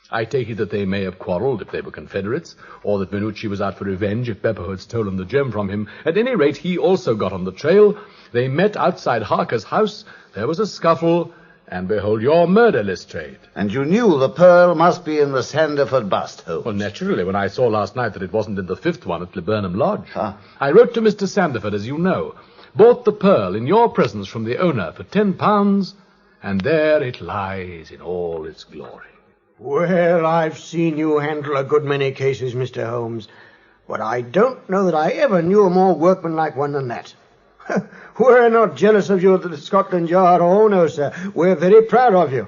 I take it that they may have quarreled if they were confederates, or that Venucci was out for revenge if Beppo had stolen the gem from him. At any rate, he also got on the trail. They met outside Harker's house. There was a scuffle, And behold your murder, Lestrade. And you knew the pearl must be in the Sandiford bust, Holmes. Well, naturally, when I saw last night that it wasn't in the fifth one at Laburnum Lodge. I wrote to Mr. Sandiford, as you know, bought the pearl in your presence from the owner for £10, and there it lies in all its glory. Well, I've seen you handle a good many cases, Mr. Holmes, but I don't know that I ever knew a more workmanlike one than that. We're not jealous of you at the Scotland Yard. Oh, no, sir. We're very proud of you.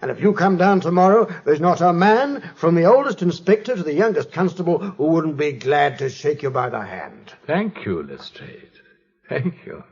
And if you come down tomorrow, there's not a man, from the oldest inspector to the youngest constable, who wouldn't be glad to shake you by the hand. Thank you, Lestrade. Thank you.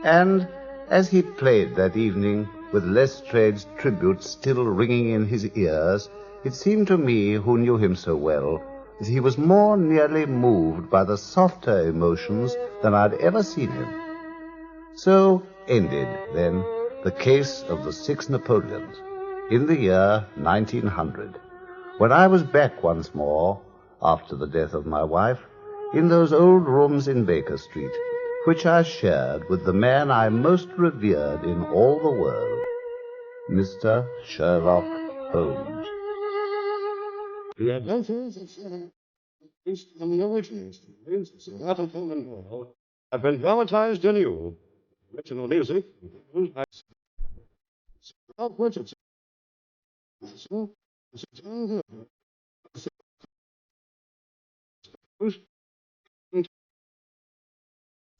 And as he played that evening, with Lestrade's tribute still ringing in his ears, it seemed to me, who knew him so well, that he was more nearly moved by the softer emotions than I'd ever seen him. So ended, then, the case of the 6 Napoleons, in the year 1900, when I was back once more, after the death of my wife, in those old rooms in Baker Street, which I shared with the man I most revered in all the world, Mr. Sherlock Holmes. Have been dramatized anew. Original music.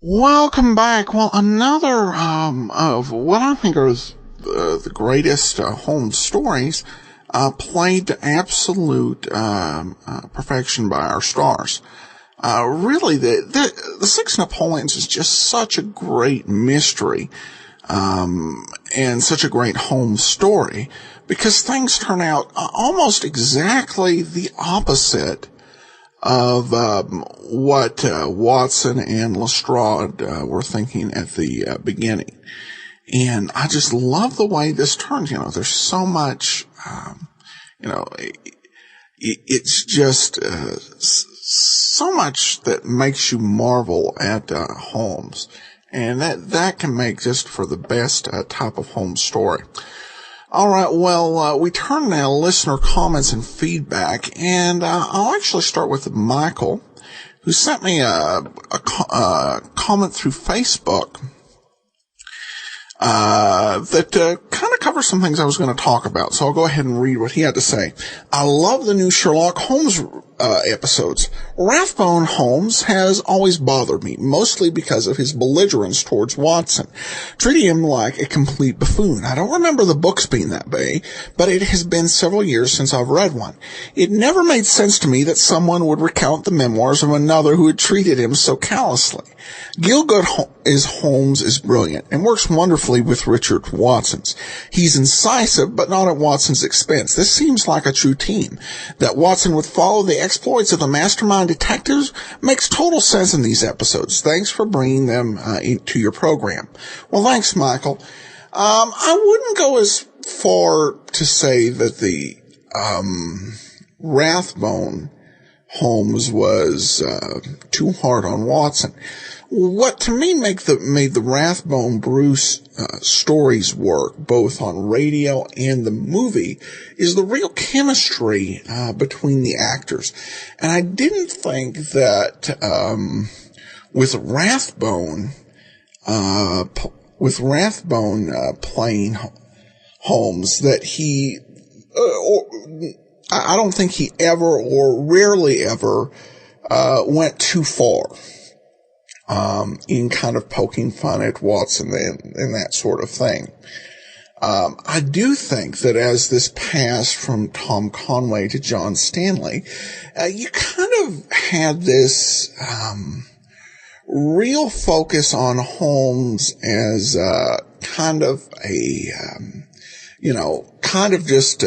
Welcome back. Well, another of what I think are the greatest Holmes stories played to absolute perfection by our stars. Really, the 6 Napoleons is just such a great mystery and such a great Holmes story because things turn out almost exactly the opposite of what Watson and Lestrade were thinking at the beginning. And I just love the way this turns. You know, there's so much, it's just so much that makes you marvel at Holmes. And that can make just for the best type of Holmes story. All right, well, we turn now to listener comments and feedback, and I'll actually start with Michael, who sent me a comment through Facebook that kind of covers some things I was going to talk about, so I'll go ahead and read what he had to say. I love the new Sherlock Holmes episodes. Rathbone Holmes has always bothered me, mostly because of his belligerence towards Watson, treating him like a complete buffoon. I don't remember the books being that way, but it has been several years since I've read one. It never made sense to me that someone would recount the memoirs of another who had treated him so callously. Gielgud Holmes is brilliant and works wonderfully with Richard Watson's. He's incisive, but not at Watson's expense. This seems like a true team. That Watson would follow the exploits of the mastermind detectives makes total sense in these episodes. Thanks for bringing them into your program. Well, thanks, Michael. I wouldn't go as far to say that the Rathbone Holmes was too hard on Watson. What to me made the Rathbone Bruce stories work, both on radio and the movie, is the real chemistry between the actors. And I didn't think that with Rathbone playing Holmes that he I don't think he ever or rarely ever went too far in kind of poking fun at Watson and that sort of thing. I do think that as this passed from Tom Conway to John Stanley, you kind of had this real focus on Holmes as kind of a, kind of just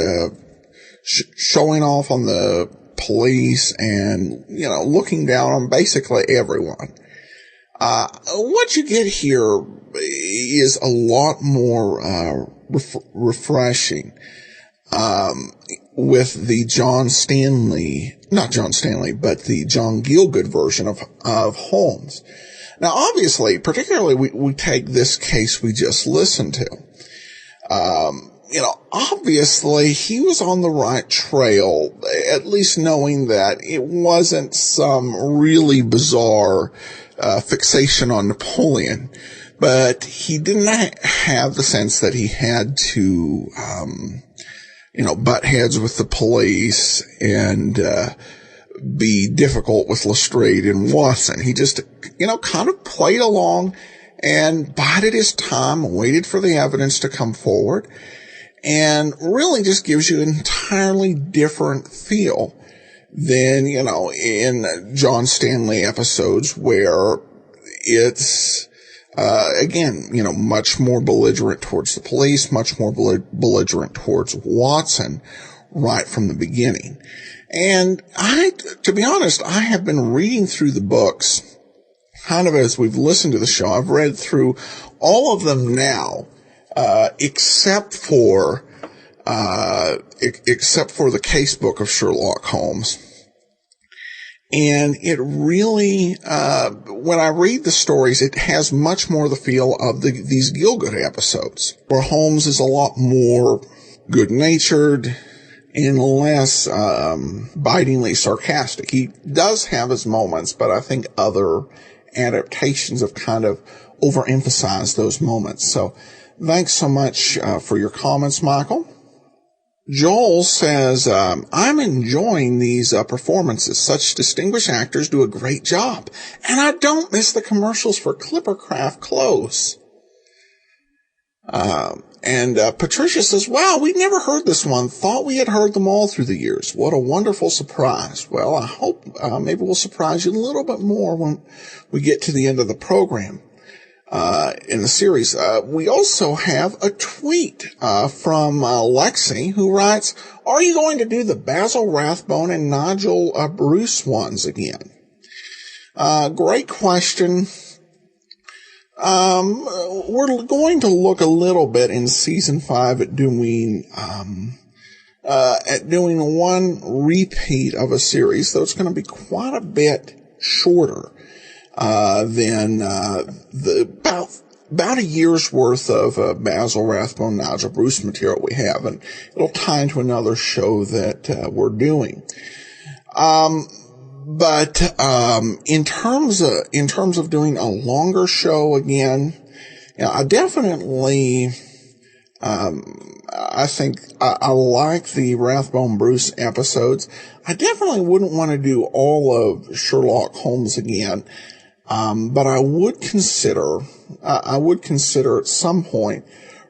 showing off on the police and, looking down on basically everyone. What you get here is a lot more refreshing. with the the John Gielgud version of Holmes. Now, obviously, particularly we take this case we just listened to. Obviously he was on the right trail, at least knowing that it wasn't some really bizarre fixation on Napoleon, but he didn't have the sense that he had to, butt heads with the police and be difficult with Lestrade and Watson. He just, kind of played along and bided his time, waited for the evidence to come forward, and really just gives you an entirely different feel than, in John Stanley episodes where it's, again, much more belligerent towards the police, much more belligerent towards Watson right from the beginning. And to be honest, I have been reading through the books kind of as we've listened to the show. I've read through all of them now, except for the case book of Sherlock Holmes. And it really, when I read the stories, it has much more the feel of these Gielgud episodes, where Holmes is a lot more good-natured and less bitingly sarcastic. He does have his moments, but I think other adaptations have kind of overemphasized those moments. So thanks so much for your comments, Michael. Joel says, I'm enjoying these performances. Such distinguished actors do a great job. And I don't miss the commercials for Clippercraft clothes. And Patricia says, wow, we never heard this one. Thought we had heard them all through the years. What a wonderful surprise. Well, I hope maybe we'll surprise you a little bit more when we get to the end of the program in the series. We also have a tweet from Lexi, who writes, are you going to do the Basil Rathbone and Nigel Bruce ones again? Great question. We're going to look a little bit in season 5 at doing one repeat of a series, though it's going to be quite a bit shorter than about a year's worth of Basil Rathbone, Nigel Bruce material we have, and it'll tie into another show that we're doing. But in terms of doing a longer show again, I definitely I think I like the Rathbone Bruce episodes. I definitely wouldn't want to do all of Sherlock Holmes again, but I would consider at some point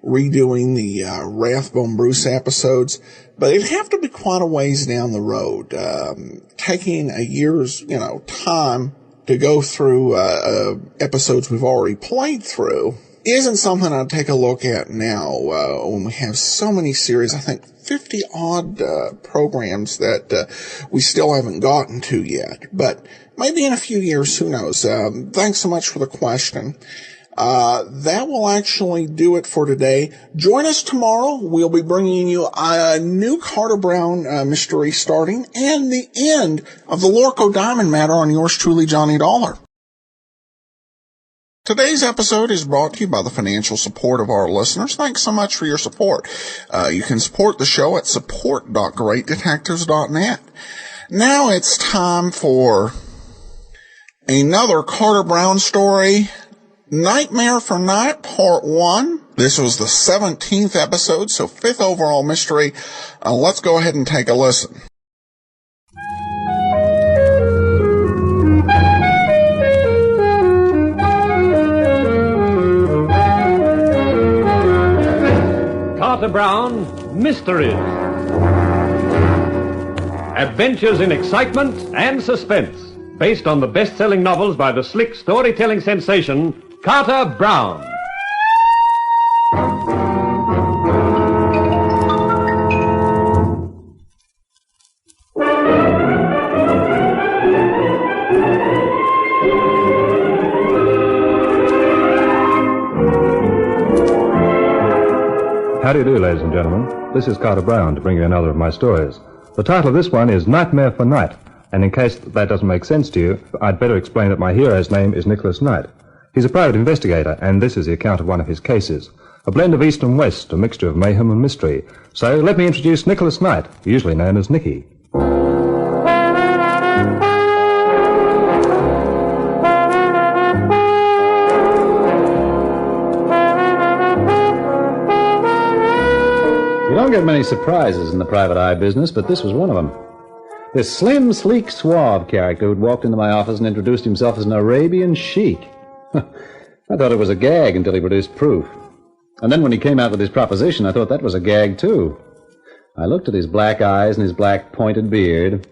redoing the Rathbone Bruce episodes. But it'd have to be quite a ways down the road. Taking a year's, time to go through episodes we've already played through isn't something I'd take a look at now when we have so many series. I think 50-odd programs that we still haven't gotten to yet. But maybe in a few years, who knows? Thanks so much for the question. That will actually do it for today. Join us tomorrow. We'll be bringing you a new Carter Brown mystery starting and the end of the Lorko Diamond matter on yours truly, Johnny Dollar. Today's episode is brought to you by the financial support of our listeners. Thanks so much for your support. You can support the show at support.greatdetectives.net. Now it's time for another Carter Brown story. Nightmare for Night, Part 1. This was the 17th episode, so 5th overall mystery. Let's go ahead and take a listen. Carter Brown, Mysteries. Adventures in excitement and suspense, based on the best-selling novels by the slick storytelling sensation Carter Brown. How do you do, ladies and gentlemen? This is Carter Brown to bring you another of my stories. The title of this one is Nightmare for Night, and in case that doesn't make sense to you, I'd better explain that my hero's name is Nicholas Knight. He's a private investigator, and this is the account of one of his cases. A blend of East and West, a mixture of mayhem and mystery. So let me introduce Nicholas Knight, usually known as Nicky. You don't get many surprises in the private eye business, but this was one of them. This slim, sleek, suave character who'd walked into my office and introduced himself as an Arabian sheik. I thought it was a gag until he produced proof. And then when he came out with his proposition, I thought that was a gag, too. I looked at his black eyes and his black pointed beard,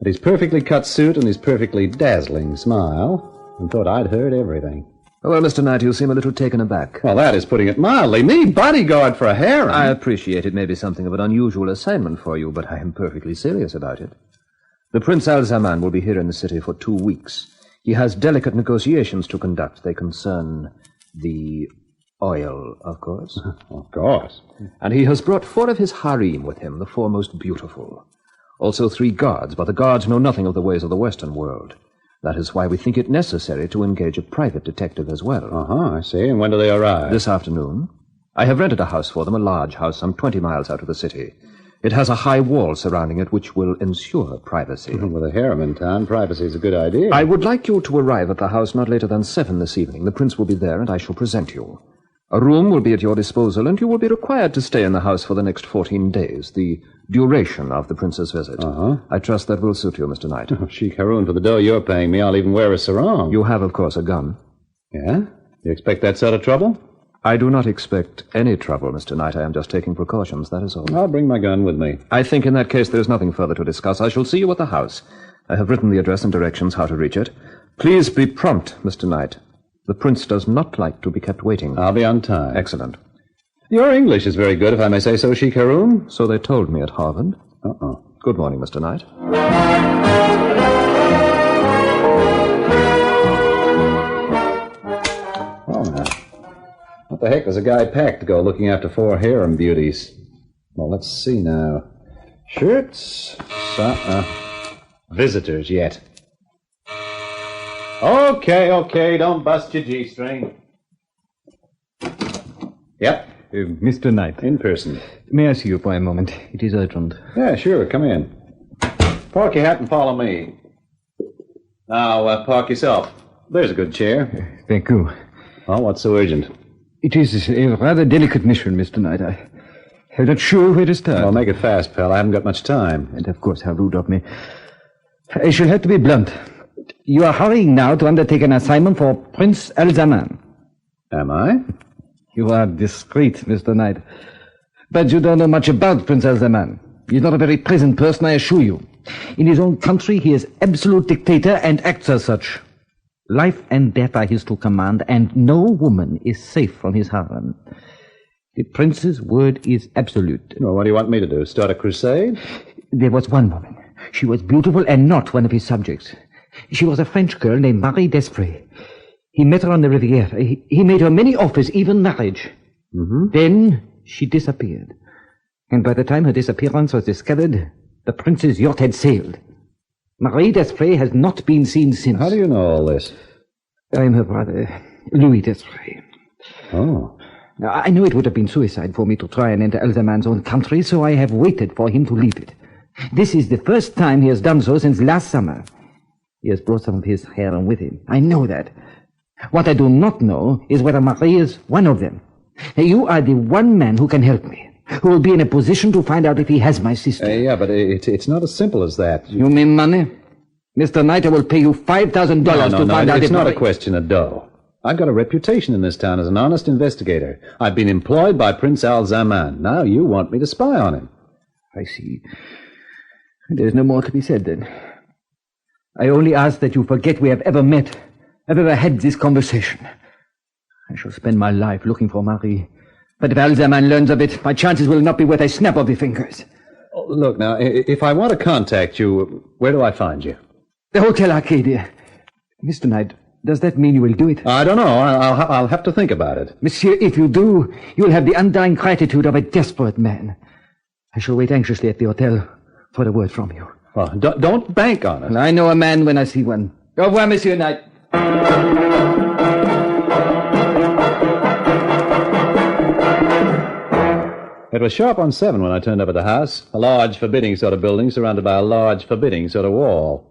at his perfectly cut suit and his perfectly dazzling smile, and thought I'd heard everything. Well, Mr. Knight, you seem a little taken aback. Well, that is putting it mildly. Me, bodyguard for a harem. I appreciate it may be something of an unusual assignment for you, but I am perfectly serious about it. The Prince Al-Zaman will be here in the city for 2 weeks. He has delicate negotiations to conduct. They concern the oil, of course. Of course. And he has brought 4 of his harem with him, the 4 most beautiful. Also 3 guards, but the guards know nothing of the ways of the Western world. That is why we think it necessary to engage a private detective as well. I see. And when do they arrive? This afternoon. I have rented a house for them, a large house some 20 miles out of the city. It has a high wall surrounding it which will ensure privacy. With a harem in town, privacy is a good idea. I would like you to arrive at the house not later than 7 this evening. The prince will be there, and I shall present you. A room will be at your disposal, and you will be required to stay in the house for the next 14 days, the duration of the prince's visit. I trust that will suit you, Mr. Knight. Sheik Haroun, for the dough you're paying me, I'll even wear a sarong. You have, of course, a gun. Yeah? You expect that sort of trouble? I do not expect any trouble, Mr. Knight. I am just taking precautions, that is all. I'll bring my gun with me. I think in that case there is nothing further to discuss. I shall see you at the house. I have written the address and directions how to reach it. Please be prompt, Mr. Knight. The prince does not like to be kept waiting. I'll be on time. Excellent. Your English is very good, if I may say so, Sheik Haroun. So they told me at Harvard. Good morning, Mr. Knight. Oh, now. What the heck does a guy pack to go looking after 4 harem beauties? Well, let's see now. Shirts? Visitors yet. Okay, don't bust your G-string. Yep. Mr. Knight. In person. May I see you for a moment? It is urgent. Yeah, sure. Come in. Park your hat and follow me. Now, park yourself. There's a good chair. Thank you. Oh, what's so urgent? It is a rather delicate mission, Mr. Knight. I'm not sure where to start. Well, make it fast, pal. I haven't got much time. And of course, how rude of me. I shall have to be blunt. You are hurrying now to undertake an assignment for Prince Al-Zaman. Am I? You are discreet, Mr. Knight. But you don't know much about Prince Al-Zaman. He's not a very pleasant person, I assure you. In his own country, he is absolute dictator and acts as such. Life and death are his to command, and no woman is safe from his harem. The prince's word is absolute. Well, what do you want me to do? Start a crusade? There was one woman. She was beautiful and not one of his subjects. She was a French girl named Marie Desprez. He met her on the Riviera. He made her many offers, even marriage. Then she disappeared. And by the time her disappearance was discovered, the prince's yacht had sailed. Marie Desprez has not been seen since. How do you know all this? I am her brother, Louis Desprez. Oh. Now, I know it would have been suicide for me to try and enter Al-Zaman's own country, so I have waited for him to leave it. This is the first time he has done so since last summer. He has brought some of his harem with him. I know that. What I do not know is whether Marie is one of them. You are the one man who can help me, who will be in a position to find out if he has my sister. Yeah, but it's not as simple as that. You mean money? Mr. Knight, I will pay you $5,000 to find out if... It's not a question of dough. I've got a reputation in this town as an honest investigator. I've been employed by Prince Al-Zaman. Now you want me to spy on him. I see. There's no more to be said, then. I only ask that you forget we have ever met, have ever had this conversation. I shall spend my life looking for Marie. But if Al-Zaman learns of it, my chances will not be worth a snap of the fingers. Oh, look, now, if I want to contact you, where do I find you? The Hotel Arcadia. Mr. Knight, Does that mean you will do it? I don't know. I'll have to think about it. Monsieur, if you do, you will have the undying gratitude of a desperate man. I shall wait anxiously at the hotel for a word from you. Well, don't bank on it. I know a man when I see one. Au revoir, Monsieur Knight. It was sharp on 7 when I turned up at the house. A large, forbidding sort of building surrounded by a large, forbidding sort of wall.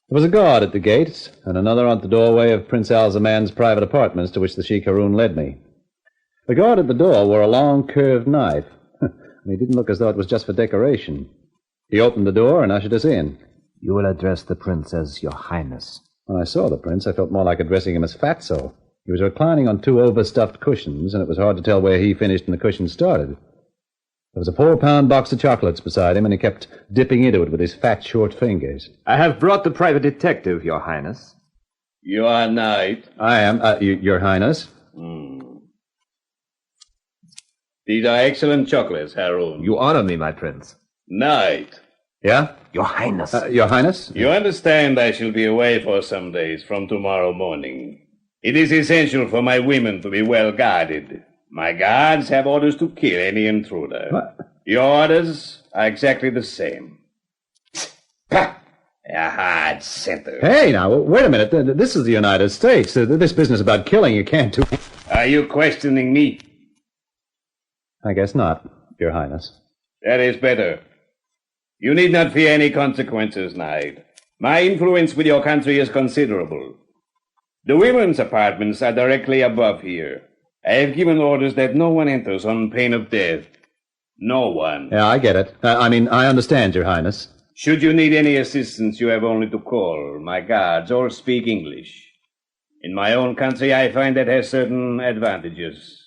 There was a guard at the gates and another at the doorway of Prince Al-Zaman's private apartments to which the Sheikh Haroun led me. The guard at the door wore a long, curved knife, and he didn't look as though it was just for decoration. He opened the door and ushered us in. You will address the prince as Your Highness. When I saw the prince, I felt more like addressing him as Fatso. He was reclining on 2 overstuffed cushions, and it was hard to tell where he finished and the cushions started. There was a 4-pound box of chocolates beside him, and he kept dipping into it with his fat, short fingers. I have brought the private detective, Your Highness. Your Knight. I am, Your Highness. These are excellent chocolates, Haroun. You honor me, my prince. Knight. Yeah? Your Highness. Your Highness? You understand I shall be away for some days from tomorrow morning. It is essential for my women to be well guarded. My guards have orders to kill any intruder. What? Your orders are exactly the same. A hard center. Hey, now, wait a minute. This is the United States. This business about killing you can't do... Are you questioning me? I guess not, Your Highness. That is better. You need not fear any consequences, Knight. My influence with your country is considerable. The women's apartments are directly above here. I have given orders that no one enters on pain of death. No one. Yeah, I get it. I understand, Your Highness. Should you need any assistance, you have only to call. My guards all speak English. In my own country, I find that has certain advantages.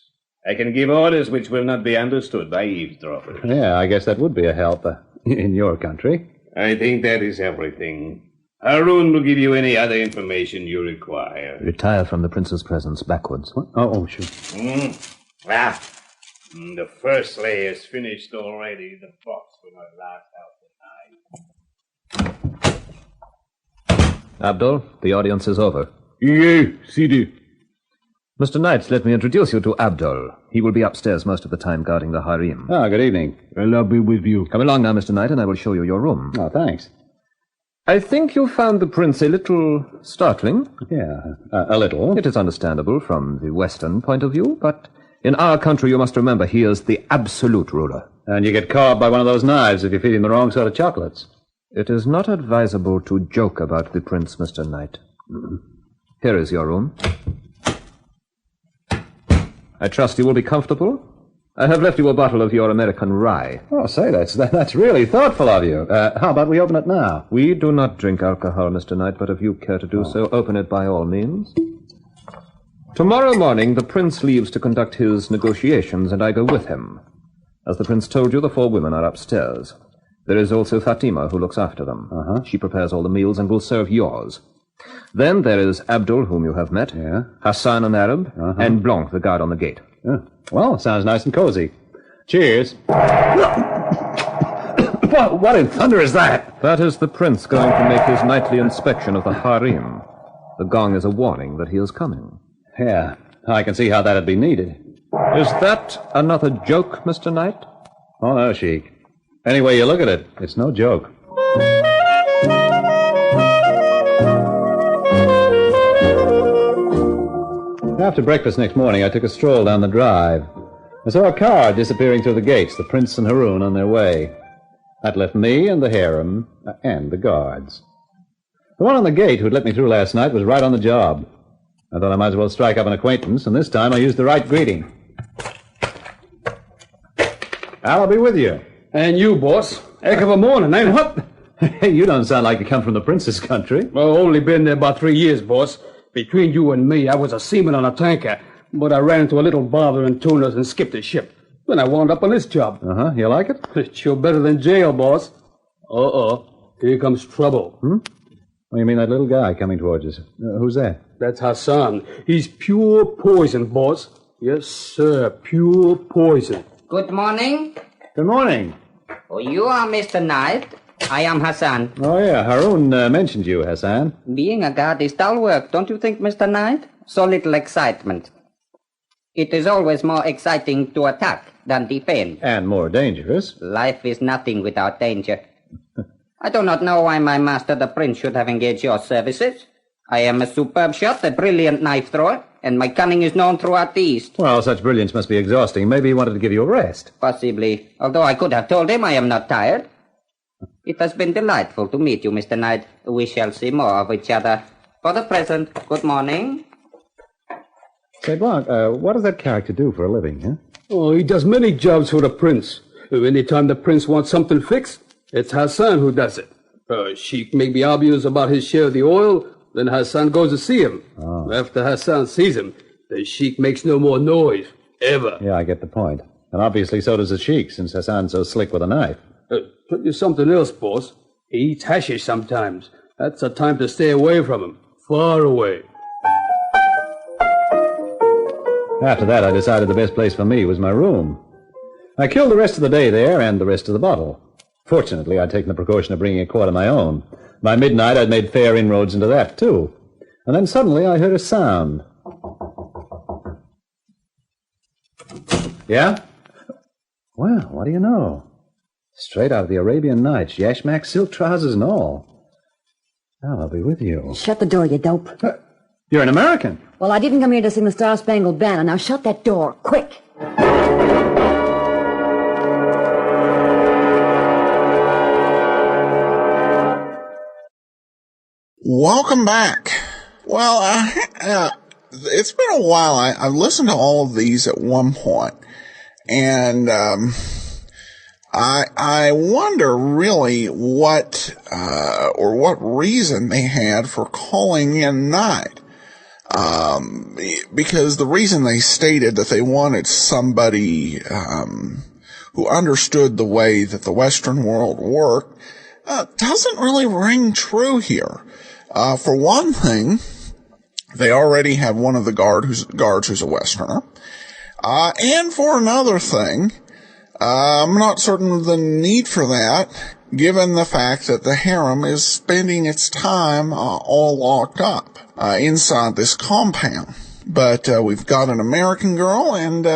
I can give orders which will not be understood by eavesdroppers. Yeah, I guess that would be a help in your country. I think that is everything. Haroun will give you any other information you require. Retire from the prince's presence backwards. What? Oh, sure. The first layer is finished already. The box will not last out the night. Abdul, the audience is over. Yeah, Sidi. Mr. Knight, let me introduce you to Abdul. He will be upstairs most of the time guarding the harem. Ah, good evening. Well, I'll be with you. Come along now, Mr. Knight, and I will show you your room. Oh, thanks. I think you found the prince a little startling. Yeah, a little. It is understandable from the Western point of view, but in our country you must remember he is the absolute ruler. And you get carved by one of those knives if you feed him the wrong sort of chocolates. It is not advisable to joke about the prince, Mr. Knight. Here is your room. I trust you will be comfortable. I have left you a bottle of your American rye. Oh, say, that's really thoughtful of you. How about we open it now? We do not drink alcohol, Mr. Knight, but if you care to do so, open it by all means. Tomorrow morning, the prince leaves to conduct his negotiations, and I go with him. As the prince told you, the 4 women are upstairs. There is also Fatima, who looks after them. She prepares all the meals and will serve yours. Then there is Abdul, whom you have met, Hassan, an Arab, and Blanc, the guard on the gate. Well, sounds nice and cozy. Cheers. What in thunder is that? That is the prince going to make his nightly inspection of the harem. The gong is a warning that he is coming. Yeah, I can see how that'd be needed. Is that another joke, Mr. Knight? Oh, no, Sheik. Any way you look at it, it's no joke. After breakfast next morning, I took a stroll down the drive. I saw a car disappearing through the gates, the prince and Haroun on their way. That left me and the harem and the guards. The one on the gate who'd let me through last night was right on the job. I thought I might as well strike up an acquaintance, and this time I used the right greeting. I'll be with you. And you, boss. Heck of a morning, ain't it? What? Hey, you don't sound like you come from the prince's country. Well, only been there about 3 years, boss. Between you and me, I was a seaman on a tanker, but I ran into a little bother in Tunis and skipped the ship. Then I wound up on this job. You like it? It's sure better than jail, boss. Here comes trouble. Oh, you mean that little guy coming towards us? Who's that? That's Hassan. He's pure poison, boss. Yes, sir, pure poison. Good morning. Good morning. Oh, you are Mr. Knight? I am Hassan. Oh, yeah, Harun mentioned you, Hassan. Being a guard is dull work, don't you think, Mr. Knight? So little excitement. It is always more exciting to attack than defend. And more dangerous. Life is nothing without danger. I do not know why my master, the prince, should have engaged your services. I am a superb shot, a brilliant knife thrower, and my cunning is known throughout the East. Well, such brilliance must be exhausting. Maybe he wanted to give you a rest. Possibly, although I could have told him I am not tired. It has been delightful to meet you, Mr. Knight. We shall see more of each other. For the present, good morning. Say, Blanc, what does that character do for a living, huh? Oh, he does many jobs for the prince. Anytime the prince wants something fixed, it's Hassan who does it. Sheik may be obvious about his share of the oil, then Hassan goes to see him. Oh. After Hassan sees him, the Sheik makes no more noise, ever. Yeah, I get the point. And obviously so does the Sheik, since Hassan's so slick with a knife. Tell you something else, boss. He eats hashish sometimes. That's a time to stay away from him. Far away. After that, I decided the best place for me was my room. I killed the rest of the day there and the rest of the bottle. Fortunately, I'd taken the precaution of bringing a quart of my own. By midnight, I'd made fair inroads into that, too. And then suddenly I heard a sound. Yeah? Well, what do you know? Straight out of the Arabian Nights, yashmak silk trousers and all. Now I'll be with you. Shut the door, you dope. You're an American. Well, I didn't come here to sing the Star-Spangled Banner. Now shut that door, quick. Welcome back. Well, it's been a while. I've listened to all of these at one point, and I wonder really what reason they had for calling in Knight. Because the reason they stated that they wanted somebody who understood the way that the Western world worked doesn't really ring true here. For one thing, they already have one of the guards who's a Westerner. And for another thing, I'm not certain of the need for that, given the fact that the harem is spending its time all locked up inside this compound. But we've got an American girl, and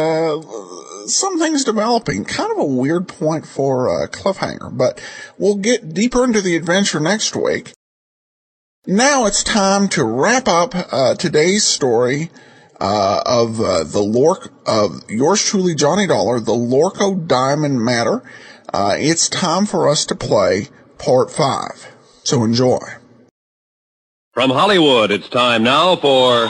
some things developing. Kind of a weird point for a cliffhanger, but we'll get deeper into the adventure next week. Now it's time to wrap up today's story of yours truly, Johnny Dollar, the Lorko Diamond Matter. It's time for us to play Part 5. So enjoy. From Hollywood, it's time now for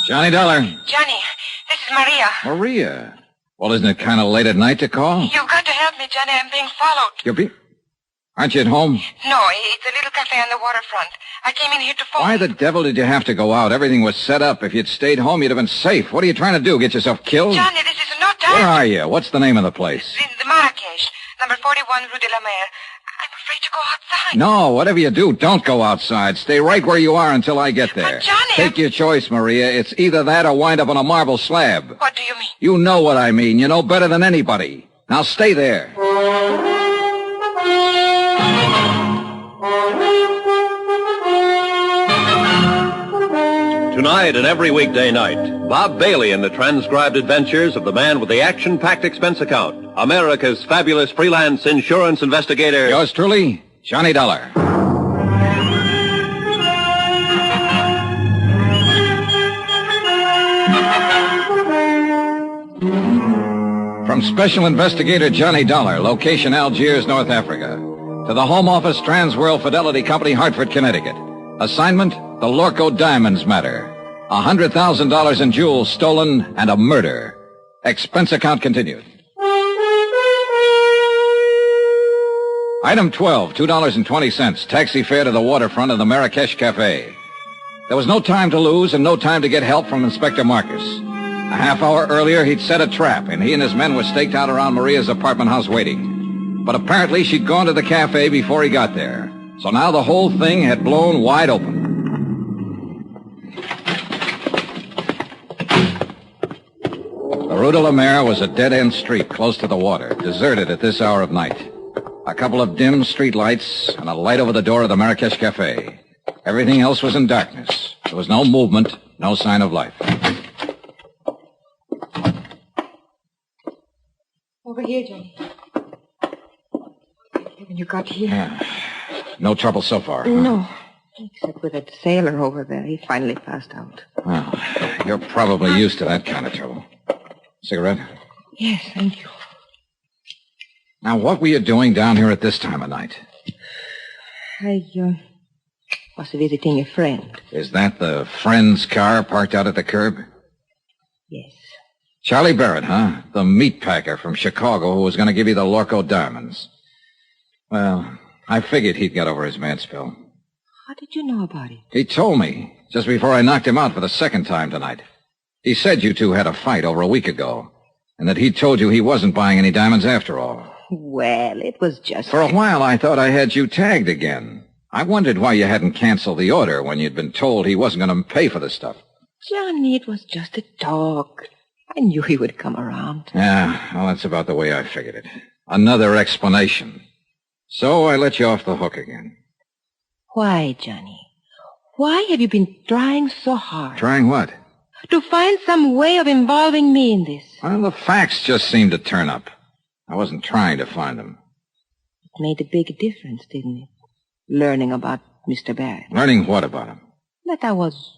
Johnny Dollar. Johnny, this is Maria. Maria? Well, isn't it kind of late at night to call? You've got to help me, Johnny. I'm being followed. Aren't you at home? No, it's a little cafe on the waterfront. I came in here to phone. Why the devil did you have to go out? Everything was set up. If you'd stayed home, you'd have been safe. What are you trying to do? Get yourself killed? Johnny, this is no time. Where are you? What's the name of the place? The Marrakesh, number 41 Rue de la Mer. I'm afraid to go outside. No, whatever you do, don't go outside. Stay right where you are until I get there. But Johnny... Take your choice, Maria. It's either that or wind up on a marble slab. What do you mean? You know what I mean. You know better than anybody. Now stay there. Tonight and every weekday night, Bob Bailey in the transcribed adventures of the man with the action-packed expense account, America's fabulous freelance insurance investigator. Yours truly, Johnny Dollar. From Special Investigator Johnny Dollar, location Algiers, North Africa, to the Home Office Transworld Fidelity Company, Hartford, Connecticut. Assignment, the Lorko Diamonds Matter. $100,000 in jewels stolen and a murder. Expense account continued. Item 12, $2.20, taxi fare to the waterfront of the Marrakesh Cafe. There was no time to lose and no time to get help from Inspector Marcus. A half hour earlier, he'd set a trap, and he and his men were staked out around Maria's apartment house waiting. But apparently she'd gone to the cafe before he got there. So now the whole thing had blown wide open. The Rue de la Mer was a dead-end street close to the water, deserted at this hour of night. A couple of dim street lights and a light over the door of the Marrakesh Cafe. Everything else was in darkness. There was no movement, no sign of life. Over here, Johnny. When you got here. No trouble so far. Huh? No. Except with that sailor over there. He finally passed out. Well, you're probably used to that kind of trouble. Cigarette? Yes, thank you. Now, what were you doing down here at this time of night? I was visiting a friend. Is that the friend's car parked out at the curb? Yes. Charlie Barrett, huh? The meat packer from Chicago who was going to give you the Lorko diamonds. Well, I figured he'd get over his mad spell. How did you know about it? He told me just before I knocked him out for the second time tonight. He said you two had a fight over a week ago, and that he told you he wasn't buying any diamonds after all. Well, it was just... For a while, I thought I had you tagged again. I wondered why you hadn't canceled the order when you'd been told he wasn't going to pay for the stuff. Johnny, it was just a talk. I knew he would come around. Yeah, well, that's about the way I figured it. Another explanation. So I let you off the hook again. Why, Johnny? Why have you been trying so hard? Trying what? To find some way of involving me in this. Well, the facts just seemed to turn up. I wasn't trying to find them. It made a big difference, didn't it? Learning about Mr. Barrett. Learning what about him? That I was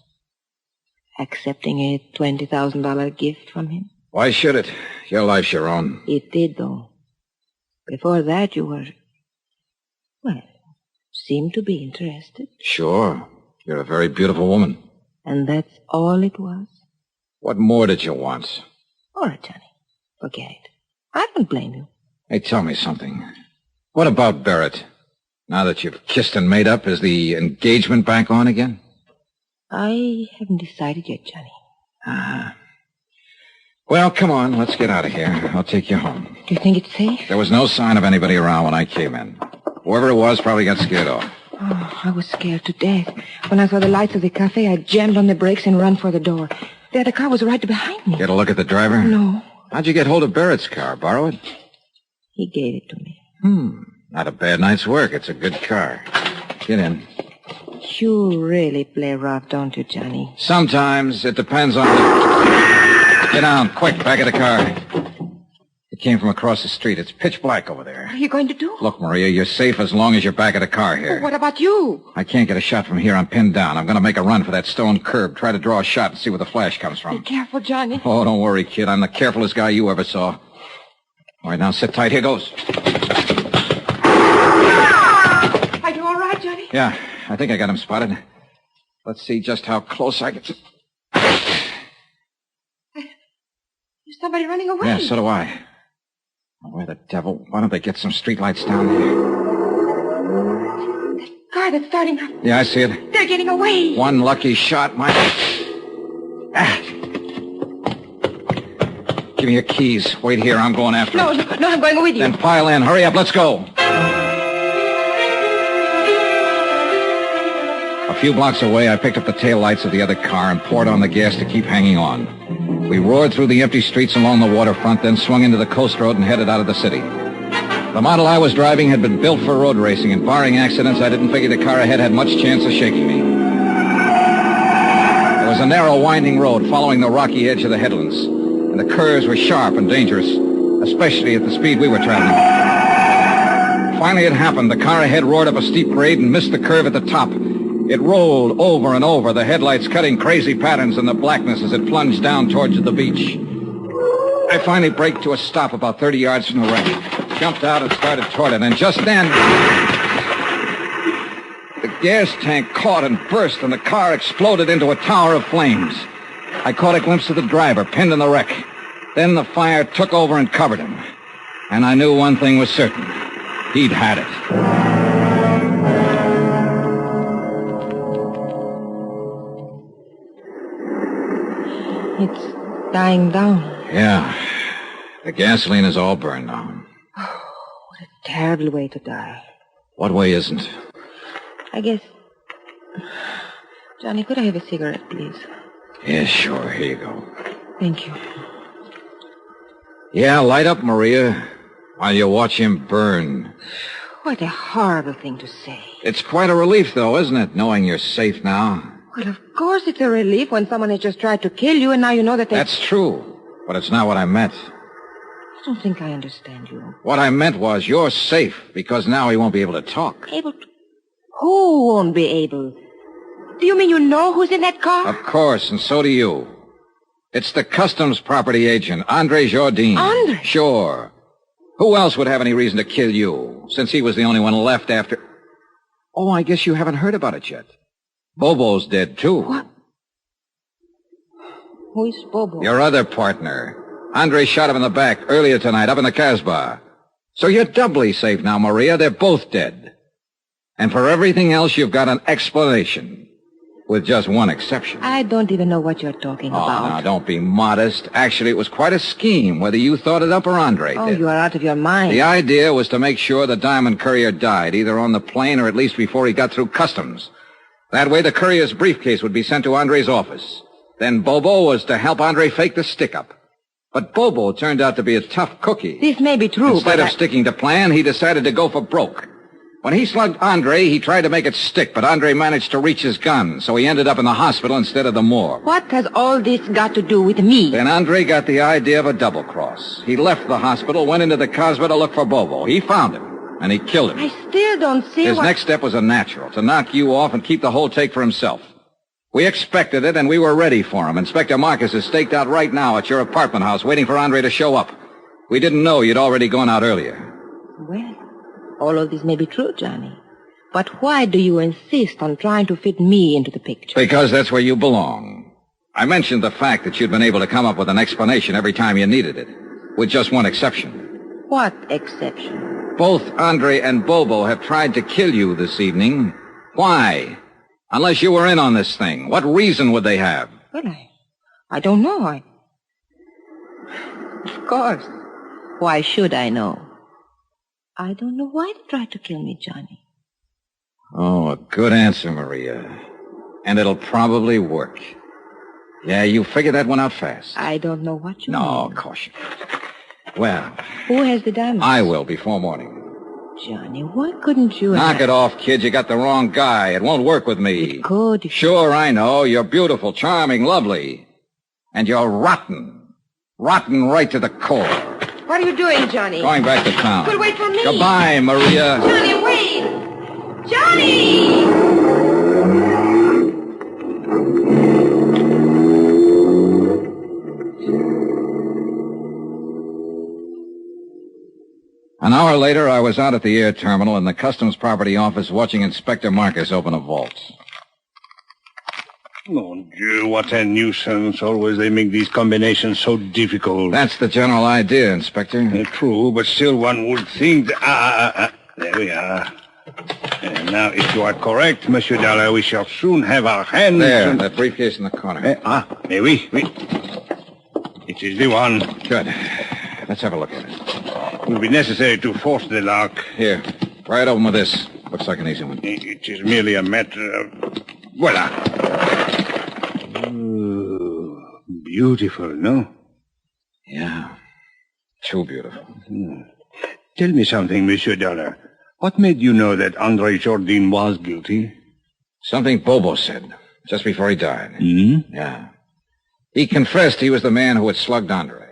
accepting a $20,000 gift from him. Why should it? Your life's your own. It did, though. Before that, you were... Well, seemed to be interested. Sure. You're a very beautiful woman. And that's all it was? What more did you want? All right, Johnny. Forget it. I don't blame you. Hey, tell me something. What about Barrett? Now that you've kissed and made up, is the engagement back on again? I haven't decided yet, Johnny. Well, come on. Let's get out of here. I'll take you home. Do you think it's safe? There was no sign of anybody around when I came in. Whoever it was probably got scared off. Oh, I was scared to death. When I saw the lights of the cafe, I jammed on the brakes and ran for the door. The other car was right behind me. Get a look at the driver? No. How'd you get hold of Barrett's car? Borrow it? He gave it to me. Not a bad night's work. It's a good car. Get in. You really play rough, don't you, Johnny? Sometimes. It depends on the... Get down, quick, back of the car. It came from across the street. It's pitch black over there. What are you going to do? Look, Maria, you're safe as long as you're back of the car here. Well, what about you? I can't get a shot from here. I'm pinned down. I'm going to make a run for that stone curb. Try to draw a shot and see where the flash comes from. Be careful, Johnny. Oh, don't worry, kid. I'm the carefulest guy you ever saw. All right, now sit tight. Here goes. Are you all right, Johnny? Yeah, I think I got him spotted. Let's see just how close I get. There's somebody running away. Yeah, so do I. Where the devil? Why don't they get some streetlights down there? That car that's starting up. Yeah, I see it. They're getting away. One lucky shot, my... Give me your keys. Wait here. I'm going after No, him. no, I'm going with you. Then pile in. Hurry up. Let's go. A few blocks away, I picked up the taillights of the other car and poured on the gas to keep hanging on. We roared through the empty streets along the waterfront, then swung into the coast road and headed out of the city. The model I was driving had been built for road racing, and barring accidents, I didn't figure the car ahead had much chance of shaking me. There was a narrow, winding road following the rocky edge of the headlands, and the curves were sharp and dangerous, especially at the speed we were traveling. Finally, it happened. The car ahead roared up a steep grade and missed the curve at the top. It rolled over and over, the headlights cutting crazy patterns in the blackness as it plunged down towards the beach. I finally braked to a stop about 30 yards from the wreck, jumped out and started toward it, and just then... the gas tank caught and burst, and the car exploded into a tower of flames. I caught a glimpse of the driver, pinned in the wreck. Then the fire took over and covered him. And I knew one thing was certain. He'd had it. It's dying down. Yeah. The gasoline is all burned now. What a terrible way to die. What way isn't? I guess... Johnny, could I have a cigarette, please? Yeah, sure. Here you go. Thank you. Yeah, light up, Maria, while you watch him burn. What a horrible thing to say. It's quite a relief, though, isn't it, knowing you're safe now? Well, of course it's a relief when someone has just tried to kill you and now you know that they... That's true, but it's not what I meant. I don't think I understand you. What I meant was you're safe because now he won't be able to talk. Able to... Who won't be able? Do you mean you know who's in that car? Of course, and so do you. It's the customs property agent, Andre Jardine. Andre? Sure. Who else would have any reason to kill you, since he was the only one left after... Oh, I guess you haven't heard about it yet. Bobo's dead, too. What? Who is Bobo? Your other partner. Andre shot him in the back earlier tonight up in the Casbah. So you're doubly safe now, Maria. They're both dead. And for everything else, you've got an explanation. With just one exception. I don't even know what you're talking about. Oh, now, don't be modest. Actually, it was quite a scheme, whether you thought it up or Andre did. Oh, you are out of your mind. The idea was to make sure the diamond courier died, either on the plane or at least before he got through customs. That way, the courier's briefcase would be sent to Andre's office. Then Bobo was to help Andre fake the stick-up. But Bobo turned out to be a tough cookie. This may be true, Instead of sticking to plan, he decided to go for broke. When he slugged Andre, he tried to make it stick, but Andre managed to reach his gun, so he ended up in the hospital instead of the morgue. What has all this got to do with me? Then Andre got the idea of a double cross. He left the hospital, went into the Casbah to look for Bobo. He found him, and he killed him. I still don't see His next step was a natural, to knock you off and keep the whole take for himself. We expected it, and we were ready for him. Inspector Marcus is staked out right now at your apartment house, waiting for Andre to show up. We didn't know you'd already gone out earlier. Well, all of this may be true, Johnny. But why do you insist on trying to fit me into the picture? Because that's where you belong. I mentioned the fact that you'd been able to come up with an explanation every time you needed it, with just one exception. What exception? Both Andre and Bobo have tried to kill you this evening. Why? Unless you were in on this thing. What reason would they have? Well, I don't know. Of course. Why should I know? I don't know why they tried to kill me, Johnny. Oh, a good answer, Maria. And it'll probably work. Yeah, you figured that one out fast. I don't know what you mean. No, caution. Well... Who has the diamonds? I will before morning. Johnny, why couldn't you... Knock it off, kid. You got the wrong guy. It won't work with me. It could. Sure, I know. You're beautiful, charming, lovely. And you're rotten. Rotten right to the core. What are you doing, Johnny? Going back to town. Well, wait for me. Goodbye, Maria. Johnny, wait! Johnny! An hour later, I was out at the air terminal in the customs property office watching Inspector Marcus open a vault. Mon Dieu, what a nuisance. Always they make these combinations so difficult. That's the general idea, Inspector. True, but still one would think... There we are. And now, if you are correct, Monsieur Dollar, we shall soon have our hands... There, that briefcase in the corner. Mais oui. It is the one. Good. Let's have a look at it. It will be necessary to force the lock. Here, pry it open with this. Looks like an easy one. It is merely a matter of... Voila. Beautiful, no? Yeah. Too beautiful. Tell me something, Monsieur Dollar. What made you know that Andre Jardine was guilty? Something Bobo said, just before he died. Mm-hmm. Yeah. He confessed he was the man who had slugged Andre.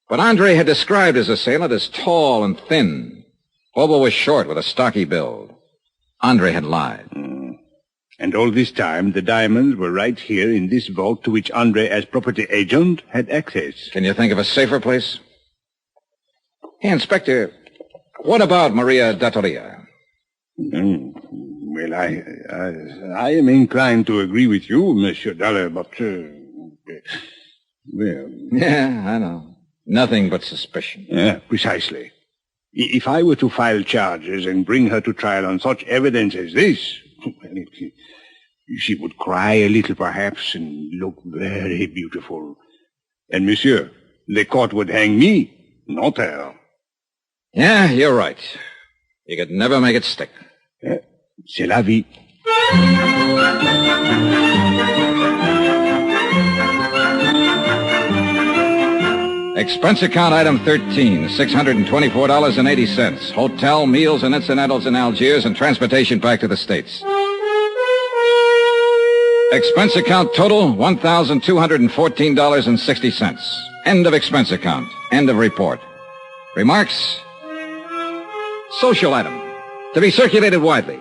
But Andre had described his assailant as tall and thin. Bobo was short with a stocky build. Andre had lied. And all this time, the diamonds were right here in this vault to which Andre, as property agent, had access. Can you think of a safer place? Hey, Inspector, what about Maria Dattoria? Well, I am inclined to agree with you, Monsieur Dollar, but, well... Yeah, I know. Nothing but suspicion. Yeah, precisely. If I were to file charges and bring her to trial on such evidence as this, well, she would cry a little, perhaps, and look very beautiful. And, monsieur, the court would hang me, not her. Yeah, you're right. You could never make it stick. C'est la vie. Expense account item 13, $624.80. Hotel, meals, and incidentals in Algiers and transportation back to the States. Expense account total, $1,214.60. End of expense account. End of report. Remarks? Social item. To be circulated widely.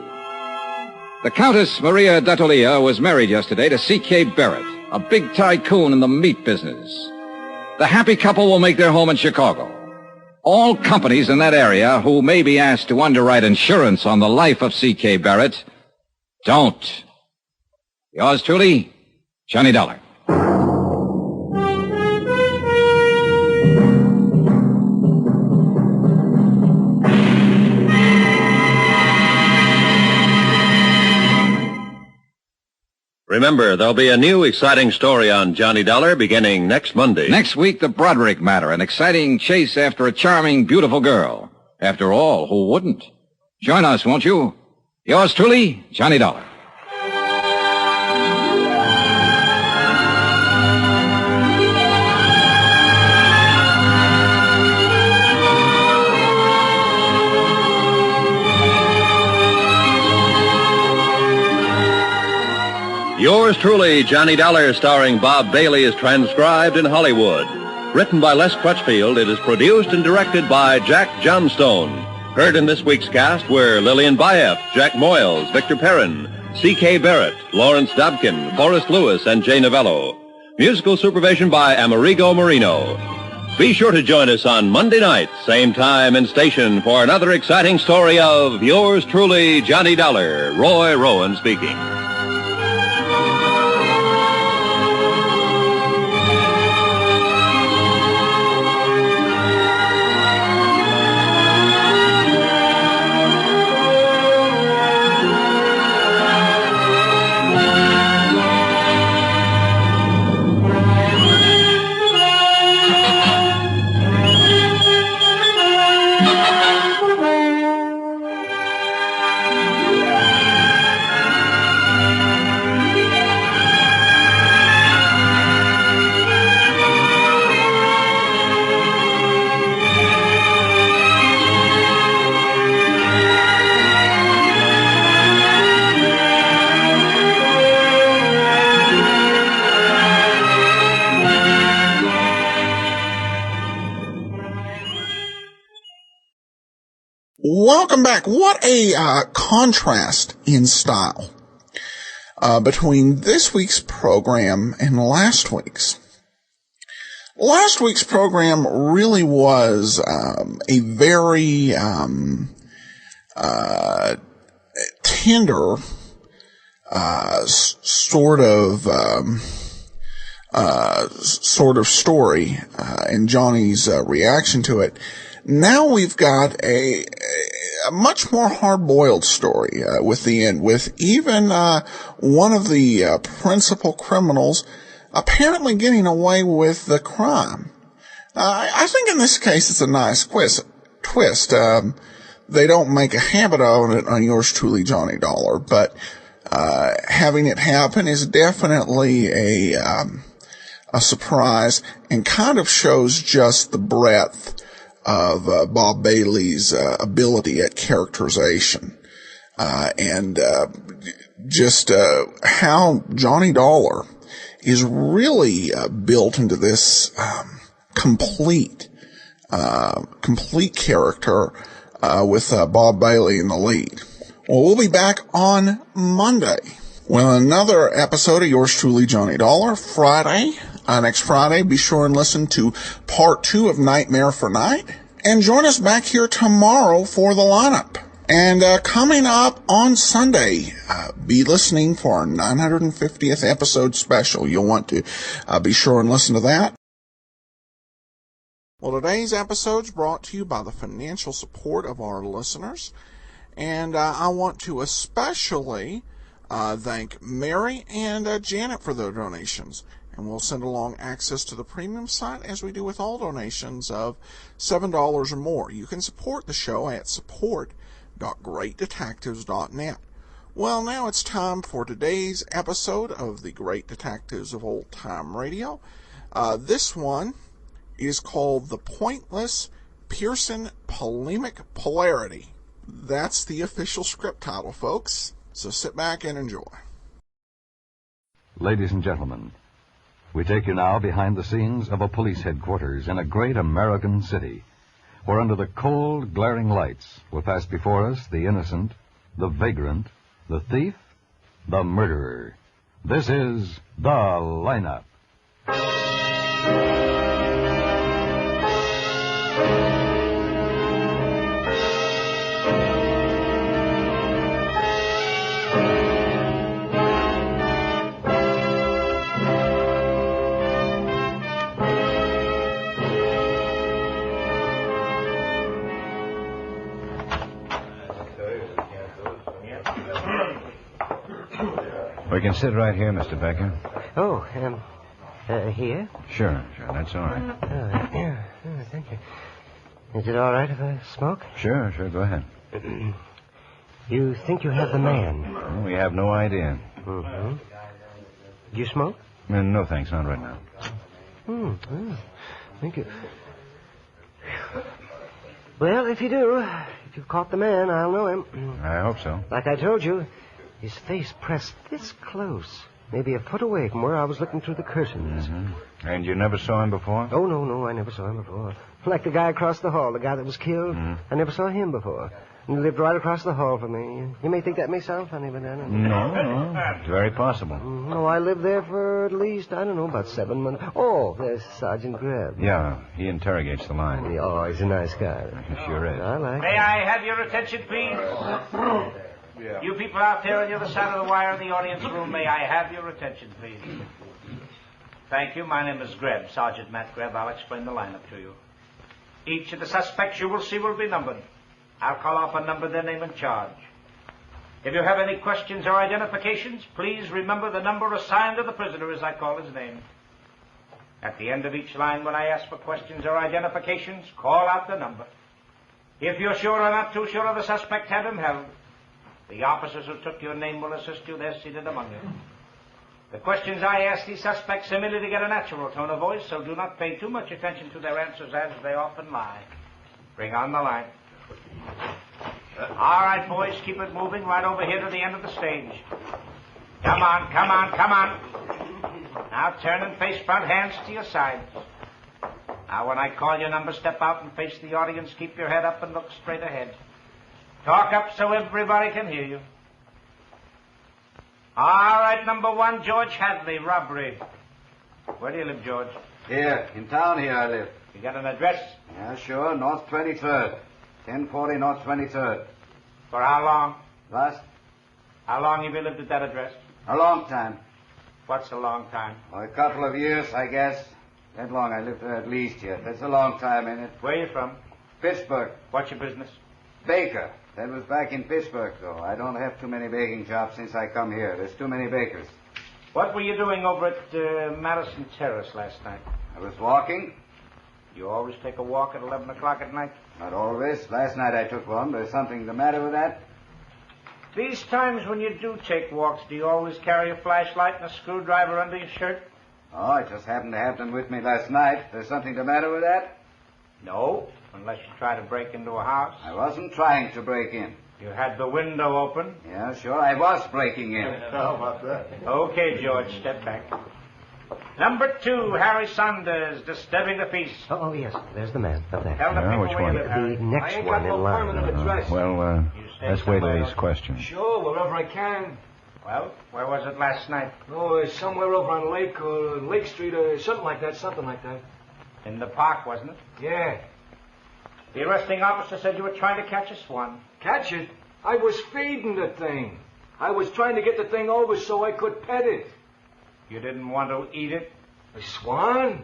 The Countess Maria d'Attolia was married yesterday to C.K. Barrett, a big tycoon in the meat business. The happy couple will make their home in Chicago. All companies in that area who may be asked to underwrite insurance on the life of C.K. Barrett, don't. Yours truly, Johnny Dollar. Remember, there'll be a new exciting story on Johnny Dollar beginning next Monday. Next week, the Broderick matter, an exciting chase after a charming, beautiful girl. After all, who wouldn't? Join us, won't you? Yours truly, Johnny Dollar. Yours truly, Johnny Dollar, starring Bob Bailey, is transcribed in Hollywood. Written by Les Crutchfield, it is produced and directed by Jack Johnstone. Heard in this week's cast were Lillian Bayef, Jack Moyles, Victor Perrin, C.K. Barrett, Lawrence Dobkin, Forrest Lewis, and Jay Novello. Musical supervision by Amerigo Marino. Be sure to join us on Monday night, same time and station, for another exciting story of yours truly, Johnny Dollar. Roy Rowan speaking. Welcome back. What a contrast in style between this week's program and last week's. Last week's program really was a very tender sort of story, and Johnny's reaction to it. Now we've got a much more hard-boiled story with the end, with even one of the principal criminals apparently getting away with the crime. I think in this case it's a nice twist. They don't make a habit of it on yours truly, Johnny Dollar, but having it happen is definitely a surprise and kind of shows just the breadth of Bob Bailey's ability at characterization, and just how Johnny Dollar is really built into this complete character with Bob Bailey in the lead. Well, we'll be back on Monday with another episode of yours truly, Johnny Dollar. Next Friday, be sure and listen to part 2 of Nightmare for Night. And join us back here tomorrow for the lineup. And coming up on Sunday, be listening for our 950th episode special. You'll want to be sure and listen to that. Well, today's episode is brought to you by the financial support of our listeners. And I want to especially thank Mary and Janet for their donations. And we'll send along access to the premium site as we do with all donations of $7 or more. You can support the show at support.greatdetectives.net. Well, now it's time for today's episode of the Great Detectives of Old Time Radio. This one is called The Pointless Pierson Polemic Polarity. That's the official script title, folks. So sit back and enjoy. Ladies and gentlemen, we take you now behind the scenes of a police headquarters in a great American city, where under the cold, glaring lights will pass before us the innocent, the vagrant, the thief, the murderer. This is The Lineup. We can sit right here, Mr. Becker. Oh, here? Sure, that's all right. Thank you. Is it all right if I smoke? Sure, go ahead. You think you have the man? Well, we have no idea. Mm-hmm. Do you smoke? No, thanks, not right now. Thank you. Well, if you do, if you've caught the man, I'll know him. I hope so. Like I told you, his face pressed this close, maybe a foot away from where I was looking through the curtains. Mm-hmm. And you never saw him before? Oh, no, I never saw him before. Like the guy across the hall, the guy that was killed. I never saw him before. And he lived right across the hall from me. You may think that may sound funny, but I don't know. No, it's very possible. No, I lived there for at least, about 7 months. Oh, there's Sergeant Greb. Yeah, he interrogates the line. Oh, he's a nice guy. He sure is. I like May I have your attention, please? You people out there on the other side of the wire in the audience room, may I have your attention, please? Thank you. My name is Greb, Sergeant Matt Greb. I'll explain the lineup to you. Each of the suspects you will see will be numbered. I'll call off a number, their name, and charge. If you have any questions or identifications, please remember the number assigned to the prisoner as I call his name. At the end of each line, when I ask for questions or identifications, call out the number. If you're sure or not too sure of the suspect, have him held. The officers who took your name will assist you. They're seated among you. The questions I ask these suspects immediately get a natural tone of voice, so do not pay too much attention to their answers, as they often lie. Bring on the line. All right, boys, keep it moving right over here to the end of the stage. Come on. Now turn and face front, hands to your sides. Now, when I call your number, step out and face the audience. Keep your head up and look straight ahead. Talk up so everybody can hear you. All right, number 1, George Hadley, robbery. Where do you live, George? Here, in town here I live. You got an address? Yeah, sure, North 23rd. 1040 North 23rd. For how long? Last? How long have you lived at that address? A long time. What's a long time? Oh, a couple of years, I guess. That long I lived there at least here. That's a long time, ain't it? Where are you from? Pittsburgh. What's your business? Baker. That was back in Pittsburgh, though. I don't have too many baking shops since I come here. There's too many bakers. What were you doing over at Madison Terrace last night? I was walking. You always take a walk at 11 o'clock at night? Not always. Last night I took one. There's something the matter with that? These times when you do take walks, do you always carry a flashlight and a screwdriver under your shirt? Oh, I just happened to have them with me last night. There's something the matter with that? No, unless you try to break into a house. I wasn't trying to break in. You had the window open? Yeah, sure, I was breaking in. How about that? Okay, George, step back. Number 2, Harry Saunders, disturbing the peace. Oh, yes, there's the man up there. Tell the people which where one? you live, Harry. The next one in line. Well, let's wait till these questions. Sure, wherever I can. Well, where was it last night? Oh, somewhere over on Lake or Lake Street or something like that. In the park, wasn't it? Yeah. The arresting officer said you were trying to catch a swan. Catch it? I was feeding the thing. I was trying to get the thing over so I could pet it. You didn't want to eat it? A swan?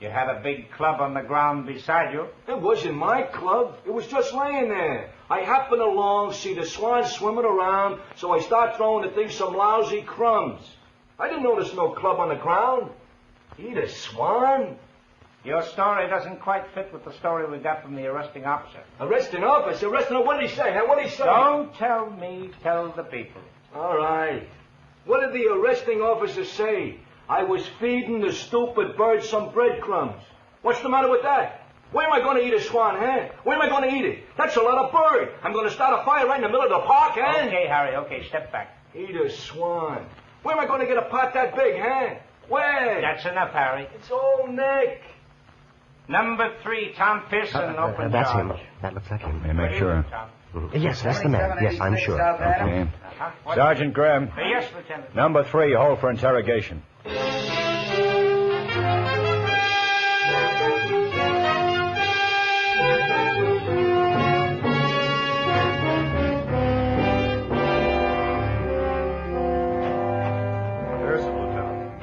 You had a big club on the ground beside you. It wasn't my club. It was just laying there. I happened along, see the swan swimming around, so I start throwing the thing some lousy crumbs. I didn't notice no club on the ground. Eat a swan? Your story doesn't quite fit with the story we got from the arresting officer. Arresting officer? What did he say? What did he say? Don't tell me, tell the people. All right. What did the arresting officer say? I was feeding the stupid bird some breadcrumbs. What's the matter with that? Where am I going to eat a swan, huh? Where am I going to eat it? That's a lot of bird. I'm going to start a fire right in the middle of the park, huh? Okay, Harry, okay, step back. Eat a swan. Where am I going to get a pot that big, huh? Where? That's enough, Harry. It's old Nick. Number 3, Tom Pierson, open That's charge. him. That looks like him. May I make sure? Yes, that's the man. Yes, I'm sure. Okay. What? Sergeant Graham. Yes, Lieutenant. Number 3, hold for interrogation.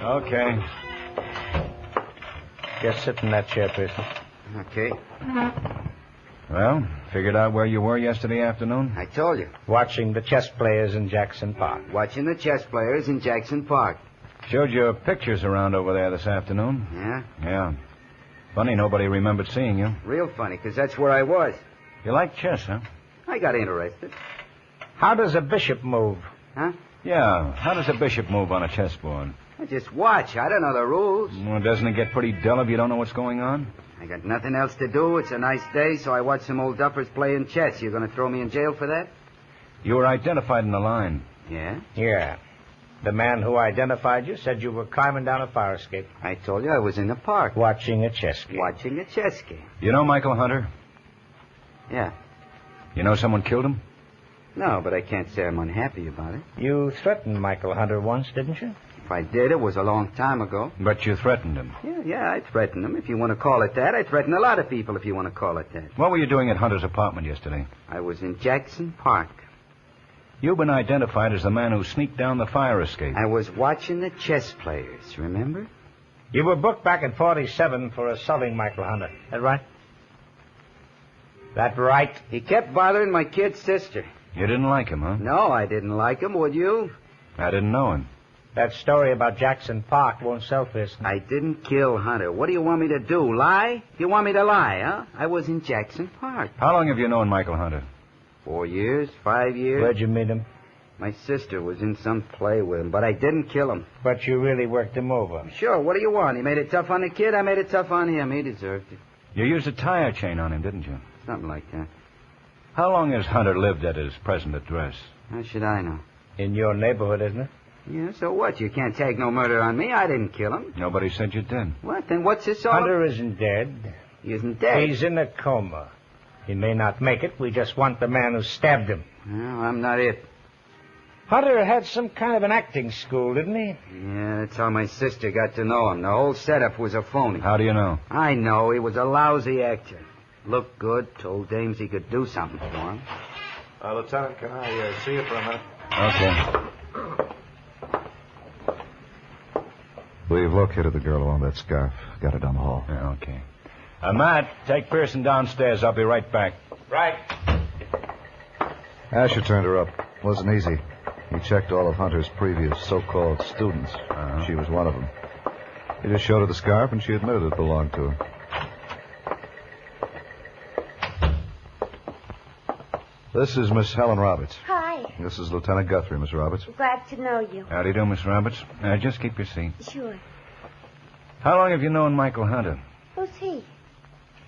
Okay. Just sit in that chair, Pierson. Okay. Well, figured out where you were yesterday afternoon? I told you. Watching the chess players in Jackson Park. Watching the chess players in Jackson Park. Showed your pictures around over there this afternoon. Yeah? Yeah. Funny nobody remembered seeing you. Real funny, 'cause that's where I was. You like chess, huh? I got interested. How does a bishop move? Huh? Yeah. How does a bishop move on a chessboard? I just watch. I don't know the rules. Well, doesn't it get pretty dull if you don't know what's going on? I got nothing else to do. It's a nice day, so I watch some old duffers playing chess. You going to throw me in jail for that? You were identified in the line. Yeah? Yeah. The man who identified you said you were climbing down a fire escape. I told you I was in the park. Watching a chess game. Watching a chess game. You know Michael Hunter? Yeah. You know someone killed him? No, but I can't say I'm unhappy about it. You threatened Michael Hunter once, didn't you? If I did, it was a long time ago. But you threatened him. Yeah, I threatened him, if you want to call it that. I threatened a lot of people, if you want to call it that. What were you doing at Hunter's apartment yesterday? I was in Jackson Park. You've been identified as the man who sneaked down the fire escape. I was watching the chess players, remember? You were booked back in 47 for assaulting Michael Hunter. That right? That right? He kept bothering my kid sister. You didn't like him, huh? No, I didn't like him, would you? I didn't know him. That story about Jackson Park won't sell, Pierson. I didn't kill Hunter. What do you want me to do, lie? You want me to lie, huh? I was in Jackson Park. How long have you known Michael Hunter? 4 years, 5 years. Where'd you meet him? My sister was in some play with him, but I didn't kill him. But you really worked him over. Sure, what do you want? He made it tough on the kid, I made it tough on him. He deserved it. You used a tire chain on him, didn't you? Something like that. How long has Hunter lived at his present address? How should I know? In your neighborhood, isn't it? Yeah, so what? You can't tag no murder on me. I didn't kill him. Nobody said you did. What? Then what's this all... Hunter isn't dead. He isn't dead? He's in a coma. He may not make it. We just want the man who stabbed him. No, I'm not it. Hunter had some kind of an acting school, didn't he? Yeah, that's how my sister got to know him. The whole setup was a phony. How do you know? I know. He was a lousy actor. Looked good. Told dames he could do something for him. Lieutenant, can I see you for a minute? Okay. We've located the girl along that scarf. Got her down the hall. Yeah, okay. Matt, take Pierson downstairs. I'll be right back. Right. Asher turned her up. Wasn't easy. He checked all of Hunter's previous so-called students. She was one of them. He just showed her the scarf, and she admitted it belonged to her. This is Miss Helen Roberts. Hi. This is Lieutenant Guthrie, Miss Roberts. Glad to know you. How do you do, Miss Roberts? Just keep your seat. Sure. How long have you known Michael Hunter? Who's he?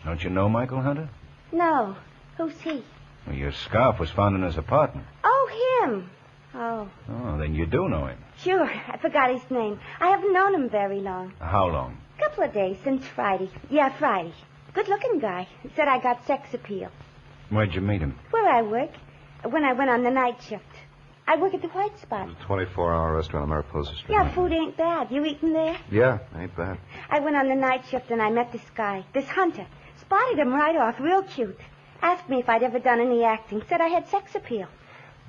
Don't you know Michael Hunter? No. Who's he? Well, your scarf was found in his apartment. Oh, him. Oh. Oh, then you do know him. Sure. I forgot his name. I haven't known him very long. How long? A couple of days, since Friday. Yeah, Friday. Good-looking guy. Said I got sex appeal. Where'd you meet him? Where I work. When I went on the night shift. I work at the White Spot. It's a 24-hour restaurant on Mariposa Street. Yeah, food ain't bad. You eating there? Yeah, ain't bad. I went on the night shift and I met this guy, this Hunter. Spotted him right off, real cute. Asked me if I'd ever done any acting. Said I had sex appeal.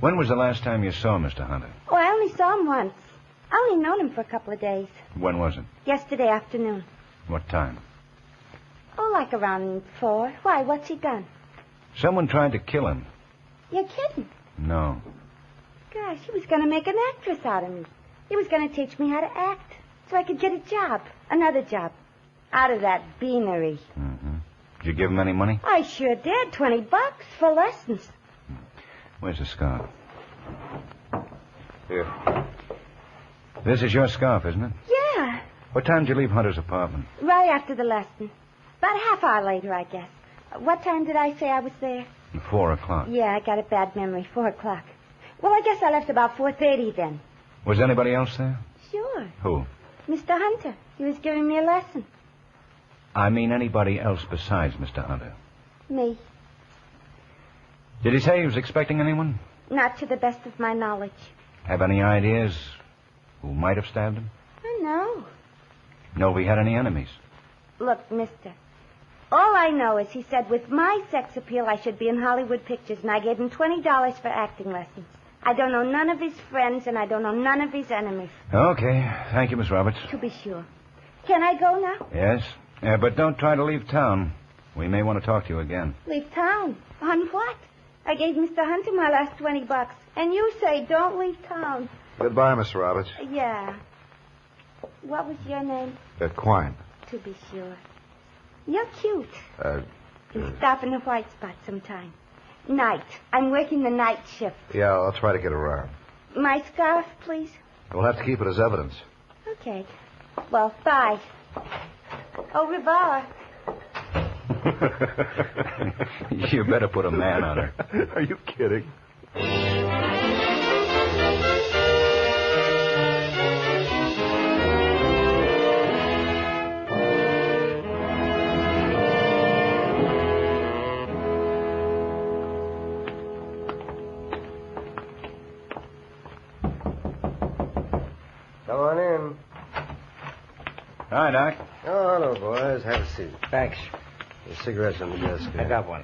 When was the last time you saw Mr. Hunter? Oh, I only saw him once. I only known him for a couple of days. When was it? Yesterday afternoon. What time? Oh, like around 4. Why, what's he done? Someone tried to kill him. You're kidding. No. Gosh, he was going to make an actress out of me. He was going to teach me how to act so I could get a job, another job, out of that beanery. Mm-hmm. Did you give him any money? I sure did. $20 for lessons. Where's the scarf? Here. This is your scarf, isn't it? Yeah, What time did you leave Hunter's apartment? right after the lesson. About a half hour later, I guess. What time did I say I was there? 4 o'clock. Yeah, I got a bad memory. 4 o'clock. Well, I guess I left about 4:30 then. Was anybody else there? Sure. Who? Mr. Hunter. He was giving me a lesson. I mean anybody else besides Mr. Hunter. Me. Did he say he was expecting anyone? Not to the best of my knowledge. Have any ideas who might have stabbed him? No. Know if he had any enemies? Look, mister, all I know is he said with my sex appeal I should be in Hollywood pictures, and I gave him $20 for acting lessons. I don't know none of his friends, and I don't know none of his enemies. Okay. Thank you, Miss Roberts. To be sure. Can I go now? Yes. But don't try to leave town. We may want to talk to you again. Leave town? On what? I gave Mr. Hunter my last $20, and you say don't leave town. Goodbye, Miss Roberts. Yeah. What was your name? Quine. To be sure. You're cute. Stop in the White Spot sometime. Night. I'm working the night shift. Yeah, I'll try to get around. My scarf, please? We'll have to keep it as evidence. Okay. Well, bye. Au revoir. You better put a man on her. Are you kidding? Come on in. Hi, Doc. Oh, hello, boys. Have a seat. Thanks. There's cigarettes on the desk. I got one.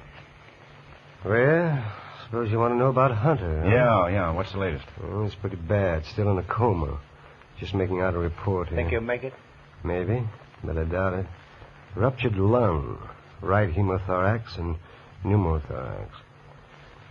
Well, suppose you want to know about Hunter, huh? Yeah. What's the latest? Oh, he's pretty bad. Still in a coma. Just making out a report here. Think he'll make it? Maybe, but I doubt it. Ruptured lung, right hemothorax, and pneumothorax.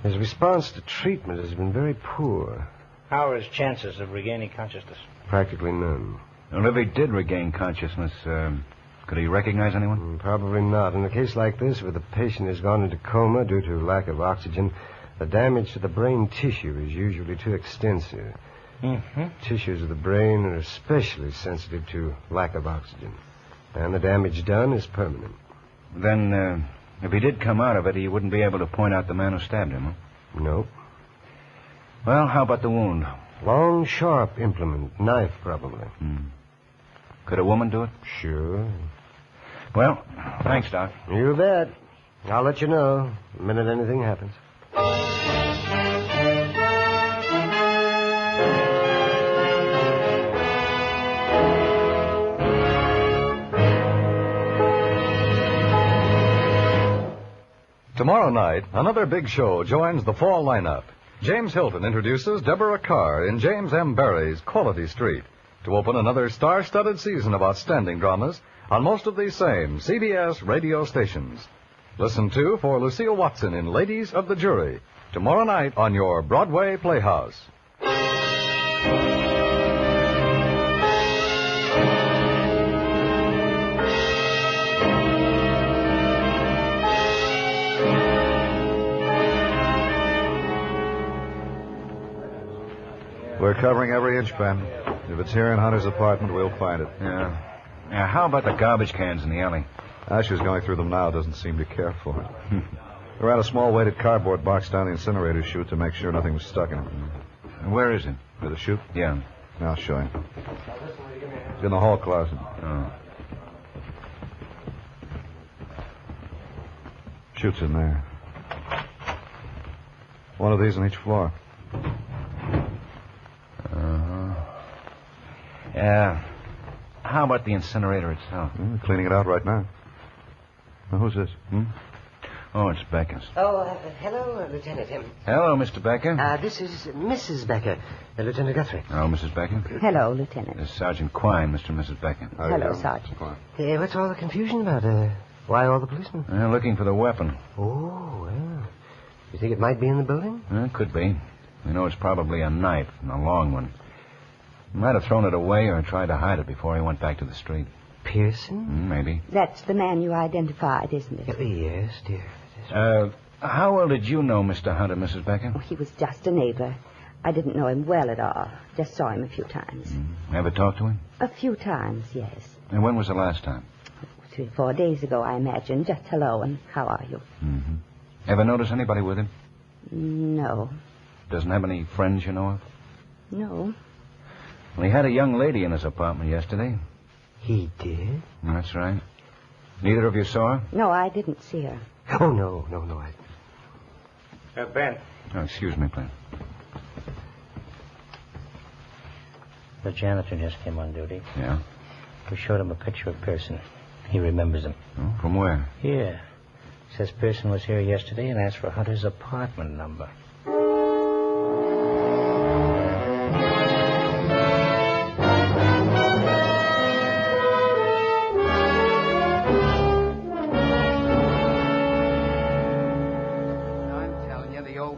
His response to treatment has been very poor. How are his chances of regaining consciousness? Practically none. Well, if he did regain consciousness, could he recognize anyone? Probably not. In a case like this, where the patient has gone into coma due to lack of oxygen, the damage to the brain tissue is usually too extensive. Mm-hmm. Tissues of the brain are especially sensitive to lack of oxygen. And the damage done is permanent. Then, if he did come out of it, he wouldn't be able to point out the man who stabbed him, huh? Nope. Well, how about the wound? Long, sharp implement. Knife, probably. Could a woman do it? Sure. Well, thanks, Doc. You bet. I'll let you know the minute anything happens. Tomorrow night, another big show joins the fall lineup. James Hilton introduces Deborah Carr in James M. Barrie's Quality Street to open another star-studded season of outstanding dramas on most of these same CBS radio stations. Listen to for Lucille Watson in Ladies of the Jury tomorrow night on your Broadway Playhouse. We're covering every inch, Ben. If it's here in Hunter's apartment, we'll find it. Yeah. How about the garbage cans in the alley? Asher's going through them now. Doesn't seem to care for it. We ran a small weighted cardboard box down the incinerator chute to make sure nothing was stuck in it. Where is it? Where the chute? Yeah. I'll show you. It's in the hall closet. Oh. Chute's in there. One of these on each floor. Yeah. How about the incinerator itself? We're cleaning it out right now. Now, who's this? Oh, it's Becker's. Oh, hello, Lieutenant. Hello, Mr. Becker. This is Mrs. Becker, Lieutenant Guthrie. Oh, Mrs. Becker. Hello, Lieutenant. Sergeant Quine, Mr. and Mrs. Becker. Hello, Sergeant. Hey, what's all the confusion about? Why all the policemen? Looking for the weapon. Oh, well. You think it might be in the building? Could be. We know it's probably a knife, and a long one. He might have thrown it away or tried to hide it before he went back to the street. Pierson? Maybe. That's the man you identified, isn't it? Yes, dear. How well did you know Mr. Hunter, Mrs. Becker? Oh, he was just a neighbor. I didn't know him well at all. Just saw him a few times. Ever talked to him? A few times, yes. And when was the last time? 3 or 4 days ago, I imagine. Just hello and how are you? Mm-hmm. Ever notice anybody with him? No. Doesn't have any friends you know of? No. Well, he had a young lady in his apartment yesterday. He did? That's right. Neither of you saw her? No, I didn't see her. Oh, no. Ben. Oh, excuse me, please. The janitor just came on duty. Yeah? We showed him a picture of Pierson. He remembers him. Oh, from where? Here. Says Pierson was here yesterday and asked for Hunter's apartment number.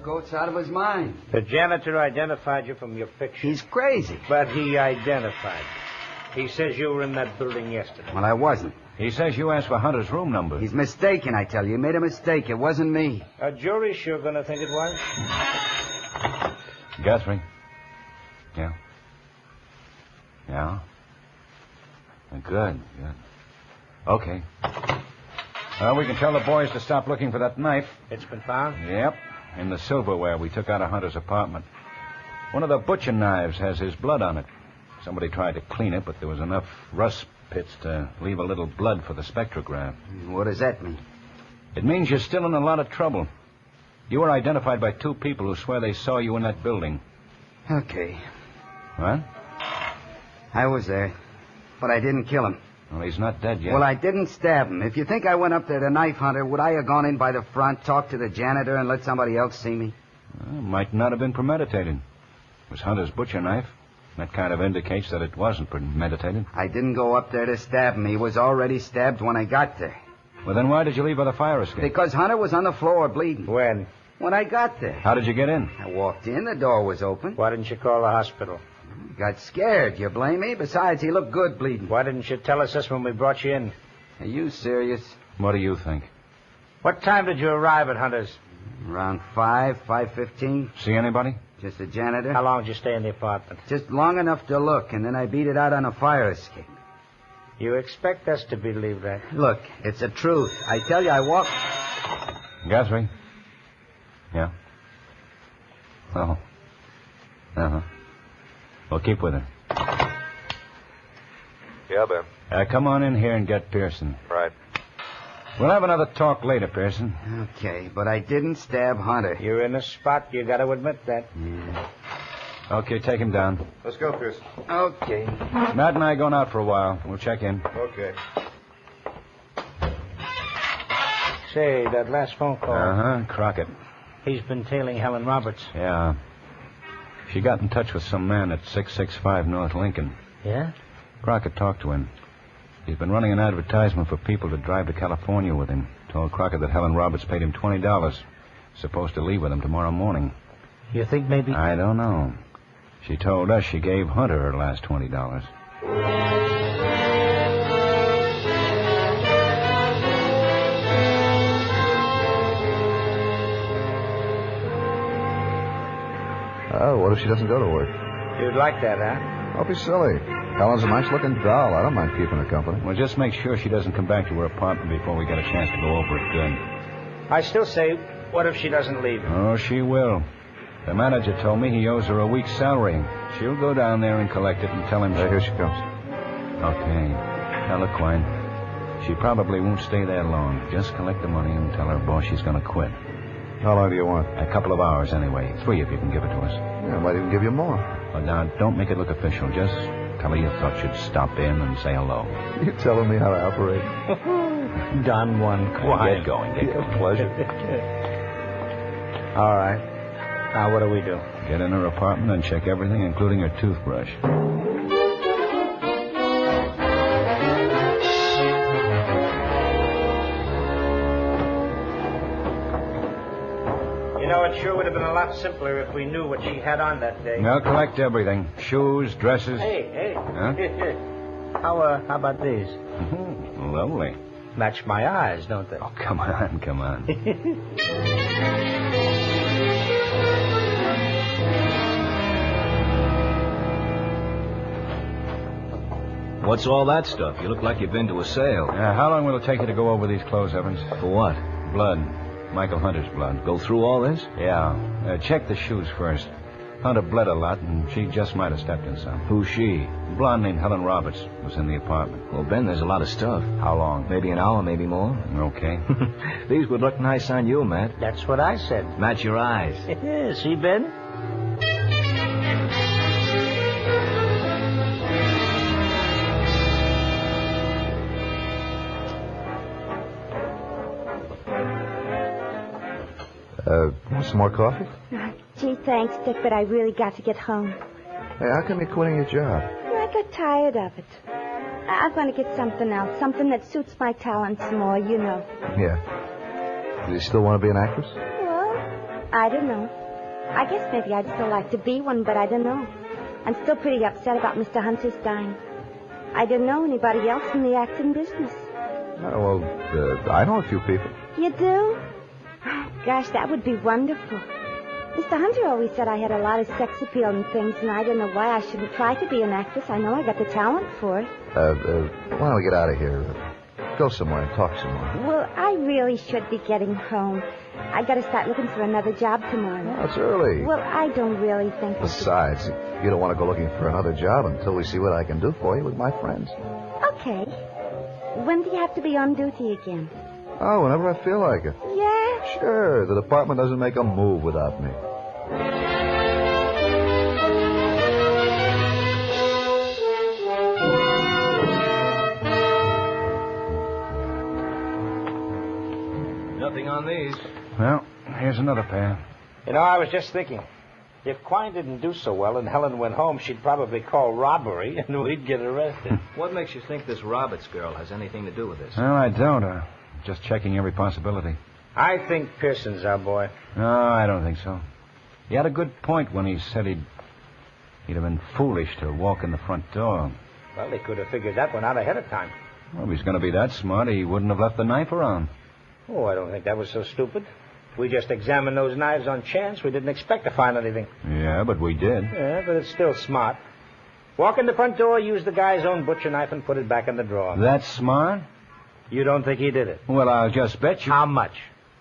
Goat's out of his mind. The janitor identified you from your picture. He's crazy. But he identified you. He says you were in that building yesterday. Well, I wasn't. He says you asked for Hunter's room number. He's mistaken, I tell you. He made a mistake. It wasn't me. A jury's sure gonna think it was. Guthrie? Yeah? Yeah? Good. Okay. Well, we can tell the boys to stop looking for that knife. It's been found? Yep. In the silverware we took out of Hunter's apartment. One of the butcher knives has his blood on it. Somebody tried to clean it, but there was enough rust pits to leave a little blood for the spectrograph. What does that mean? It means you're still in a lot of trouble. You were identified by 2 people who swear they saw you in that building. Okay. What? I was there, but I didn't kill him. Well, he's not dead yet. Well, I didn't stab him. If you think I went up there to knife Hunter, would I have gone in by the front, talked to the janitor, and let somebody else see me? Well, might not have been premeditated. It was Hunter's butcher knife. That kind of indicates that it wasn't premeditated. I didn't go up there to stab him. He was already stabbed when I got there. Well, then why did you leave by the fire escape? Because Hunter was on the floor bleeding. When? When I got there. How did you get in? I walked in. The door was open. Why didn't you call the hospital? Got scared. You blame me? Besides, he looked good bleeding. Why didn't you tell us this when we brought you in? Are you serious? What do you think? What time did you arrive at Hunter's? Around 5:15. See anybody? Just the janitor. How long did you stay in the apartment? Just long enough to look, and then I beat it out on a fire escape. You expect us to believe that? Look, it's the truth. I tell you, I walked... Guthrie? Yeah? Oh. Uh-huh. Well, keep with her. Yeah, Ben. Come on in here and get Pierson. Right. We'll have another talk later, Pierson. Okay, but I didn't stab Hunter. You're in a spot. You got to admit that. Yeah. Okay, take him down. Let's go, Pierson. Okay. Matt and I are going out for a while. We'll check in. Okay. Say, that last phone call. Uh-huh, Crockett. He's been tailing Helen Roberts. Yeah. She got in touch with some man at 665 North Lincoln. Yeah? Crockett talked to him. He's been running an advertisement for people to drive to California with him. Told Crockett that Helen Roberts paid him $20. Supposed to leave with him tomorrow morning. You think maybe... I don't know. She told us she gave Hunter her last $20. Oh, what if she doesn't go to work? You'd like that, huh? Don't be silly. Helen's a nice-looking doll. I don't mind keeping her company. Well, just make sure she doesn't come back to her apartment before we get a chance to go over it good. I still say, what if she doesn't leave? Oh, she will. The manager told me he owes her a week's salary. She'll go down there and collect it and tell him... Here she comes. Okay. Tell her, Quine. She probably won't stay there long. Just collect the money and tell her boss she's going to quit. How long do you want? A couple of hours, anyway. 3 if you can give it to us. Yeah, I might even give you more. But now, don't make it look official. Just tell her you thought she'd stop in and say hello. You're telling me how to operate. Don Juan Quine. Get going. Pleasure. All right. Now, what do we do? Get in her apartment and check everything, including her toothbrush. You know, it sure would have been a lot simpler if we knew what she had on that day. Now collect everything. Shoes, dresses. Hey. Huh? How about these? Lovely. Match my eyes, don't they? Oh, come on. What's all that stuff? You look like you've been to a sale. How long will it take you to go over these clothes, Evans? For what? Blood. Michael Hunter's blood. Go through all this? Yeah. Check the shoes first. Hunter bled a lot, and she just might have stepped in some. Who's she? A blonde named Helen Roberts was in the apartment. Well, Ben, there's a lot of stuff. How long? Maybe an hour, maybe more. Okay. These would look nice on you, Matt. That's what I said. Match your eyes. See, Ben? Want some more coffee? Gee, thanks, Dick, but I really got to get home. Hey, how come you're quitting your job? I got tired of it. I'm going to get something else, something that suits my talents more, you know. Yeah. Do you still want to be an actress? Well, I don't know. I guess maybe I'd still like to be one, but I don't know. I'm still pretty upset about Mr. Hunter's dying. I didn't know anybody else in the acting business. Oh, well, I know a few people. You do? Gosh, that would be wonderful. Mr. Hunter always said I had a lot of sex appeal and things, and I don't know why I shouldn't try to be an actress. I know I got the talent for it. Why don't we get out of here? Go somewhere and talk some more. Well, I really should be getting home. I got to start looking for another job tomorrow. Oh, it's early. Well, I don't really think... Besides, you don't want to go looking for another job until we see what I can do for you with my friends. Okay. When do you have to be on duty again? Oh, whenever I feel like it. Yeah? Sure. The department doesn't make a move without me. Nothing on these. Well, here's another pair. You know, I was just thinking, if Quine didn't do so well and Helen went home, she'd probably call robbery and we'd get arrested. What makes you think this Roberts girl has anything to do with this? Well, I don't. Just checking every possibility. I think Pierson's our boy. No, I don't think so. He had a good point when he said he'd have been foolish to walk in the front door. Well, they could have figured that one out ahead of time. Well, if he's going to be that smart, he wouldn't have left the knife around. Oh, I don't think that was so stupid. We just examined those knives on chance. We didn't expect to find anything. Yeah, but we did. Yeah, but it's still smart. Walk in the front door, use the guy's own butcher knife, and put it back in the drawer. That's smart? You don't think he did it? Well, I'll just bet you. How much?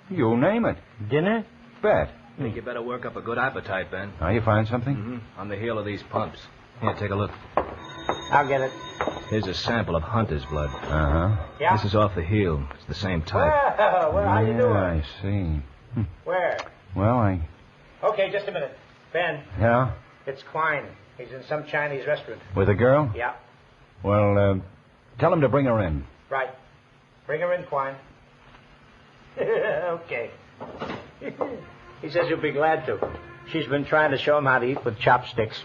You name it. Dinner? Bet. I think you better work up a good appetite, Ben. Now, you find something? Mm-hmm. On the heel of these pumps. Here, take a look. I'll get it. Here's a sample of Hunter's blood. Uh-huh. Yeah? This is off the heel. It's the same type. Well, how you doing? I see. Where? Well, Okay, just a minute. Ben. Yeah? It's Quine. He's in some Chinese restaurant. With a girl? Yeah. Well, tell him to bring her in. Right. Bring her in, Quine. Okay. He says you'll be glad to. She's been trying to show him how to eat with chopsticks.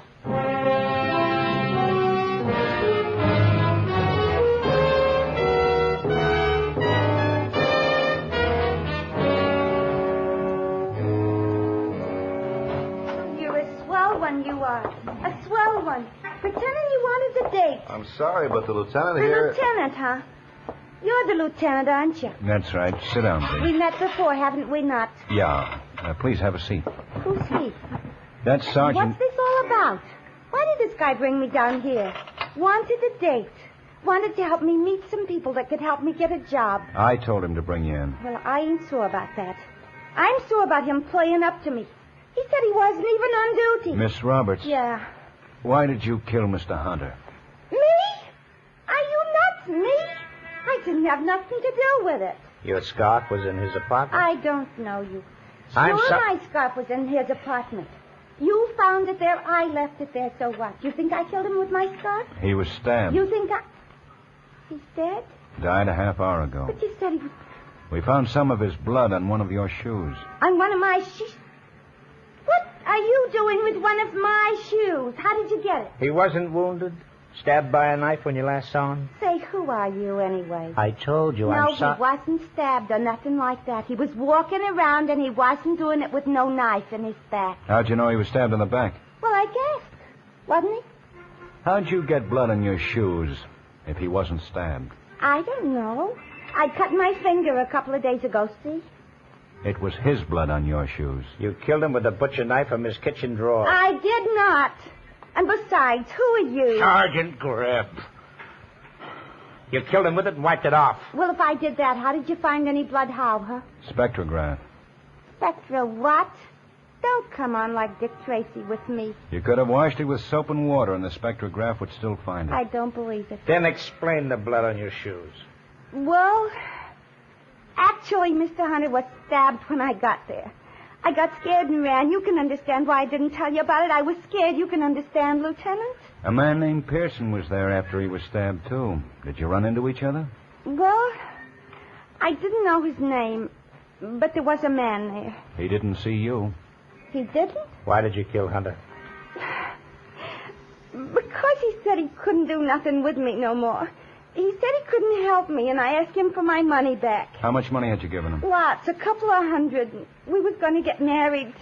You are. A swell one. Pretending you wanted a date. I'm sorry, but the lieutenant The here... lieutenant, huh? You're the lieutenant, aren't you? That's right. Sit down, We please. met before, haven't we not? Yeah. Please have a seat. Who's he? That's Sergeant... What's this all about? Why did this guy bring me down here? Wanted a date. Wanted to help me meet some people that could help me get a job. I told him to bring you in. Well, I ain't sure about that. I'm sure about him playing up to me. He said he wasn't even on duty. Miss Roberts. Yeah. Why did you kill Mr. Hunter? Me? Are you nuts? Me? I didn't have nothing to do with it. Your scarf was in his apartment? I don't know you. I'm Sure, so- my scarf was in his apartment. You found it there, I left it there, so what? You think I killed him with my scarf? He was stabbed. You think He's dead? Died a half hour ago. But you said he was... We found some of his blood on one of your shoes. On one of my shoes? What are you doing with one of my shoes? How did you get it? He wasn't wounded? Stabbed by a knife when you last saw him? Say, who are you anyway? I told you, No, I'm he sorry. wasn't stabbed or nothing like that. He was walking around and he wasn't doing it with no knife in his back. How'd you know he was stabbed in the back? Well, I guessed. Wasn't he? How'd you get blood on your shoes if he wasn't stabbed? I don't know. I cut my finger a couple of days ago, see? It was his blood on your shoes. You killed him with a butcher knife from his kitchen drawer. I did not. And besides, who are you? Sergeant Greb. You killed him with it and wiped it off. Well, if I did that, how did you find any blood? How, huh? Spectrograph. Spectra what? Don't come on like Dick Tracy with me. You could have washed it with soap and water, and the spectrograph would still find it. I don't believe it. Then explain the blood on your shoes. Well, actually, Mr. Hunter was stabbed when I got there. I got scared and ran. You can understand why I didn't tell you about it. I was scared. You can understand, Lieutenant? A man named Pierson was there after he was stabbed, too. Did you run into each other? Well, I didn't know his name, but there was a man there. He didn't see you. He didn't? Why did you kill Hunter? Because he said he couldn't do nothing with me no more. He said he couldn't help me, and I asked him for my money back. How much money had you given him? Lots, a couple of $100. We was going to get married.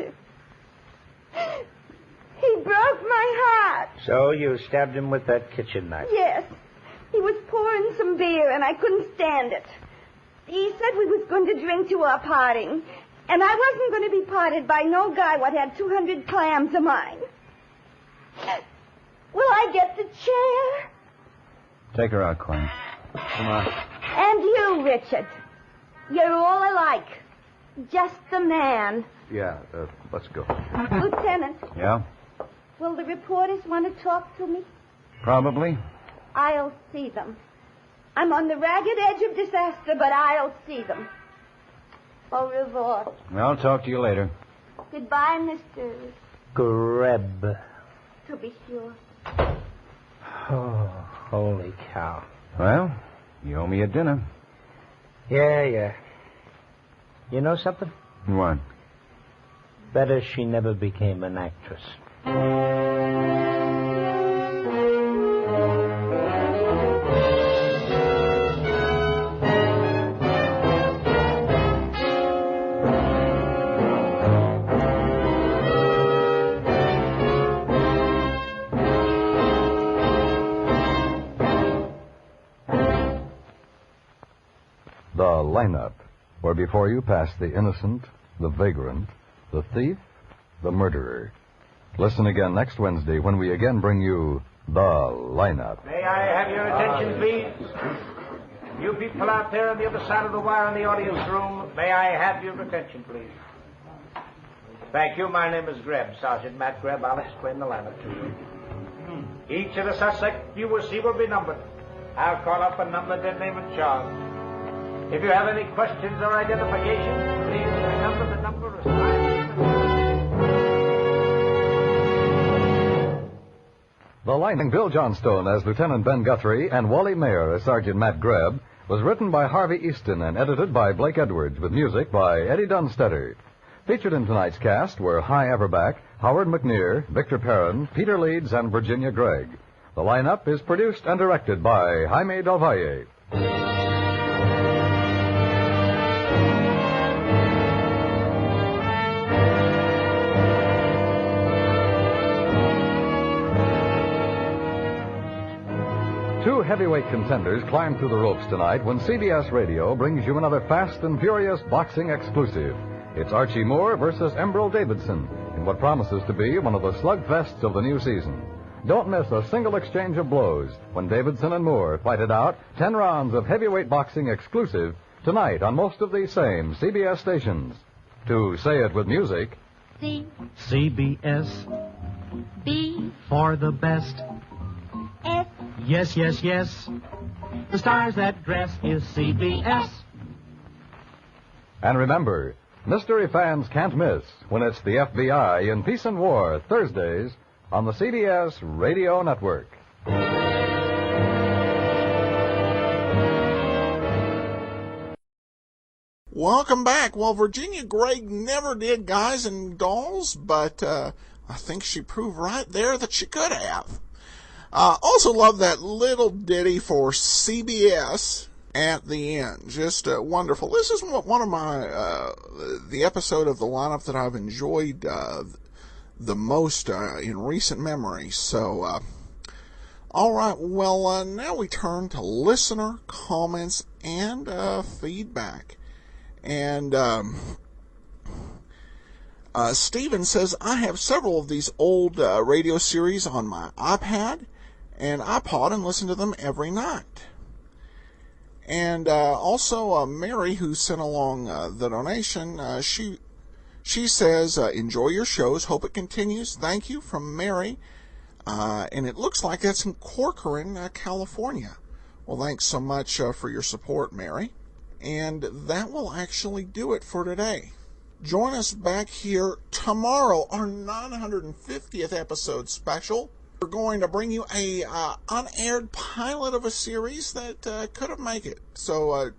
He broke my heart. So you stabbed him with that kitchen knife? Yes. He was pouring some beer, and I couldn't stand it. He said we was going to drink to our parting, and I wasn't going to be parted by no guy what had 200 clams of mine. Will I get the chair? Take her out, Clem. Come on. And you, Richard. You're all alike. Just the man. Yeah, let's go. Lieutenant, Yeah? will the reporters want to talk to me? Probably. I'll see them. I'm on the ragged edge of disaster, but I'll see them. Au revoir. I'll talk to you later. Goodbye, Mr. Greb. To be sure. Oh, holy cow. Well, you owe me a dinner. Yeah. You know something? What? Better she never became an actress. The lineup, where before you pass the innocent, the vagrant, the thief, the murderer. Listen again next Wednesday when we again bring you The Lineup. May I have your attention, please? You people out there on the other side of the wire in the audience room, may I have your attention, please? Thank you. My name is Greb, Sergeant Matt Greb. I'll explain the lineup to you. Each of the suspects you will see will be numbered. I'll call up a number, their name, and charge. If you have any questions or identification, please remember the number assigned. The Lightning Bill Johnstone as Lieutenant Ben Guthrie and Wally Mayer as Sergeant Matt Greb was written by Harvey Easton and edited by Blake Edwards with music by Eddie Dunstetter. Featured in tonight's cast were Hy Averback, Howard McNear, Victor Perrin, Peter Leeds, and Virginia Gregg. The lineup is produced and directed by Jaime Del Valle. Two heavyweight contenders climb through the ropes tonight when CBS Radio brings you another fast and furious boxing exclusive. It's Archie Moore versus Embryl Davidson in what promises to be one of the slugfests of the new season. Don't miss a single exchange of blows when Davidson and Moore fight it out 10 rounds of heavyweight boxing exclusive tonight on most of these same CBS stations. To say it with music, C. CBS. B. For the best. S. Yes, yes, yes. The stars that dress is CBS. and remember, mystery fans can't miss when it's the FBI in Peace and War, Thursdays on the CBS Radio Network. Welcome back. Well, Virginia Gregg never did Guys and Dolls, but I think she proved right there that she could have. Also love that little ditty for CBS at the end. Just wonderful. This is one of my, the episode of the lineup that I've enjoyed the most in recent memory. So, all right. Well, now we turn to listener comments and feedback. And Steven says, I have several of these old radio series on my iPad and iPod and listen to them every night. And also Mary, who sent along the donation, she says, enjoy your shows. Hope it continues. Thank you, from Mary. And it looks like that's in Corcoran, California. Well, thanks so much for your support, Mary. And that will actually do it for today. Join us back here tomorrow, our 950th episode special. We're going to bring you a unaired pilot of a series that could have made it. So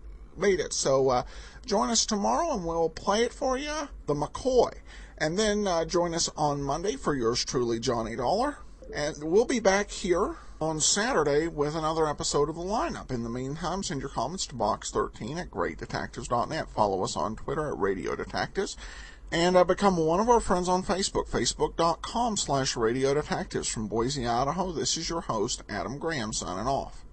join us tomorrow and we'll play it for you, the McCoy. And then join us on Monday for yours truly, Johnny Dollar. And we'll be back here on Saturday with another episode of The Lineup. In the meantime, send your comments to box13@greatdetectives.net. Follow us on Twitter at Radio Detectives. And become one of our friends on Facebook, facebook.com/Radio Detectives. From Boise, Idaho, this is your host, Adam Graham, signing off.